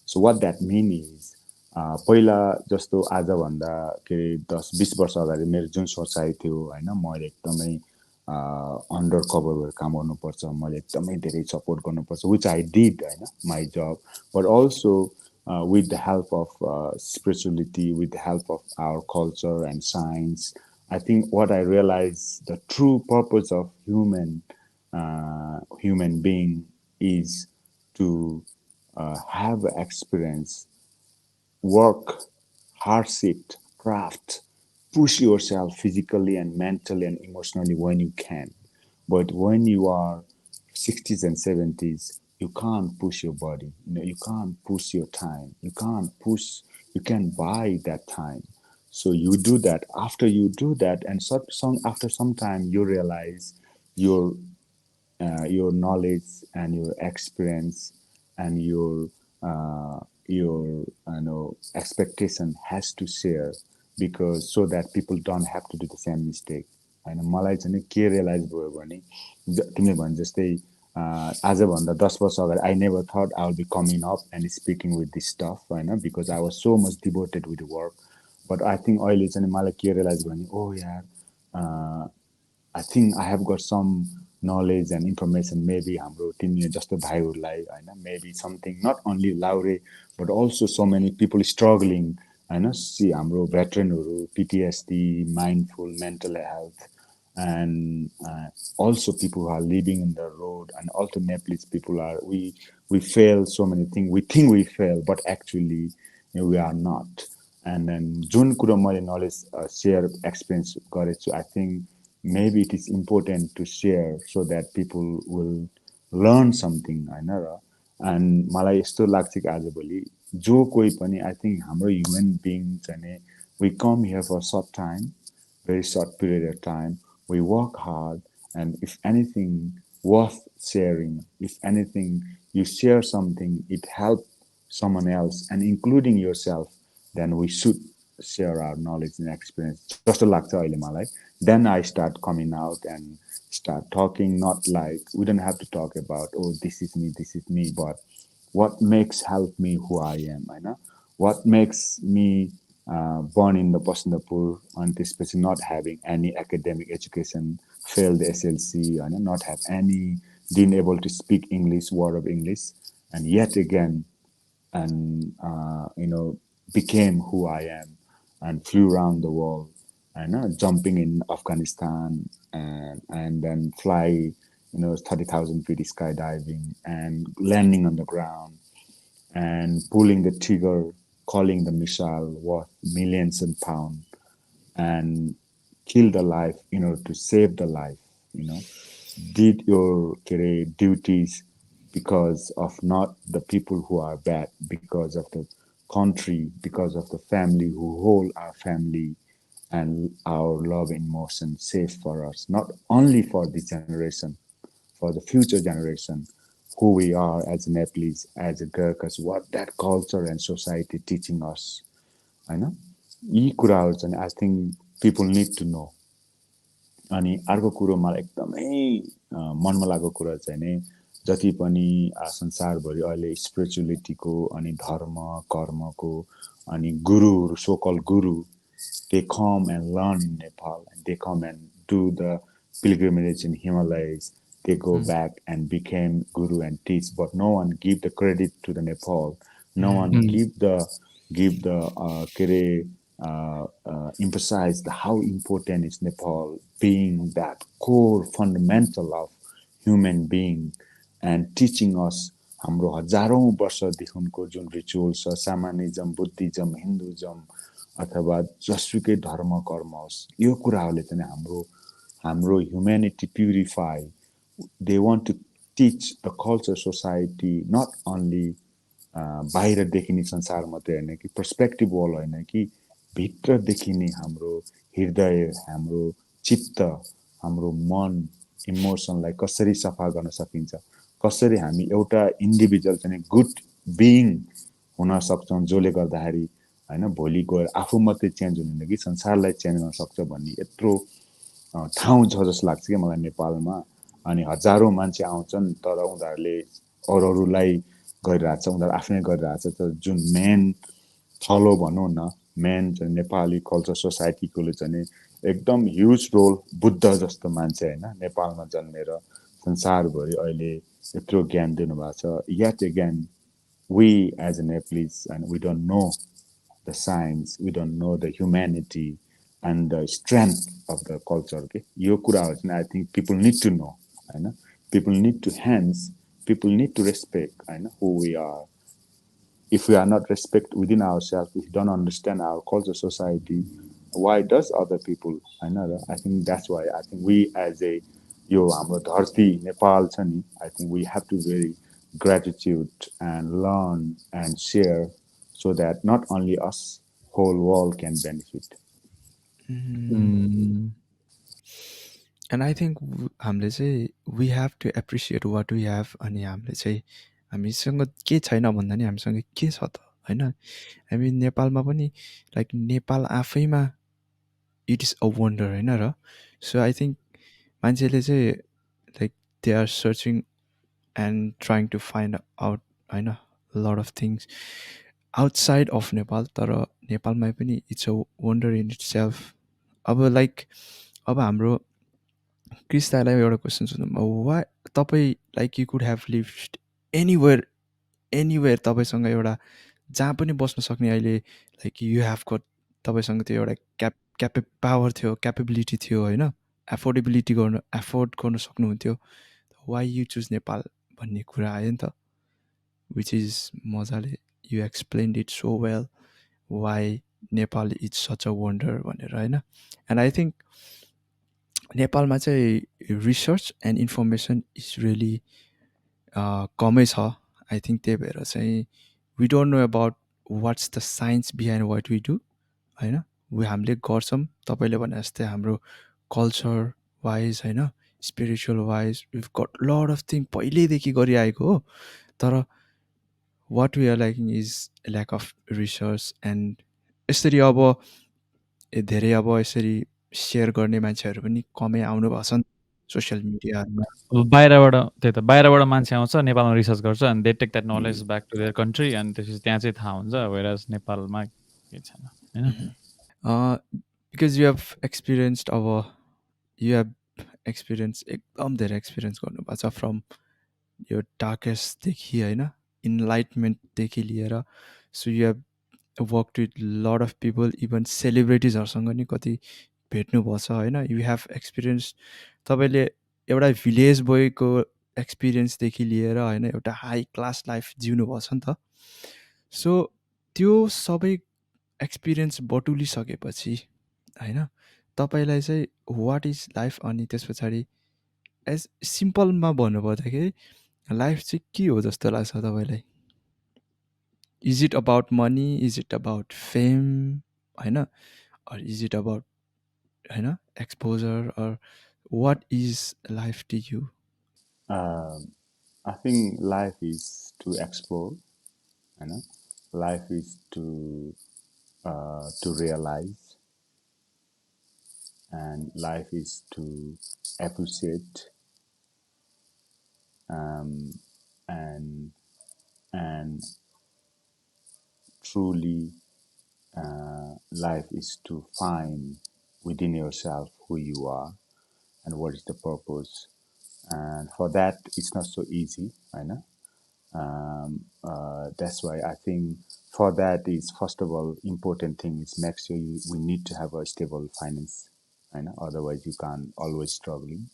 So what that means is पहिला जस्तो आजभन्दा के अरे 10-20 वर्ष अगाडि मेरो जुन सोचाइ थियो होइन मैले एकदमै अन्डर कभर भएर काम गर्नुपर्छ मैले एकदमै धेरै सपोर्ट गर्नुपर्छ विच आई डिड होइन माई जब but also with the help of spirituality, with the help of our culture and science, I think what I realized the true purpose of human being is to have experience, work, hardship, craft, push yourself physically and mentally and emotionally when you can. But when you are 60s and 70s, you can't push your body. You can't push your time. You can't push. You can buy that time. So you do that. After you do that, and after some time, you realize your your knowledge and your experience and your expectation has to share, because so that people don't have to do the same mistake. होइन मलाई चाहिँ नि के realise भयो भने तिमीले भने जस्तै आजभन्दा 10 वर्ष अगाडि I never thought I will be coming up and speaking with this stuff होइन because I was so much devoted with work but I think अहिले चाहिँ मलाई के रियलाइज भयो भने ओ यार I think I have got some knowledge and information maybe हाम्रो तिमी जस्तो भाइहरूलाई होइन maybe something not only Laure but also so many people struggling होइन सी हाम्रो veteranहरू PTSD mindful mental health and also people who are living in the road and also Nepalese people are we fail so many things we think we fail but actually we are not and then जुन कुरो मैले knowledge share experience गरेको छु I think maybe it is important to share so that people will learn something होइन र and मलाई यस्तो लाग्छ कि आजभोलि जो कोही पनि आई थिङ्क हाम्रो ह्युमन बिङ चाहिँ नि we come here for a short time very short period of time we work hard and if anything worth sharing if anything you share something it helps someone else and including yourself then we should share our knowledge and experience जस्तो लाग्छ अहिले मलाई then I start coming out and start talking not like we don't have to talk about oh this is me but what makes help me who I am होइन what makes me born in the Basantapur and especially not having any academic education failed the SLC होइन not have any didn't able to speak English word of English and yet again and became who I am and flew around the world and jumping in Afghanistan and then fly 30,000 feet skydiving and landing on the ground and pulling the trigger calling the missile worth millions of pounds and kill the life in order to save the life did your duties because of not the people who are bad, because of the country, because of the family who hold our family and our love and emotion safe for us, not only for this generation, for the future generation, who we are as Nepalese, as a Gurkhas, what that culture and society teaching us. I know. यी कुराहरू चाहिँ I think people need to know. अनि अर्को कुरो मलाई एकदमै मनमा लागेको कुरा चाहिँ नि जति पनि संसारभरि अहिले स्पिरिचुअलिटीको अनि धर्म कर्मको अनि गुरुहरू सोकल गुरु they come and learn in Nepal and they come and do the pilgrimage in Himalayas they go back and became guru and teach but no one give the credit to the Nepal no one give the emphasize the how important is Nepal being that core fundamental of human being and teaching us हाम्रो हजारौं वर्षदेखिको जुन ritual छ सामानिजम Buddhism Hinduism अथवा जसुकै धर्म कर्म होस् यो कुराहरूले चाहिँ हाम्रो हाम्रो humanity purify they want to teach the culture society not only बाहिर देखिने संसार मात्रै होइन कि पर्सपेक्टिभ वाल होइन कि भित्र देखिने हाम्रो हृदय हाम्रो चित्त हाम्रो मन इमोसनलाई कसरी सफा गर्न सकिन्छ कसरी हामी एउटा इन्डिभिजुअल चाहिँ गुड बिइङ हुन सक्छौं जसले गर्दाखेरि हैन भोलि गएर आफू मात्रै चेन्ज हुँदैन कि संसारलाई चेन्ज गर्न सक्छ भन्ने यत्रो ठाउँ छ जस्तो लाग्छ कि मलाई नेपालमा अनि हजारौं मान्छे आउँछन् तर उनीहरूले अरूलाई गरिरहेछ उनीहरू आफ्नै गरिरहेछ तर जुन मेन थलो भनौँ न मेन चाहिँ नेपाली कल्चर सोसाइटीकोले चाहिँ एकदम ह्युज रोल बुद्ध जस्तो मान्छे होइन नेपालमा जन्मेर संसारभरि अहिले यत्रो ज्ञान दिनुभएको छ yet again we as a Nepalese and we don't know the science we don't know the humanity and the strength of the culture okay यो कुराहरु चाहिँ I think people need to know हैन people need to hence people need to respect हैन who we are if we are not respect within ourselves if we don't understand our culture society why does other people I think that's why I think we as a यो हाम्रो धरती नेपाल छ नि I think we have to very gratitude, and learn and share so that not only us, whole world can benefit. Mm. Mm. And I think हामीले चाहिँ we have to appreciate what we have अनि हामीले चाहिँ हामीसँग के छैन भन्दा नि हामीसँग के छ त होइन हामी नेपालमा पनि लाइक नेपाल आफैमा इट इज अ वन्डर होइन र सो आई थिङ्क मान्छेले चाहिँ like they are searching and trying to find out होइन lot of things outside of Nepal तर नेपालमै पनि it's a wonder in itself अब लाइक अब हाम्रो क्रिस दाईलाई एउटा क्वेसन सोध्नु वा तपाईँ like you could have lived anywhere तपाईँसँग एउटा जहाँ पनि बस्न सक्ने अहिले लाइक यु हेभ गट तपाईँसँग त्यो एउटा पावर थियो क्यापेबिलिटी थियो होइन एफोर्ड गर्न सक्नुहुन्थ्यो वाइ यु चुज नेपाल भन्ने कुरा आयो नि त विच इज मजाले you explained it so well why Nepal is such a wonder भनेर होइन एन्ड आई थिङ्क नेपालमा चाहिँ research and information is really कमै छ आई थिङ्क त्यही भएर चाहिँ we don't know about what's the science behind what we do होइन हामीले गर्छौँ तपाईँले भने जस्तै हाम्रो कल्चर वाइज होइन spiritual wise we've got lot of thing पहिल्यैदेखि गरिआएको हो तर what we are lacking is lack of research and यसरी अब धेरै अब यसरी सेयर गर्ने मान्छेहरू पनि कमै आउनु भएको छ नि सोसियल मिडियाहरूमा बाहिरबाट त्यही त बाहिरबाट मान्छे आउँछ नेपालमा रिसर्च गर्छ अनि they take that knowledge back to their country अनि त्यसपछि त्यहाँ चाहिँ थाहा हुन्छ वेरएज नेपालमा केही छैन होइन बिकज यु हेभ एक्सपिरियन्स्ड अब यु हेभ एक्सपिरियन्स एकदम धेरै एक्सपिरियन्स गर्नुभएको छ फ्रम यो डार्केस्टदेखि होइन इन्लाइटमेन्टदेखि लिएर so you have work with lot of people even सेलिब्रिटिजहरूसँग नि कति भेट्नुभएको छ होइन यु हेभ एक्सपिरियन्स तपाईँले एउटा भिलेज बोयको एक्सपिरियन्सदेखि लिएर होइन एउटा हाई क्लास लाइफ जिउनुभएको छ नि त सो त्यो सबै एक्सपिरियन्स बटुलिसकेपछि होइन तपाईँलाई चाहिँ वाट इज लाइफ अनि त्यस पछाडि एज सिम्पलमा भन्नुपर्दाखेरि लाइफ चाहिँ के हो जस्तो लाग्छ तपाईँलाई is it about money is it about fame होइन अर इज इट अबाउट होइन exposure or what is life to you I think life is to explore, you know. Life is to realize, and life is to appreciate, um, and and truly, life is to find within yourself who you are and what is the purpose. And for that, it's not so easy, I know. That's why I think for that is first of all important thing is make sure we need to have a stable finance, I know. Otherwise, you can't always struggling.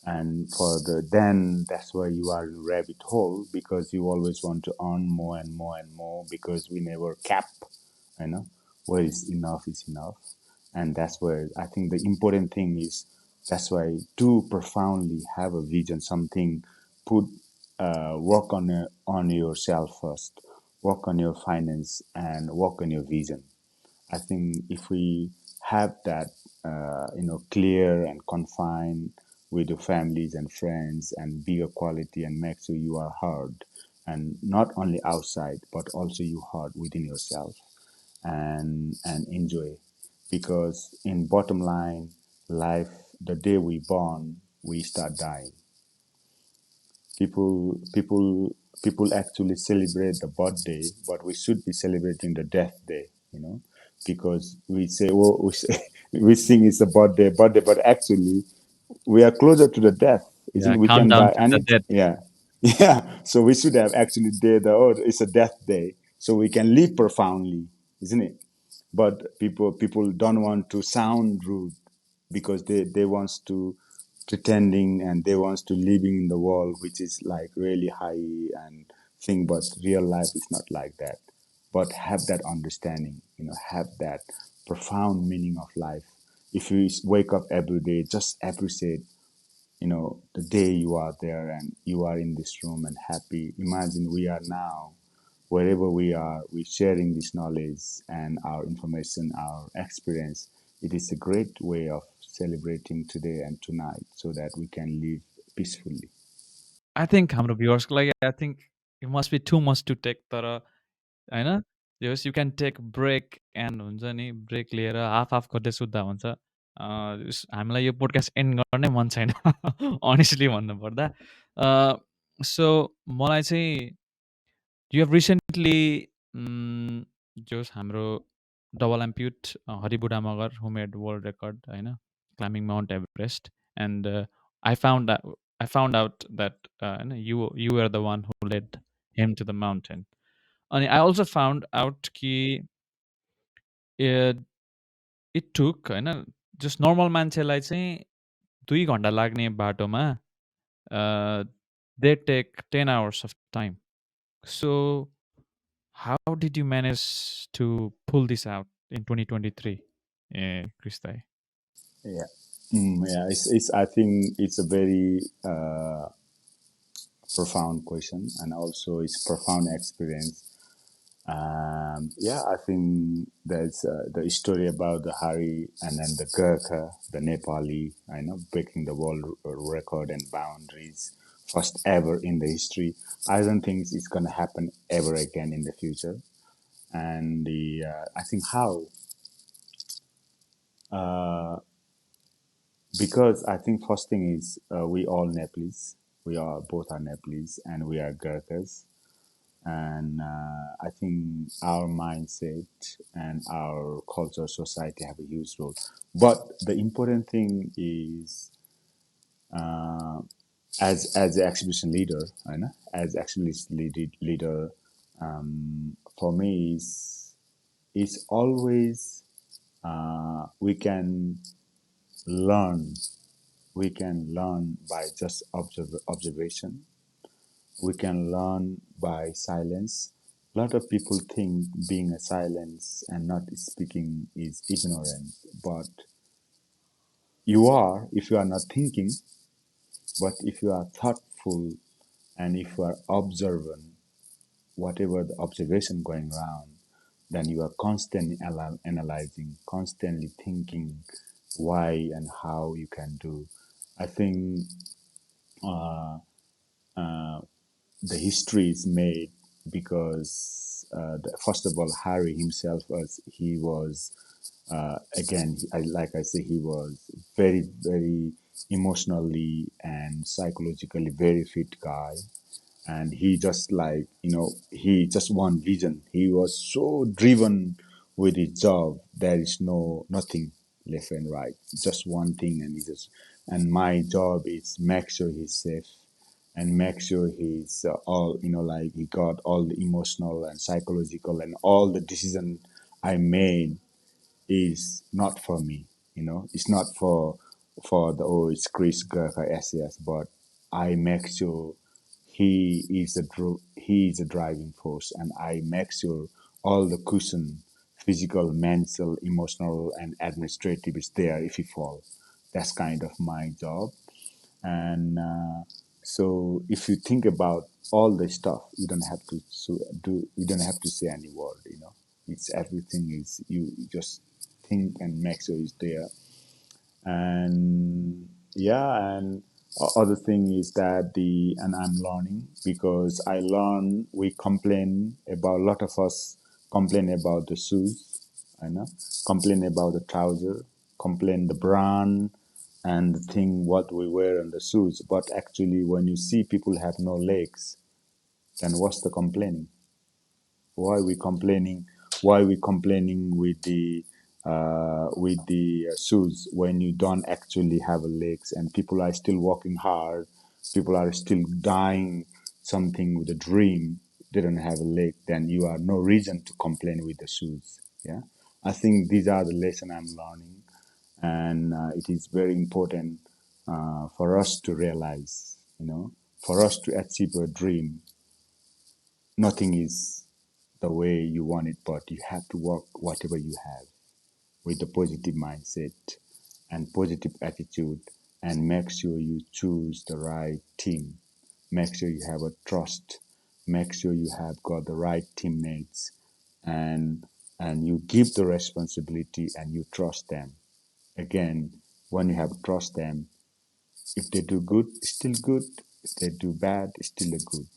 And for the then that's why you are in rabbit hole because you always want to earn more and more and more because we never cap, you know, where is enough. And that's where I think the important thing is that's why do profoundly have a vision, something put work on yourself first, work on your finance and work on your vision. I think if we have that, clear and confined with your families and friends and bigger quality and make sure you are heard and not only outside but also you heard within yourself and enjoy because in bottom line life the day we born we start dying. People actually celebrate the birthday, but we should be celebrating the death day, because we say, oh, we sing it's a birthday, but actually we are closer to the death, isn't Yeah, it? We can countdown buy to the any, death. yeah, yeah. So we should have actually did oh, it's a death day, so we can live profoundly, isn't it? But people don't want to sound rude because they wants to pretending and they wants to living in the world which is like really high and thing but real life is not like that, but have that understanding, have that profound meaning of life. If you wake up every day just appreciate the day you are there and you are in this room and happy. Imagine we are now, wherever we are, we're sharing this knowledge and our information, our experience. It is a great way of celebrating today and tonight so that we can live peacefully. I think हाम्रो भ्युअर्सको लागि I think it must be too much to take तर होइन just you can take break and हुन्छ नि brake लिएर half half गर्दै सुत्दा हुन्छ हामीलाई यो पोडकास्ट एन्ड गर्नै मन छैन अनेस्टली भन्नुपर्दा सो मलाई चाहिँ यु हेभ रिसेन्टली जोस हाम्रो डबल एम्प्युट हरिबुढा मगर हु मेड वर्ल्ड रेकर्ड होइन climbing Mount Everest and I found out that you were the one who led him to the mountain. And I also found out कि it, it took होइन just normal मान्छेलाई चाहिँ 2 घन्टा लाग्ने बाटोमा they take 10 hours of time. So how did you manage to pull this out in 2023, Kristai? Yeah. Yeah, I think it's a very profound question, and also it's profound experience. Yeah, I think there's the story about the Hari and then the Gurkha, the Nepali, breaking the world record and boundaries, first ever in the history. I don't think it's going to happen ever again in the future. And I think how, because I think first thing is we all Nepalese, we are both are Nepalese, and we are Gurkhas. And I think our mindset and our culture, society have a huge role. But the important thing is, as the exhibition leader, as exhibition leader, for me is always we can learn. We can learn by just observation. We can learn by silence. A lot of people think being a silence and not speaking is ignorant, but you are if you are not thinking. But if you are thoughtful and if you are observant, whatever the observation going around, then you are constantly analyzing, constantly thinking why and how you can do. I think uh, uh, the history is made because first of all, Harry himself was again, like I say, he was very very emotionally and psychologically very fit guy, and he just like he just one vision. He was so driven with his job. There is nothing left and right, just one thing, and he just and my job is make sure he's safe and make sure he's all like he got all the emotional and psychological and all the decision I made is not for me. It's not for the it's Chris Gurkha SAS, but I make sure he is a driving force, and I make sure all the cushion, physical, mental, emotional, and administrative is there if he fall. That's kind of my job, and so if you think about all the stuff, you don't have to do. You don't have to say any word. It's everything is you just think and make sure it's there. And yeah, and other thing is that and I'm learning because I learn we complain about a lot of us complain about the shoes, I know, complain about the trouser, complain the brand and the thing what we wear on the shoes. But actually, when you see people have no legs, then what's the complaining? Why we complaining? Why we complaining with the shoes when you don't actually have a legs and people are still working hard, people are still dying something with a dream, they don't have a leg, then you are no reason to complain with the shoes. Yeah, I think these are the lesson I'm learning, and it is very important for us to realize, for us to achieve a dream, nothing is the way you want it, but you have to work whatever you have with a positive mindset and positive attitude and make sure you choose the right team. Make sure you have a trust. Make sure you have got the right teammates, and you give the responsibility and you trust them. Again, when you have trust them, if they do good, it's still good. If they do bad, it's still a good.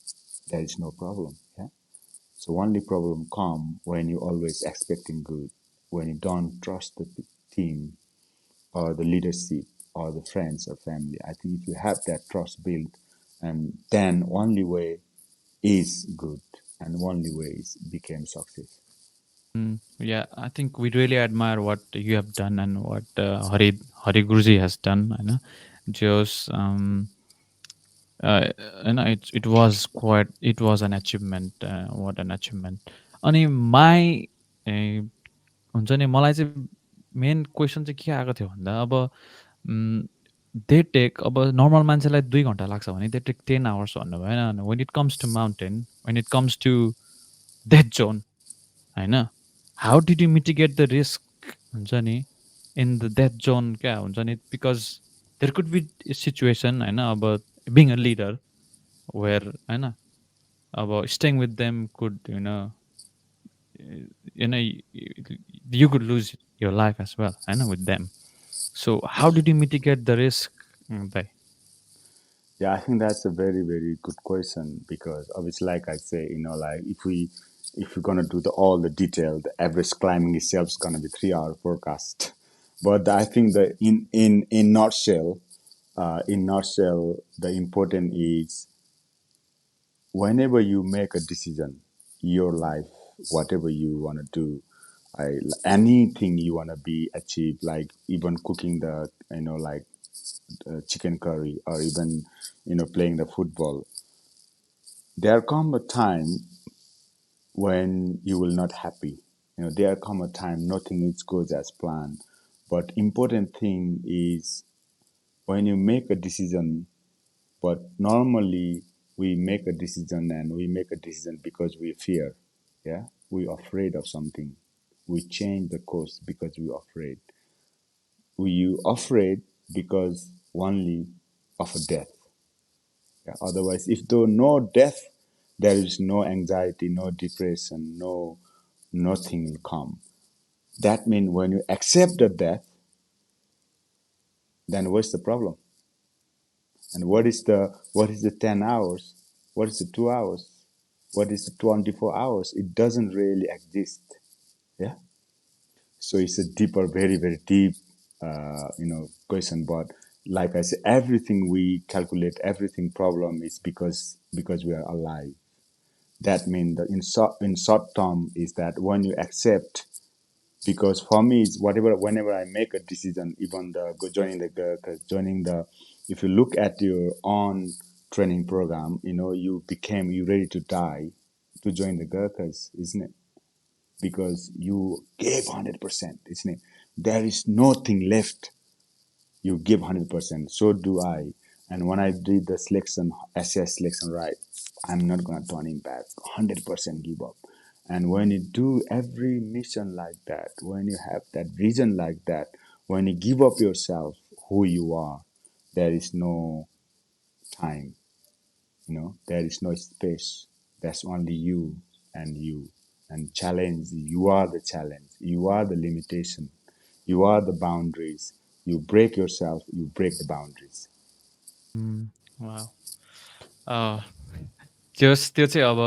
There is no problem. Yeah. So only problem come when you always expecting good, when you don't trust the team or the leadership or the friends or family. I think if you have that trust built, and then only way is good, and only way is became success. Yeah, I think we really admire what you have done and what Hari Guruji has done. I know, just it was an achievement. What an achievement! अनि my हुन्छ नि मलाई चाहिँ main question चाहिँ के आएको थियो भन्दा अब दे टेक अब नर्मल मान्छेलाई 2 घन्टा लाग्छ भने दे टेक 10 hours भन्नु भएन when it comes to mountain when it comes to death zone होइन how did you mitigate the risk हुन्छ नि इन द डेथ जोन क्या हुन्छ नि because there could be situation होइन अब बिङ अ लिडर वेयर होइन अब staying with them could you could lose your life as well I know with them so how did you mitigate the risk bhai? Yeah, I think that's a very, very good question, because obviously, like I say, like if we're gonna do all the detail, the average climbing itself is gonna be 3 hour forecast. But I think that in nutshell, the important is whenever you make a decision, your life, whatever you wanna do, anything you wanna be achieved, like even cooking the like chicken curry, or even playing the football, there come a time when you will not happy. There come a time nothing is goes as planned. But important thing is when you make a decision. But normally we make a decision, and we make a decision because we fear. Yeah, we afraid of something. We change the course because we afraid. We afraid because only of a death. Yeah? Otherwise, if there no death, there is no anxiety, no depression, nothing will come. That means when you accept the death, then what's the problem? And what is the 10 hours? What is the 2 hours? What is the 24 hours? It doesn't really exist. Yeah. So it's a deeper, very, very deep, question. But like I said, everything we calculate, everything problem is because we are alive. That means that in short term is that when you accept, because for me it's whenever I make a decision, even joining the joining the, if you look at your own training program, you ready to die to join the Gurkhas, isn't it? Because you gave 100%, isn't it? There is nothing left. You give 100%. So do I. And when I did the selection, SAS selection, right, I'm not gonna turn him back. 100% give up. And when you do every mission like that, when you have that vision like that, when you give up yourself, who you are, there is no time. There is no space. That's only you and you. And challenge, you are the challenge. You are the limitation. You are the boundaries. You break yourself, you break the boundaries. Wow. त्यो चाहिँ अब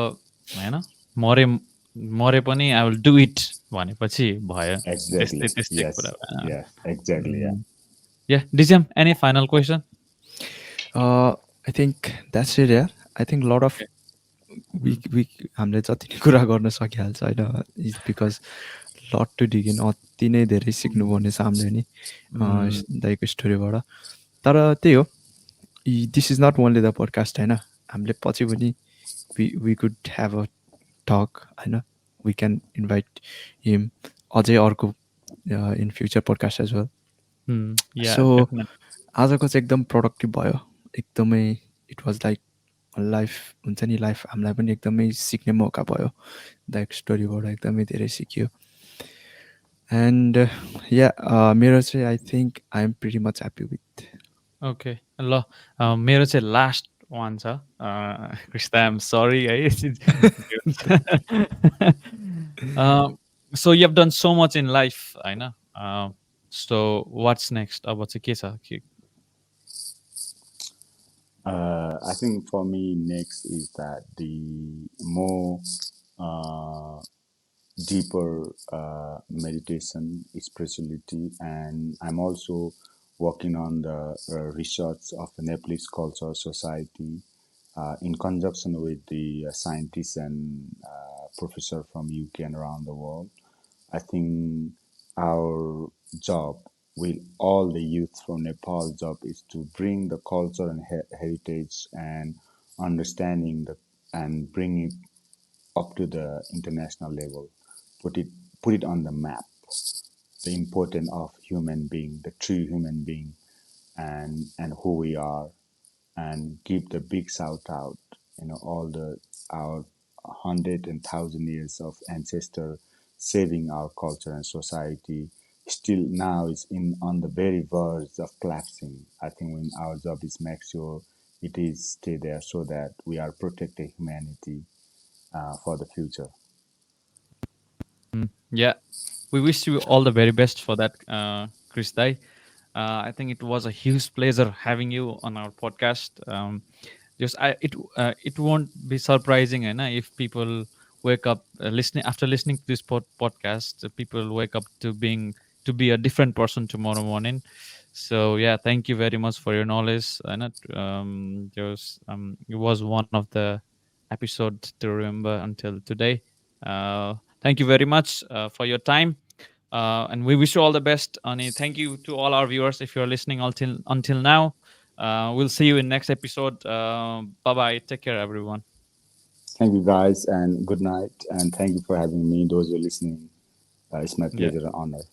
होइन मरे मरे पनि I will do it भनेपछि भयो Exactly. त्यस्तै त्यस्तै Yes. कुरा Yes. Exactly. Yeah. या डिजेम any final question I think that's it, yeah. I think a lot of we हामीले जति नै कुरा गर्न सकिहाल्छ होइन is because lot to dig in अति नै धेरै सिक्नुपर्ने छ हामीले नि दाइको स्टोरीबाट तर त्यही हो this is not only the podcast होइन हामीले पछि पनि we could have a talk होइन वी क्यान इन्भाइट हिम अझै अर्को in future podcast as well so आजको चाहिँ एकदम प्रोडक्टिभ भयो एकदमै इट वाज लाइक लाइफ हुन्छ नि लाइफ हामीलाई पनि एकदमै सिक्ने मौका भयो दाइको स्टोरीबाट एकदमै धेरै सिक्यो एन्ड या मेरो चाहिँ I think I am pretty much happy with Okay. ल मेरो चाहिँ लास्ट वान छ कृष्ण आइएम सरी है so you have done so much in life होइन सो वाट्स नेक्स्ट अब चाहिँ के छ I think for me, next is that the more uh, deeper meditation, spirituality, and I'm also working on the research of the Nepalese culture society in conjunction with the scientists and professor from UK and around the world. I think our job with all the youth from Nepal job is to bring the culture and heritage and understanding the and bring it up to the international level, put it put it on the map. The importance of human being, the true human being, and who we are, and give the big shout out. All the our 100 and 1,000 years of ancestor saving our culture and society still now is in on the very verge of collapsing. I think when our job is make sure it is stay there so that we are protecting humanity for the future. Yeah, we wish you all the very best for that, Chris Dai. I think it was a huge pleasure having you on our podcast. Just it won't be surprising, if people wake up listening after listening to this podcast. People wake up to be a different person tomorrow morning. So yeah, thank you very much for your knowledge. And it was one of the episodes to remember until today. Thank you very much for your time. And we wish you all the best, Ani. Thank you to all our viewers if you're listening until now. We'll see you in next episode. Bye bye. Take care, everyone. Thank you guys and good night and thank you for having me. Those who are listening, it's my Yeah. pleasure and honor.